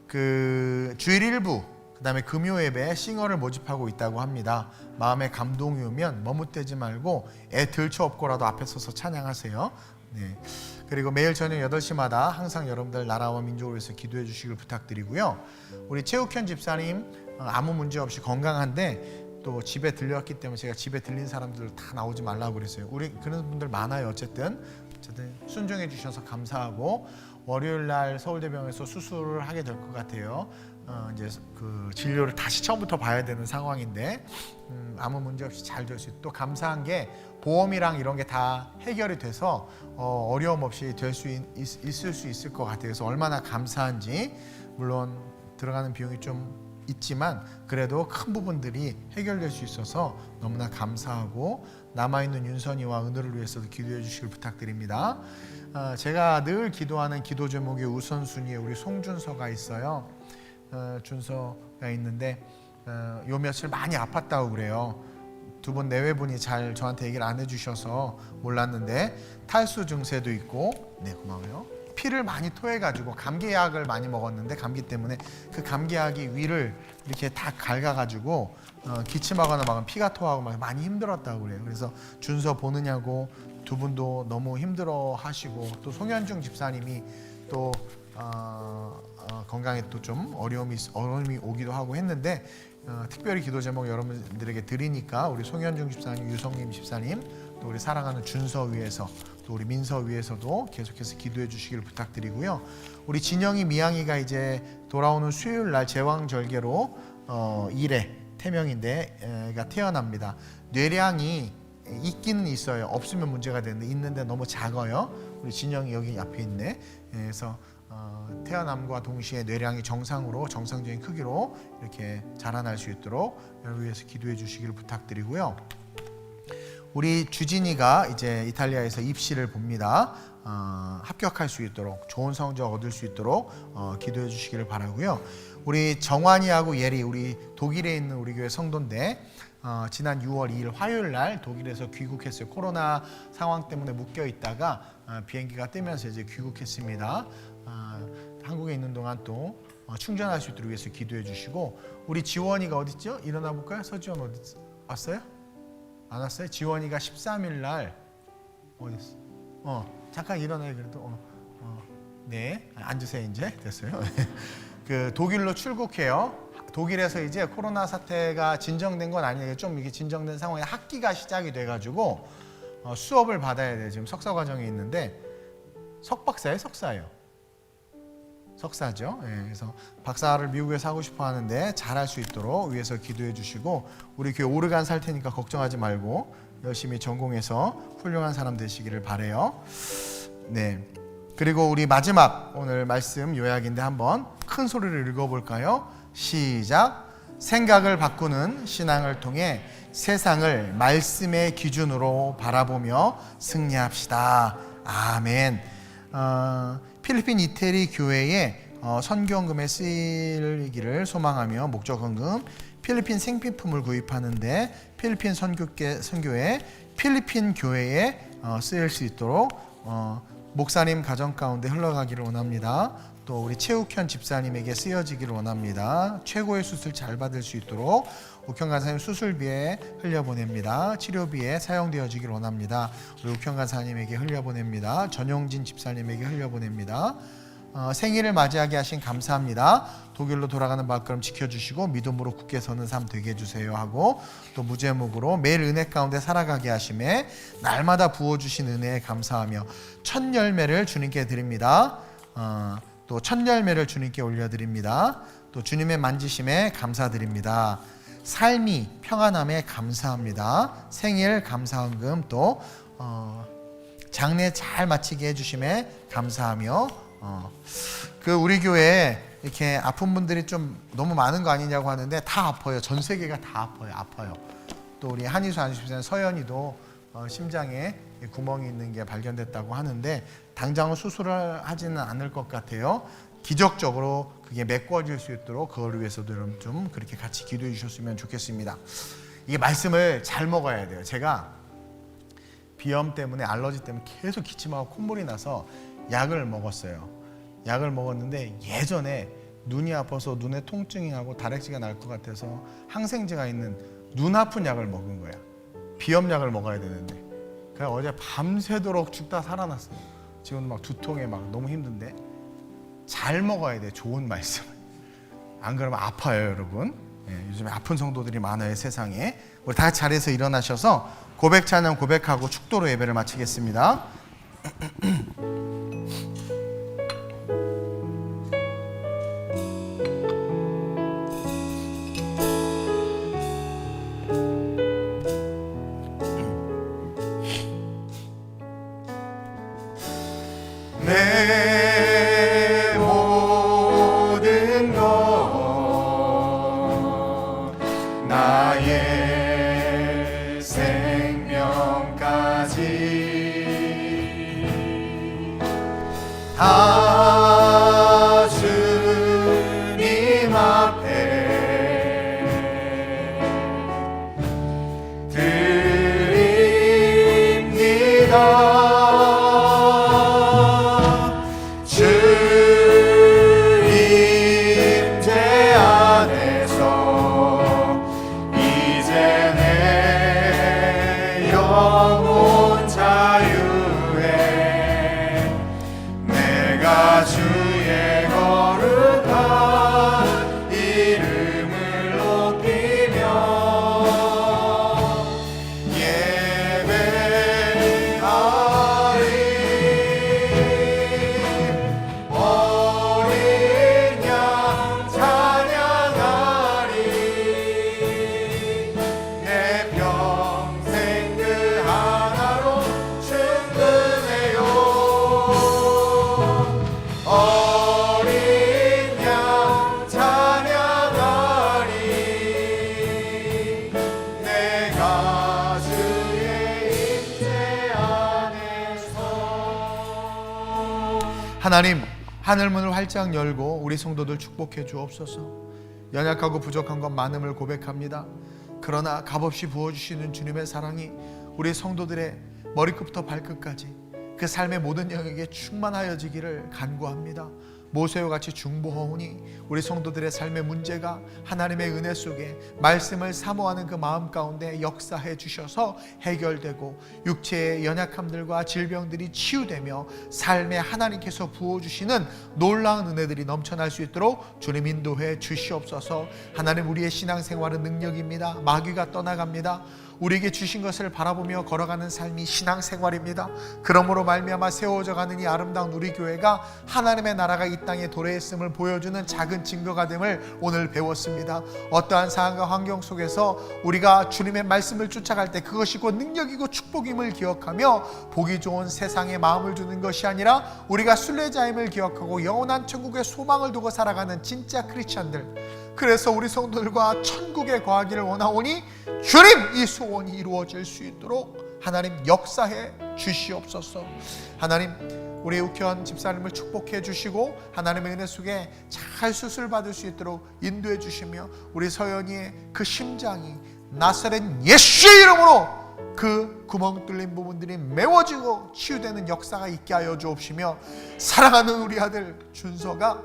그 주일 일부 그다음에 금요 예배에 싱어를 모집하고 있다고 합니다. 마음에 감동이 오면 머뭇대지 말고 애 들쳐 업고라도 앞에 서서 찬양하세요. 네. 그리고 매일 저녁 8시마다 항상 여러분들 나라와 민족을 위해서 기도해 주시길 부탁드리고요. 우리 최욱현 집사님 아무 문제 없이 건강한데 또 집에 들렸기 때문에 제가 집에 들린 사람들 다 나오지 말라고 그랬어요. 우리 그런 분들 많아요. 어쨌든 순종해 주셔서 감사하고, 월요일 날 서울대병원에서 수술을 하게 될 것 같아요. 이제 그 진료를 다시 처음부터 봐야 되는 상황인데 아무 문제 없이 잘 될 수 있고, 또 감사한 게 보험이랑 이런 게 다 해결이 돼서 어려움 없이 될 수 있을 수 있을 것 같아요. 그래서 얼마나 감사한지, 물론 들어가는 비용이 좀 있지만 그래도 큰 부분들이 해결될 수 있어서 너무나 감사하고 남아있는 윤선이와 은혜를 위해서도 기도해 주시길 부탁드립니다. 제가 늘 기도하는 기도 제목의 우선순위에 우리 송준서가 있어요. 준서가 있는데 요 며칠 많이 아팠다고 그래요. 두 분 내외분이 잘 저한테 얘기를 안 해주셔서 몰랐는데 탈수 증세도 있고, 네 고마워요. 피를 많이 토해가지고 감기약을 많이 먹었는데 감기 때문에 그 감기약이 위를 이렇게 다 갉아가지고 기침하거나 막 피가 토하고 막 많이 힘들었다고 그래요. 그래서 준서 보느냐고 두 분도 너무 힘들어하시고 또 송현중 집사님이 또 건강에 또 좀 어려움이 오기도 하고 했는데 특별히 기도 제목 여러분들에게 드리니까 우리 송현중 집사님, 유성님 집사님, 또 우리 사랑하는 준서 위해서 또 우리 민서 위해서도 계속해서 기도해 주시기를 부탁드리고요. 우리 진영이 미양이가 이제 돌아오는 수요일 날 제왕절개로 1회 태명인데가 태어납니다. 뇌량이 있기는 있어요. 없으면 문제가 되는데 있는데 너무 작아요. 우리 진영이 여기 앞에 있네. 그래서 태어남과 동시에 뇌량이 정상적인 크기로 이렇게 자라날 수 있도록 여러분 위해서 기도해 주시기를 부탁드리고요. 우리 주진이가 이제 이탈리아에서 입시를 봅니다. 합격할 수 있도록 좋은 성적 얻을 수 있도록 기도해 주시기를 바라고요. 우리 정환이하고 예리 우리 독일에 있는 우리 교회 성도인데 지난 6월 2일 화요일 날 독일에서 귀국했어요. 코로나 상황 때문에 묶여 있다가 비행기가 뜨면서 이제 귀국했습니다. 한국에 있는 동안 또 충전할 수 있도록 위해서 기도해 주시고, 우리 지원이가 어디 있죠? 일어나 볼까요? 서지원 어디 왔어요? 안 왔어요? 지원이가 13일 날 어디 있어? 잠깐 일어나요. 그래도 네, 앉으세요. 이제 됐어요. 그 독일로 출국해요. 독일에서 이제 코로나 사태가 진정된 건 아니에요. 좀 이게 진정된 상황에 학기가 시작이 돼가지고 수업을 받아야 돼요. 지금 석사 과정에 있는데 석박사예요, 석사예요. 석사죠. 예, 그래서 박사를 미국에서 하고 싶어 하는데 잘할 수 있도록 위해서 기도해 주시고, 우리 교회 오르간 살 테니까 걱정하지 말고 열심히 전공해서 훌륭한 사람 되시기를 바래요. 네. 그리고 우리 마지막 오늘 말씀 요약인데 한번 큰 소리를 읽어볼까요? 시작. 생각을 바꾸는 신앙을 통해 세상을 말씀의 기준으로 바라보며 승리합시다. 아멘. 필리핀 이태리 교회에 선교헌금에 쓰이기를 소망하며 목적헌금 필리핀 생필품을 구입하는데 필리핀 선교회 필리핀 교회에 쓰일 수 있도록 목사님 가정 가운데 흘러가기를 원합니다. 또 우리 최욱현 집사님에게 쓰여지기를 원합니다. 최고의 수술 잘 받을 수 있도록 욱현 간사님 수술비에 흘려보냅니다. 치료비에 사용되어지기를 원합니다. 우리 욱현 간사님에게 흘려보냅니다. 전용진 집사님에게 흘려보냅니다. 생일을 맞이하게 하신 감사합니다. 독일로 돌아가는 발걸음 지켜주시고 믿음으로 굳게 서는 삶 되게 해주세요 하고, 또 무제목으로 매일 은혜 가운데 살아가게 하심에 날마다 부어주신 은혜에 감사하며 첫 열매를 주님께 드립니다. 또 첫 열매를 주님께 올려드립니다. 또 주님의 만지심에 감사드립니다. 삶이 평안함에 감사합니다. 생일 감사헌금 또 장례 잘 마치게 해주심에 감사하며 그 우리 교회에 이렇게 아픈 분들이 좀 너무 많은 거 아니냐고 하는데 다 아파요. 전 세계가 다 아파요. 또 우리 한의수 안수집사님 서연이도 심장에 구멍이 있는 게 발견됐다고 하는데 당장은 수술을 하지는 않을 것 같아요. 기적적으로 그게 메꿔질 수 있도록 그걸 위해서도 여러분 좀 그렇게 같이 기도해 주셨으면 좋겠습니다. 이게 말씀을 잘 먹어야 돼요. 제가 비염 때문에 알러지 때문에 계속 기침하고 콧물이 나서 약을 먹었어요. 약을 먹었는데 예전에 눈이 아파서 눈에 통증이 나고 다래끼가 날 것 같아서 항생제가 있는 눈 아픈 약을 먹은 거야. 비염약을 먹어야 되는데 그냥 어제 밤새도록 죽다 살아났어요. 지금 막 두통에 막 너무 힘든데 잘 먹어야 돼. 좋은 말씀. 안 그러면 아파요, 여러분. 요즘에 아픈 성도들이 많아요, 세상에. 우리 다 같이 자리에서 일어나셔서 고백 찬양 고백하고 축도로 예배를 마치겠습니다. 내 모든 것 다 주님 앞에 드립니다. 주님 제 안에서 이제 내 영혼 자유해 내가 주의 거룩한 이름을 높이며 예배하리 어린 양 찬양하리 내 평생 그 하나로 충분해요 어린 양 찬양하리 내가 주의 임재 안에서. 하나님, 하늘문을 활짝 열고 우리 성도들 축복해 주옵소서. 연약하고 부족한 것 많음을 고백합니다. 그러나 값없이 부어주시는 주님의 사랑이 우리 성도들의 머리끝부터 발끝까지 그 삶의 모든 영역에 충만하여지기를 간구합니다. 모세와 같이 중보하오니 우리 성도들의 삶의 문제가 하나님의 은혜 속에 말씀을 사모하는 그 마음 가운데 역사해 주셔서 해결되고 육체의 연약함들과 질병들이 치유되며 삶에 하나님께서 부어주시는 놀라운 은혜들이 넘쳐날 수 있도록 주님 인도해 주시옵소서. 하나님, 우리의 신앙생활은 능력입니다. 마귀가 떠나갑니다. 우리에게 주신 것을 바라보며 걸어가는 삶이 신앙생활입니다. 그러므로 말미암아 세워져 가는 이 아름다운 우리 교회가 하나님의 나라가 이 땅에 도래했음을 보여주는 작은 증거가 됨을 오늘 배웠습니다. 어떠한 상황과 환경 속에서 우리가 주님의 말씀을 쫓아갈 때 그것이 곧 능력이고 축복임을 기억하며 보기 좋은 세상에 마음을 두는 것이 아니라 우리가 순례자임을 기억하고 영원한 천국의 소망을 두고 살아가는 진짜 크리스찬들, 그래서 우리 성도들과 천국에 거하기를 원하오니 주님, 이 소원이 이루어질 수 있도록 하나님 역사해 주시옵소서. 하나님, 우리 우현 집사님을 축복해 주시고 하나님의 은혜 속에 잘 수술 받을 수 있도록 인도해 주시며 우리 서연이의 그 심장이 나사렛 예수의 이름으로 그 구멍 뚫린 부분들이 메워지고 치유되는 역사가 있게 하여 주옵시며 사랑하는 우리 아들 준서가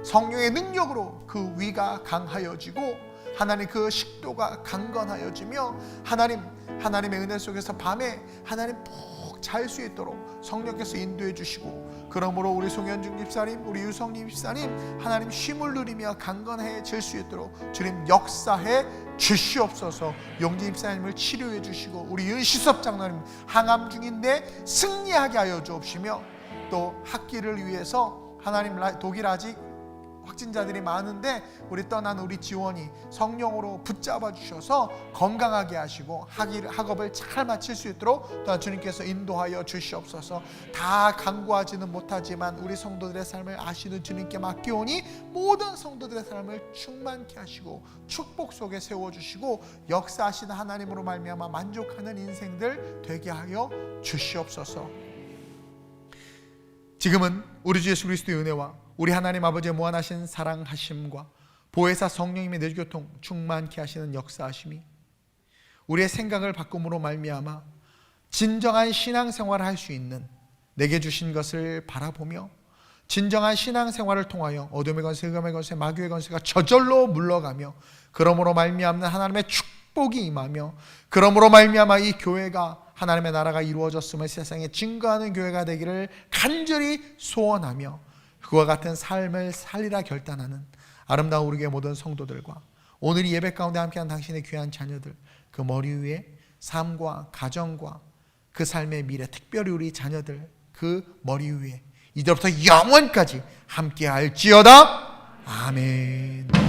성령의 능력으로 그 위가 강하여지고 하나님 그 식도가 강건하여지며 하나님의 은혜 속에서 밤에 하나님 푹 잘 수 있도록 성령께서 인도해 주시고, 그러므로 우리 송현중 집사님, 우리 유성님 집사님 하나님 쉼을 누리며 강건해질 수 있도록 주님 역사해 주시옵소서. 용진 집사님을 치료해 주시고 우리 윤시섭 장로님 항암 중인데 승리하게 하여 주옵시며 또 학기를 위해서 하나님 독일 아직 확진자들이 많은데 우리 떠난 우리 지원이 성령으로 붙잡아 주셔서 건강하게 하시고 학업을 잘 마칠 수 있도록 또한 주님께서 인도하여 주시옵소서. 다 간구하지는 못하지만 우리 성도들의 삶을 아시는 주님께 맡기오니 모든 성도들의 삶을 충만케 하시고 축복 속에 세워주시고 역사하시는 하나님으로 말미암아 만족하는 인생들 되게 하여 주시옵소서. 지금은 우리 주 예수 그리스도의 은혜와 우리 하나님 아버지의 무한하신 사랑하심과 보혜사 성령님의 내주교통 충만케 하시는 역사하심이 우리의 생각을 바꿈으로 말미암아 진정한 신앙생활을 할 수 있는 내게 주신 것을 바라보며 진정한 신앙생활을 통하여 어둠의 권세, 흑암의 권세, 마귀의 권세가 저절로 물러가며 그러므로 말미암는 하나님의 축복이 임하며 그러므로 말미암아 이 교회가 하나님의 나라가 이루어졌음을 세상에 증거하는 교회가 되기를 간절히 소원하며 그와 같은 삶을 살리라 결단하는 아름다운 우리 교회 모든 성도들과 오늘 이 예배 가운데 함께한 당신의 귀한 자녀들, 그 머리 위에 삶과 가정과 그 삶의 미래, 특별히 우리 자녀들 그 머리 위에 이제부터 영원까지 함께할지어다. 아멘.